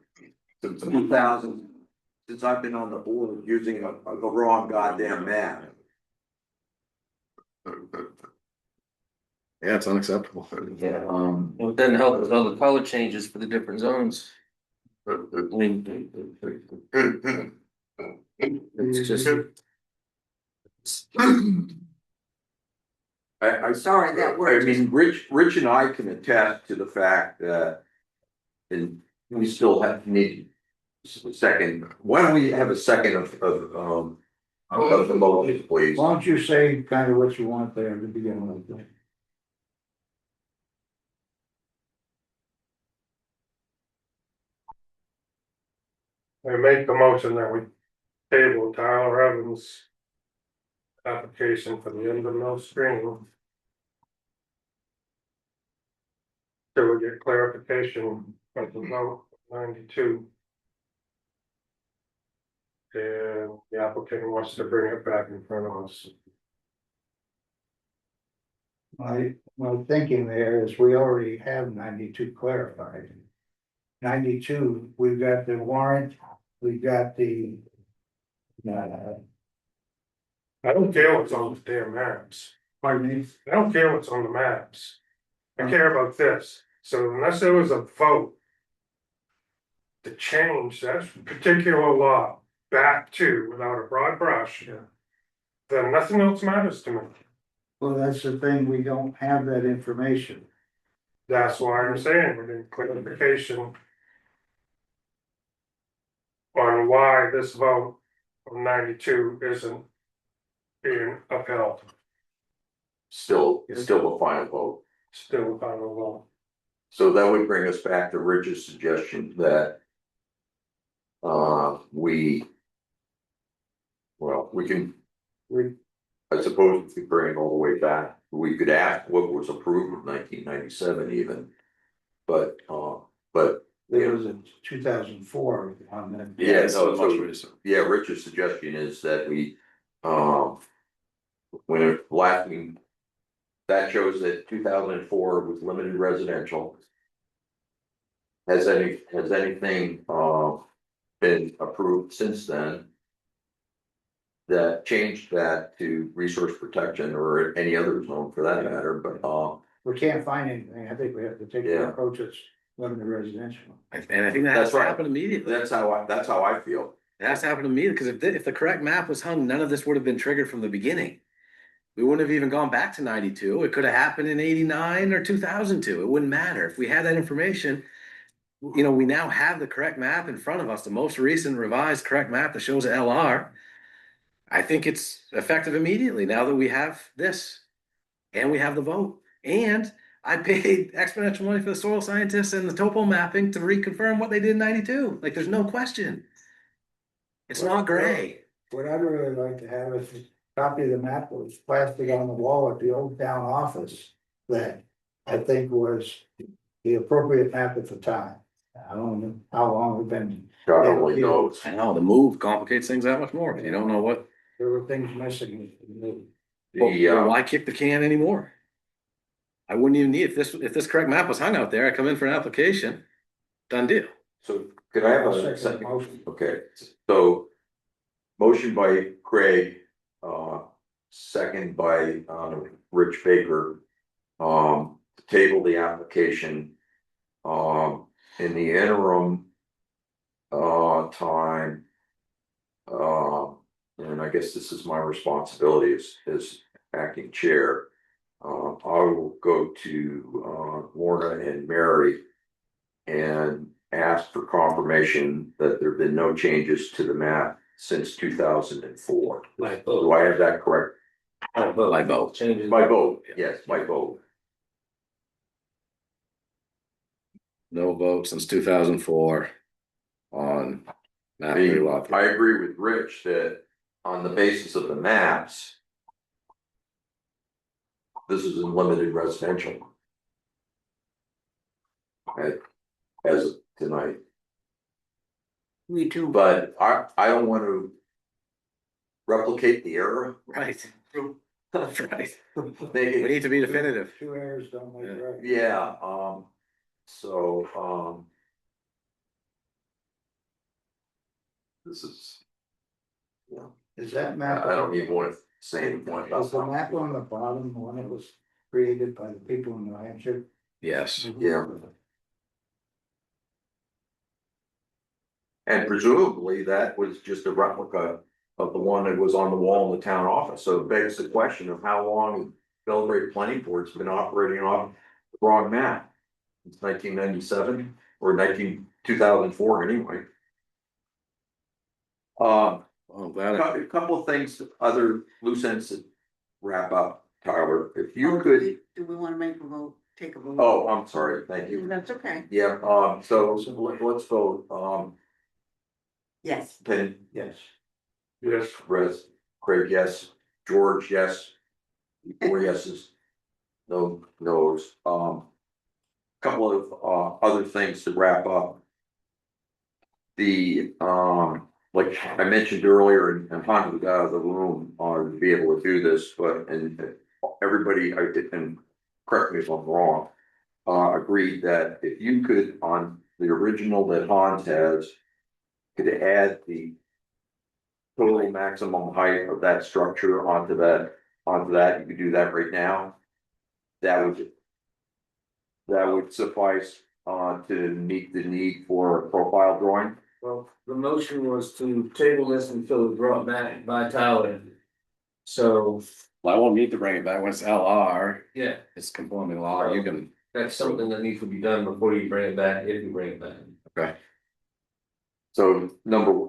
since 2000, since I've been on the board using the wrong goddamn map. Yeah, it's unacceptable. Yeah, it doesn't help with all the color changes for the different zones. I mean, it's just. Sorry, that word. I mean, Rich and I can attest to the fact that. And we still need a second, why don't we have a second of the motion, please? Why don't you say kind of what you want there to begin with? I make the motion that we table Tyler Evans. Application for the end of Mill Stream. Till we get clarification of the vote 92. And the applicant wants to bring it back in front of us. My thinking there is we already have 92 clarified. 92, we've got the warrant, we've got the. I don't care what's on the damn maps. Pardon me? I don't care what's on the maps. I care about this. So unless there was a vote to change that particular law back to without a broad brush, then nothing else matters to me. Well, that's the thing, we don't have that information. That's why I'm saying we need clarification on why this vote of 92 isn't being upheld. Still, it's still a final vote. Still a final vote. So that would bring us back to Rich's suggestion that. I suppose if we bring it all the way back, we could ask what was approved in 1997 even. but It was in 2004 on that. yeah, it's no, much so, recent. yeah, Richard's suggestion is that we, when it last, that shows that 2004 was limited residential. Has anything, been approved since then? That changed that to resource protection or any other zone for that matter, but, We can't find anything. I think we have to take the Yeah. approach that's limited residential. And I think that has That's to right. happen immediately. that's how I feel. It has to happen immediately, because if the correct map was hung, none of this would have been triggered from the beginning. We wouldn't have even gone back to 92. It could have happened in 89 or 2002. It wouldn't matter. If we had that information, we now have the correct map in front of us, the most recent revised correct map that shows a LR. I think it's effective immediately now that we have this and we have the vote. And I paid exponential money for the soil scientists and the topo mapping to reconfirm what they did in 92. Like, there's no question. It's not gray. What I'd really like to have is a copy of the map with plastic on the wall at the old town office. That I think was the appropriate map at the time. I don't know how long we've been, God only knows. I know the move complicates things that much more. If you don't know what, there were things missing. well, why kick the can anymore? I wouldn't even need, if this correct map was hung out there, I come in for an application, done deal. So could I have I'll a second the second? motion. Okay, so motion by Craig, second by, Rich Baker. To table the application, in the interim, time. And I guess this is my responsibility as acting chair. I will go to, Lorna and Mary. And ask for confirmation that there have been no changes to the map since 2004. By Do vote. I have that correct? By vote. By vote. Changes. By vote, yes, by vote. No vote since 2004 on map 3 lot 3. I agree with Rich that on the basis of the maps, this is in limited residential. As of tonight, Me too. but I don't want to replicate the error. Right. That's right. Make We it, need to be definitive. Two errors don't make right. yeah, this is. Yeah, Is that map? I don't even want to say any more about Is the that. map on the bottom, the one that was created by the people in New Hampshire? Yes. Yeah. And presumably that was just a replica of the one that was on the wall in the town office, so it begs the question of how long Belgrade Planning Board's been operating off the wrong map. It's 1997 or 2004 anyway. I'm glad. A couple of things, other loose ends to wrap up, Tyler, if you could, Do we wanna make a vote, take a vote? oh, I'm sorry, thank you. That's okay. Yeah, so let's vote, Yes. Penny, Yes. Yes, Craig, yes, George, yes. 4 yeses. No, no's, couple of, other things to wrap up. The, like I mentioned earlier, and Hans was out of the room, to be able to do this, but, and everybody, I did, and correct me if I'm wrong. Agreed that if you could, on the original that Hans has, could add the total maximum height of that structure onto that, you could do that right now. That would suffice, to meet the need for a profile drawing. Well, the motion was to table this until it brought back by Tyler. So, Well, I won't need to bring it back once LR. yeah, It's conforming law. You can. that's something that needs to be done before you bring it back, if you bring it back. Okay. So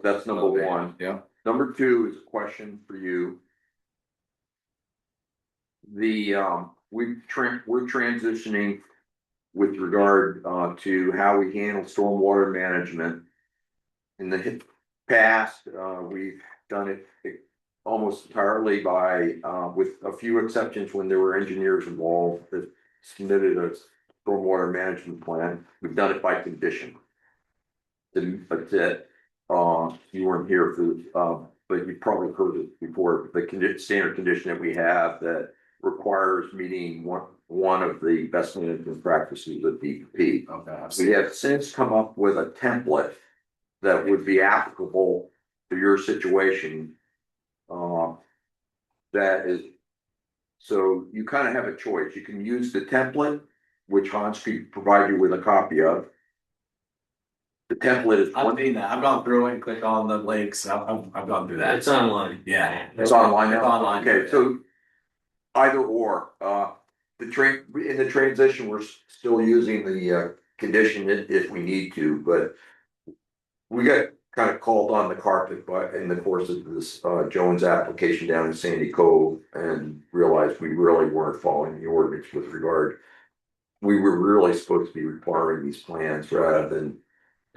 that's number Okay, one. yeah. Number two is a question for you. We're transitioning with regard, to how we handle stormwater management. In the past, we've done it almost entirely by, with a few exceptions when there were engineers involved that submitted a stormwater management plan. We've done it by condition. But that, you weren't here for, but you probably heard it before, the standard condition that we have that requires meeting one of the best management practices of DEP. Okay. We have since come up with a template that would be applicable to your situation. That is, so you kind of have a choice. You can use the template, which Hans could provide you with a copy of. The template is I've seen that. I've gone through it and clicked on the links. I've gone through that. It's online. Yeah. It's online now? It's online. Okay, so either or, in the transition, we're still using the condition if we need to, but we got kind of called on the carpet in the course of this Jones application down in Sandy Cove and realized we really weren't following the ordinance with regard. We were really supposed to be requiring these plans rather than.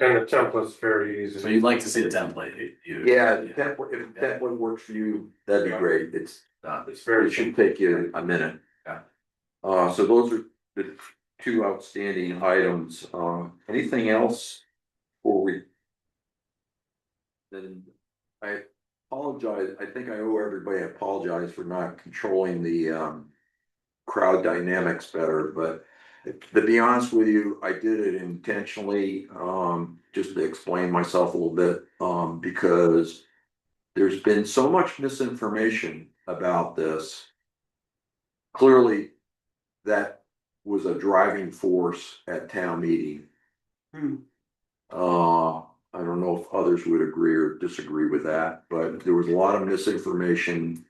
And the template's very easy. So you'd like to see the template? Yeah, the template, if the template works for you, that'd be great. It's very, it shouldn't take you a minute. Yeah. So those are the two outstanding items. Anything else? Before we. Then I apologize. I think I owe everybody an apologize for not controlling the crowd dynamics better, but to be honest with you, I did it intentionally, just to explain myself a little bit, because there's been so much misinformation about this. Clearly, that was a driving force at town meeting. I don't know if others would agree or disagree with that, but there was a lot of misinformation.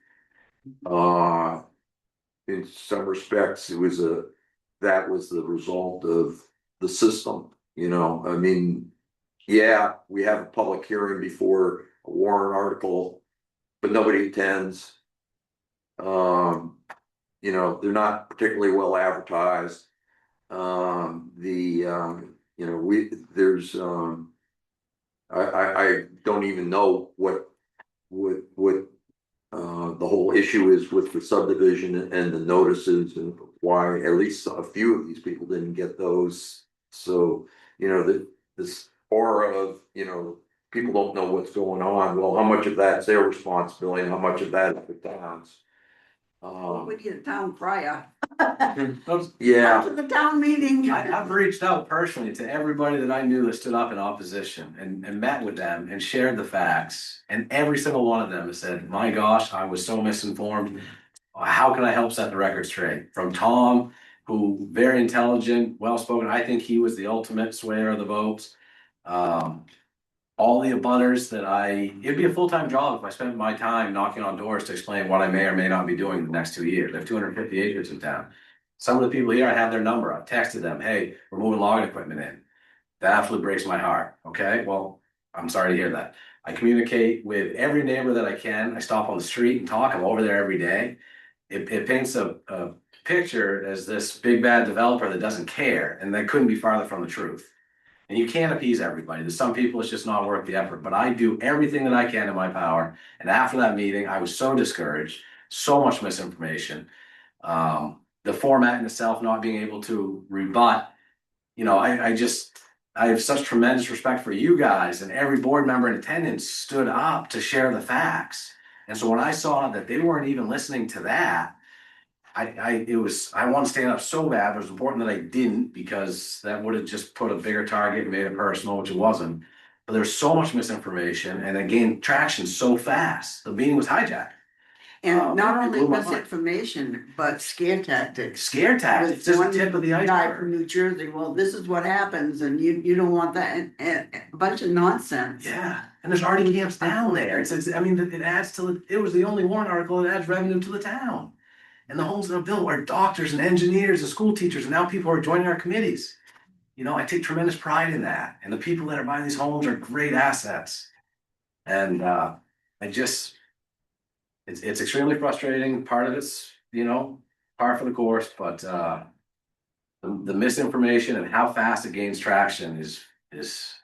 In some respects, that was the result of the system, you know, I mean, yeah, we have a public hearing before a warrant article, but nobody attends. You know, they're not particularly well advertised. You know, there's, I don't even know what the whole issue is with the subdivision and the notices and why at least a few of these people didn't get those. So, you know, this aura of, you know, people don't know what's going on. Well, how much of that's their responsibility and how much of that is the town's? We need a town crier. Yeah. After the town meeting. I've reached out personally to everybody that I knew that stood up in opposition and met with them and shared the facts. And every single one of them has said, my gosh, I was so misinformed. How can I help set the record straight? From Tom, who very intelligent, well-spoken. I think he was the ultimate swayer of the votes. All the abutters it'd be a full-time job if I spent my time knocking on doors to explain what I may or may not be doing the next 2 years. I have 250 acres in town. Some of the people here, I have their number. I've texted them, hey, we're moving logging equipment in. That absolutely breaks my heart. Okay, well, I'm sorry to hear that. I communicate with every neighbor that I can. I stop on the street and talk. I'm over there every day. It paints a picture as this big bad developer that doesn't care, and that couldn't be farther from the truth. And you can't appease everybody. There's some people it's just not worth the effort, but I do everything that I can in my power. And after that meeting, I was so discouraged, so much misinformation. The format in itself not being able to rebut, you know, I have such tremendous respect for you guys, and every board member in attendance stood up to share the facts. And so when I saw that they weren't even listening to that, I want to stand up so bad. It was important that I didn't, because that would have just put a bigger target and made it personal, which it wasn't. But there's so much misinformation, and it gained traction so fast. The meeting was hijacked. And not it only blew my mind. misinformation, but scare tactics. Scare tactics, just the tip of the Guy iceberg. from New Jersey, well, this is what happens and you don't want that, and a bunch of nonsense. Yeah, and there's already camps down there. I mean, it adds to it was the only warrant article that adds revenue to the town. And the homes that are built are doctors and engineers and school teachers, and now people are joining our committees. You know, I take tremendous pride in that. And the people that are buying these homes are great assets. And it's extremely frustrating. Part of it's, you know, par for the course, but the misinformation and how fast it gains traction is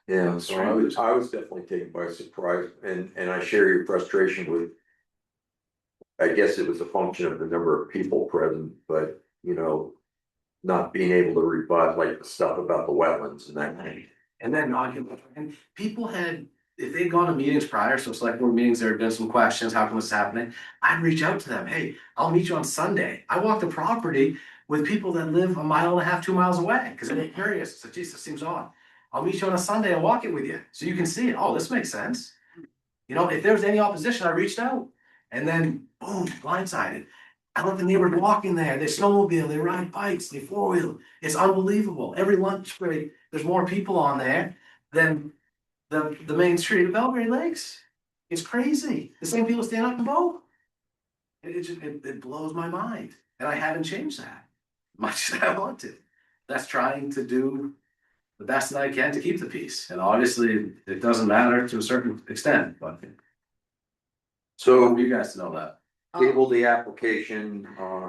Yeah, so I was definitely taken by surprise, and I share your frustration with. I guess it was a function of the number of people present, but you know, not being able to rebut like the stuff about the wetlands and that thing. And then and people had, if they'd gone to meetings prior, so select board meetings, there had been some questions, how come this is happening? I'd reach out to them, hey, I'll meet you on Sunday. I walk the property with people that live 1.5 miles, 2 miles away, because they're curious, so geez, this seems odd. I'll meet you on a Sunday and walk it with you, so you can see it, oh, this makes sense. You know, if there was any opposition, I reached out, and then boom, blindsided. I let the neighbors walking there, they snowmobile, they ride bikes, they four-wheel, it's unbelievable, every lunch break, there's more people on there than the main street of Belgrade Lakes. It's crazy, the same people stand up and vote. It blows my mind, and I haven't changed that, much as I want to. That's trying to do the best that I can to keep the peace, and obviously, it doesn't matter to a certain extent, but. So You guys know that. table the application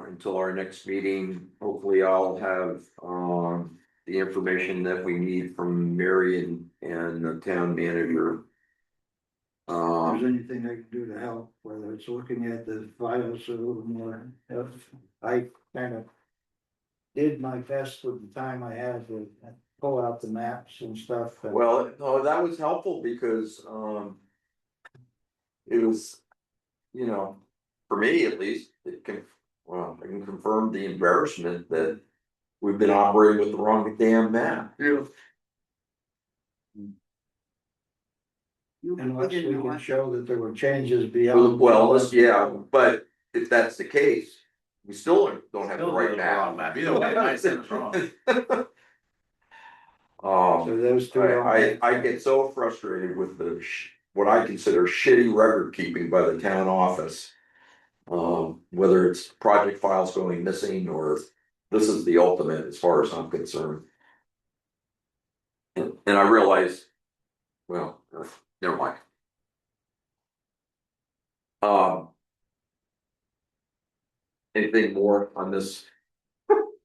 until our next meeting. Hopefully I'll have the information that we need from Mary and the town manager. If there's anything I can do to help, whether it's looking at the files a little more, I kind of did my best with the time I had to pull out the maps and stuff. Well, no, that was helpful because it was, you know, for me at least, it can, well, I can confirm the embarrassment that we've been operating with the wrong damn map. Unless we can show that there were changes beyond. Well, yeah, but if that's the case, we still don't have the right map. Either way, I said it's wrong. So those two. I get so frustrated with what I consider shitty record keeping by the town office. Whether it's project files going missing or this is the ultimate as far as I'm concerned. And I realize, well, never mind. Anything more on this?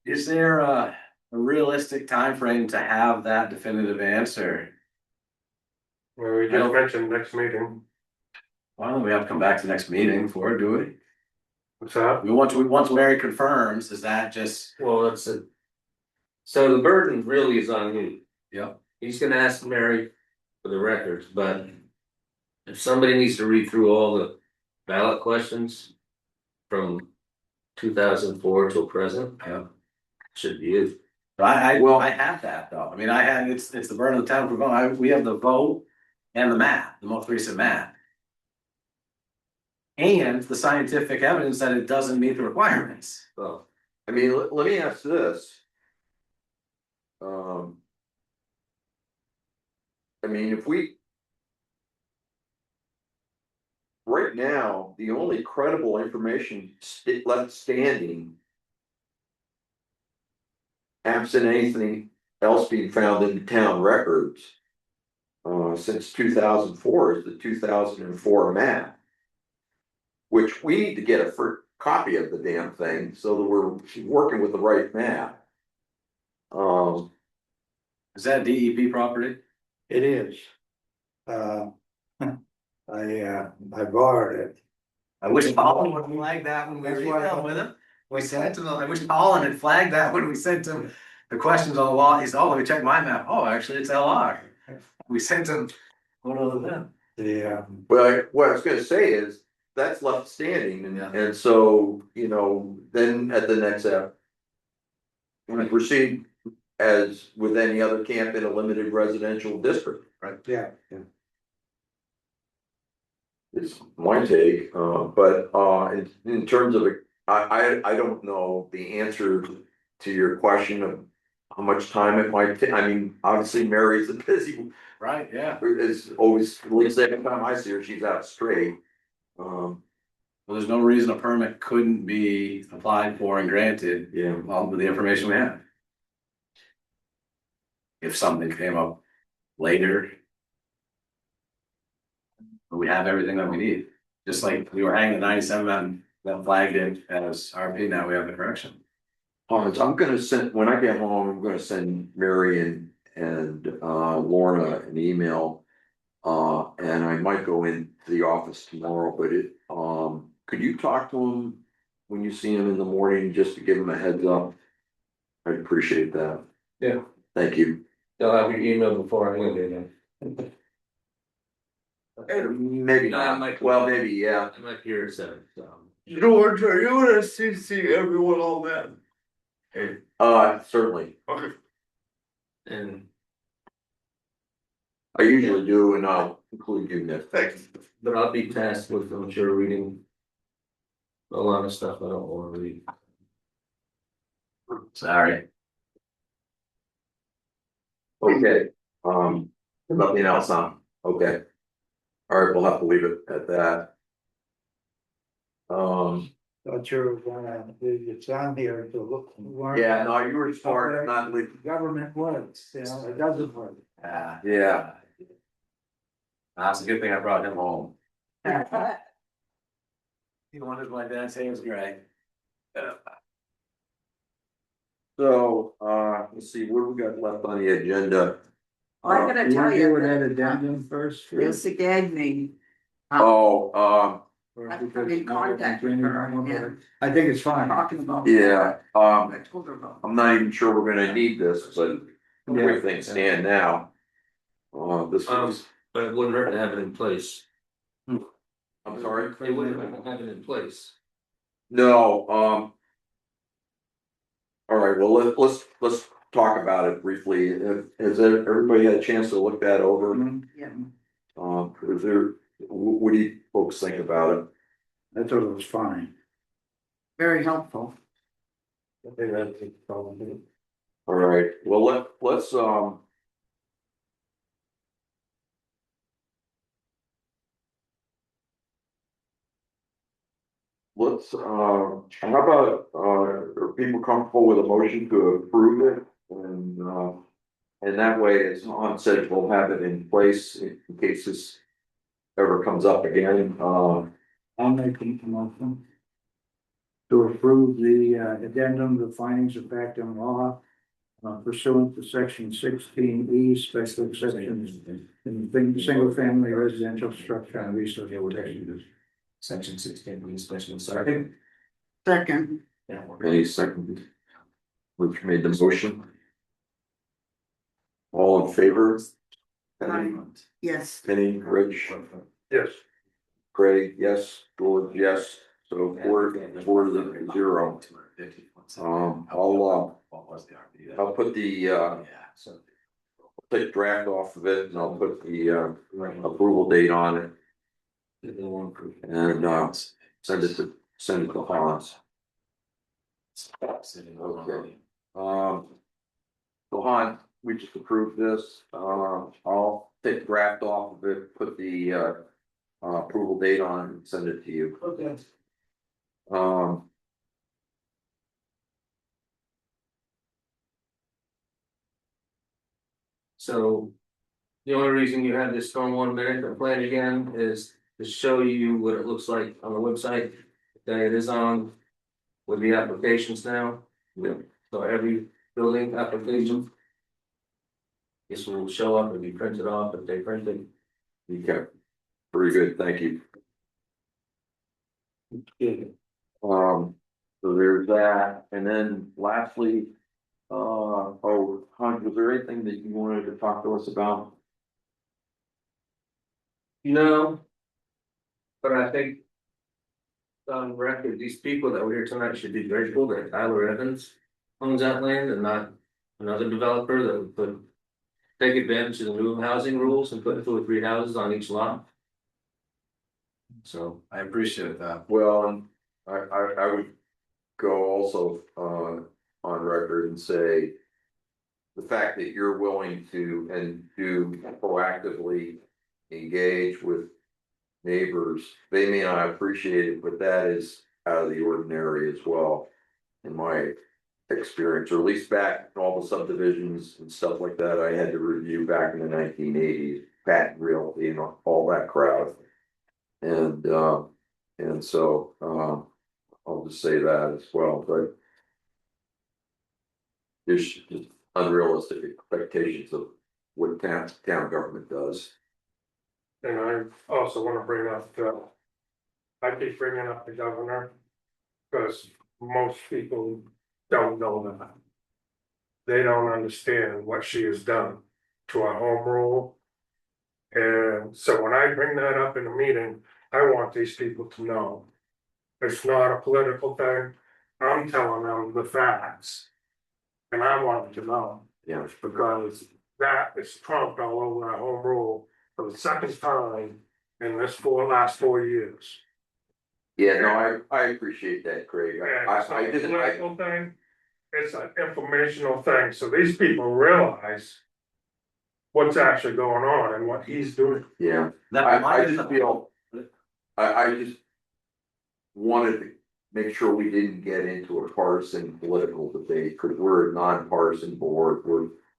Is there a realistic time frame to have that definitive answer? Well, we just mentioned next meeting. Why don't we have to come back to the next meeting for it, do we? What's that? Once Mary confirms, is that just? Well, that's it. So the burden really is on you. Yep. He's gonna ask Mary for the records, but if somebody needs to read through all the ballot questions from 2004 till present, Yeah. should be it. But I have that though, I mean, it's the burden of the town for vote, we have the vote and the map, the most recent map. And the scientific evidence that it doesn't meet the requirements. Well, I mean, let me ask this. I mean, if we. Right now, the only credible information left standing. Absent anything else being found in the town records. Since 2004 is the 2004 map. Which we need to get a copy of the damn thing so that we're working with the right map. Is that DEP property? It is. I borrowed it. I wish Colin would flag that when we were emailing with him. We sent him, I wish Colin had flagged that when we sent him the questions on the wall. He said, oh, let me check my map. Oh, actually, it's LR. We sent him. What other than? Yeah. Well, what I was gonna say is, that's left standing, and so, you know, then at the next step. We proceed as with any other camp in a limited residential district, right? Yeah. It's my take, but in terms of, I don't know the answer to your question of how much time it might take. I mean, obviously Mary's a busy. Right, yeah. Is always, at least every time I see her, she's out straight. Well, there's no reason a permit couldn't be applied for and granted. Yeah. With the information we have. If something came up later. But we have everything that we need, just like we were hanging the 97 mountain that flagged it as RP, now we have the correction. So I'm gonna send, when I get home, I'm gonna send Mary and Lorna an email. And I might go into the office tomorrow, but could you talk to him when you see him in the morning, just to give him a heads up? I appreciate that. Yeah. Thank you. They'll have your email before I leave again. Maybe not, well, maybe, yeah. I might hear it said, George, are you gonna CC everyone on that? Certainly, Okay. And I usually do, and I'll include you next. Thanks. but I'll be tasked with, I'm sure, reading a lot of stuff I don't wanna read. Sorry. Okay, nothing else, huh? Okay. All right, we'll have to leave it at that. Thought you were gonna, it's on here to look. Yeah, no, you were smart, not leave. Government works, you know, it doesn't work. Yeah. That's a good thing I brought him home. He wanted my dad's hands gray. So, let's see, what do we got left on the agenda? I gotta tell you. With that addendum first. Lisa Gagnon, Oh, I've come in contact with her, and I think it's fine. talking about. yeah, I told her about. I'm not even sure we're gonna need this, but the way things stand now. This is, But it wouldn't hurt to have it in place. I'm sorry? It wouldn't hurt to have it in place. No, all right, well, let's talk about it briefly. Has everybody had a chance to look that over? Yeah. Is there, what do you folks think about it? I thought it was fine. Very helpful. All right, well, let's how about, are people comfortable with a motion to approve it? And that way, as Hon said, we'll have it in place in case this ever comes up again. I'll make a motion to approve the addendum to findings of fact and law pursuant to section 16E, special exceptions in single family residential structure and resource protection. Section 16, special second. Second. Any second? Which made the motion? All in favor? Penny, Yes. Penny, Rich, Yes. Craig, yes, George, yes, so four to zero. I'll put the take draft off of it and I'll put the approval date on it. And send it to Hans. Okay. So Han, we just approved this, I'll take the draft off of it, put the approval date on it and send it to you. Okay. So the only reason you had this stormwater management plan again is to show you what it looks like on the website that it is on with the applications now. So every building application. This will show up and be printed off if they print it. Okay, very good, thank you. So there's that, and then lastly, Hans, was there anything that you wanted to talk to us about? No. But I think. On record, these people that were here tonight should be grateful that Tyler Evans owns that land and not another developer that would put. Take advantage of the new housing rules and put 2 or 3 houses on each lot. So I appreciate that. Well, and I would go also on record and say. The fact that you're willing to and do proactively engage with neighbors, they may not appreciate it, but that is out of the ordinary as well. In my experience, or at least back in all the subdivisions and stuff like that, I had to review back in the 1980s, patent realty and all that crowd. And so I'll just say that as well, but there's just unrealistic expectations of what town government does. And I also wanna bring up, I keep bringing up the governor. Cause most people don't know that. they don't understand what she has done to our home rule. And so when I bring that up in a meeting, I want these people to know. It's not a political thing, I'm telling them the facts. And I want them to know. Yeah. Because that is trumped all over our home rule for the second time in this last 4 years. Yeah, no, I appreciate that, Craig. And it's not I a didn't, political thing, it's an informational thing, so these people realize. What's actually going on and what he's doing. yeah, I just feel, I just wanted to make sure we didn't get into a partisan political debate, because we're a nonpartisan board,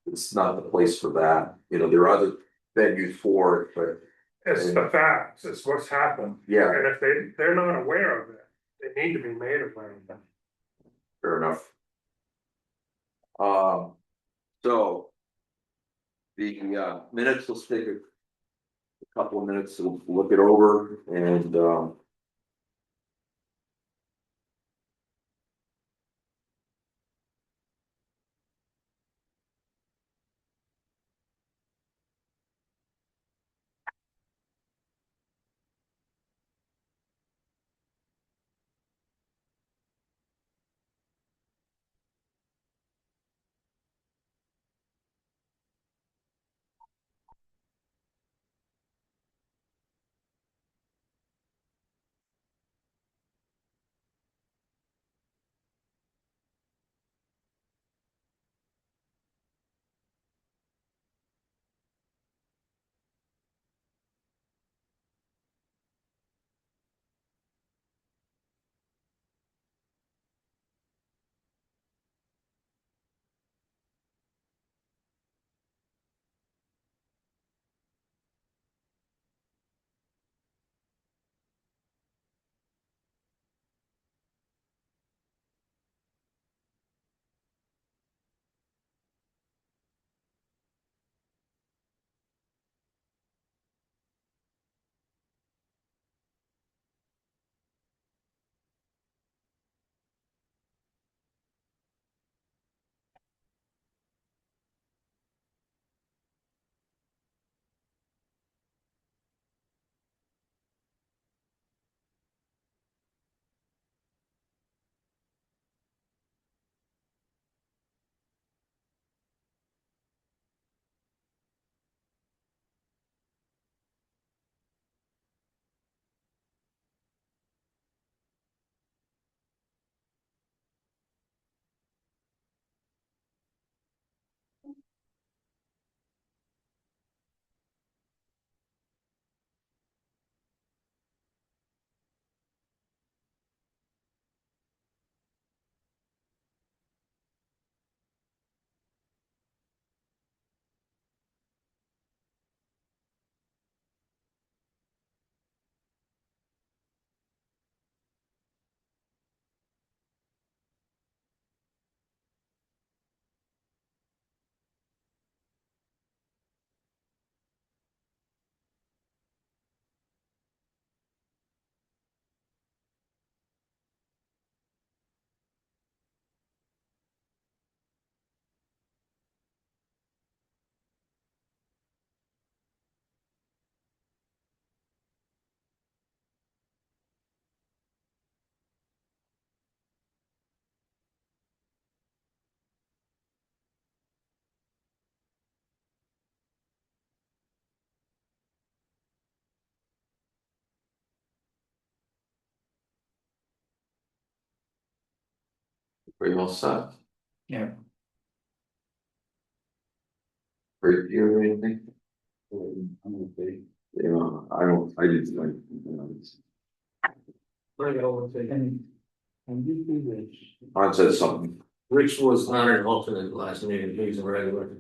it's not the place for that. You know, there are other venues for it, but It's the facts, it's what's happened. yeah, And if they're not aware of it, they need to be made aware of it. fair enough. So. The minutes, let's take a couple of minutes to look it over and pretty well set. Yeah. Great, do you have anything? Yeah, I just like, Bring it over to you. And you do this. I said something. Rich was not an alternate last meeting, he's a regular.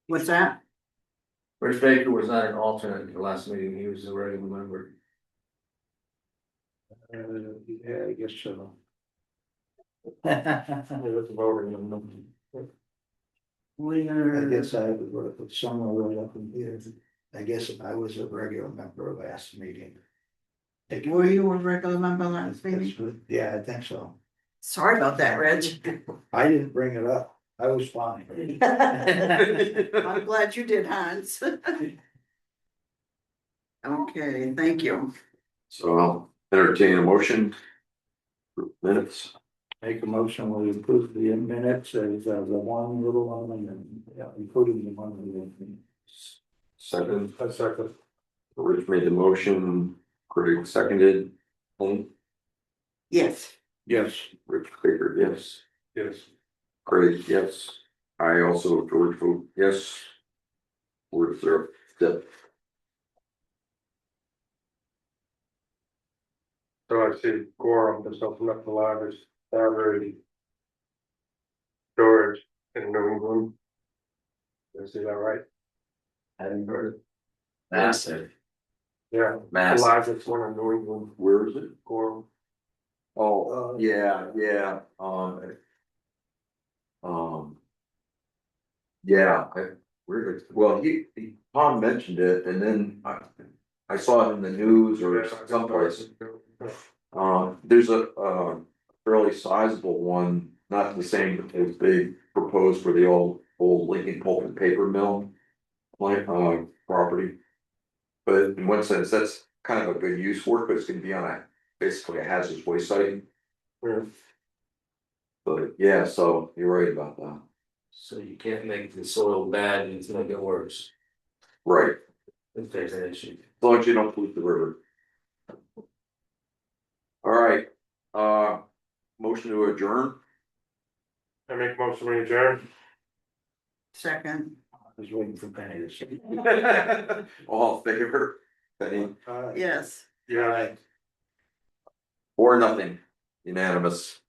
What's that? Rich Baker was not an alternate at the last meeting, he was a regular member. Yeah, I guess so. He was voting on them. I guess I would have put somewhere right up in here. I guess I was a regular member last meeting. Were you a regular member last meeting? Yeah, I think so. Sorry about that, Reg. I didn't bring it up. I was fine. I'm glad you did, Hans. Okay, thank you. So I'll entertain a motion. For minutes. Make a motion, we approve the minutes as the one little one and then, yeah, including the one little thing. Second, A second. Rich made the motion, Craig seconded. Yes. Yes. Rich Baker, yes. Yes. Craig, yes. I also, George vote yes. 4-0. Yep. So I see Gorham, there's nothing left alive, there's already. Storage in New England. Did I see that right? Hadn't heard it. Massive, Yeah, the massive. largest one in New England, Where is it? Gorham. Oh, yeah. Yeah, well, Tom mentioned it and then I saw it in the news or someplace. There's a fairly sizable one, not the same as they proposed for the old Lincoln Pulp and Paper Mill. Property. But in one sense, that's kind of a good use for it, but it's gonna be on basically a hazardous waste site. Yeah. But yeah, so you're right about that. So you can't make the soil bad and it's gonna get worse Right, if there's an issue. as long as you don't pollute the river. All right, motion to adjourn. I make most of my adjourn. Second. I was waiting for Penny to say. All in favor, Penny, Yes. Yeah. 4-0, unanimous.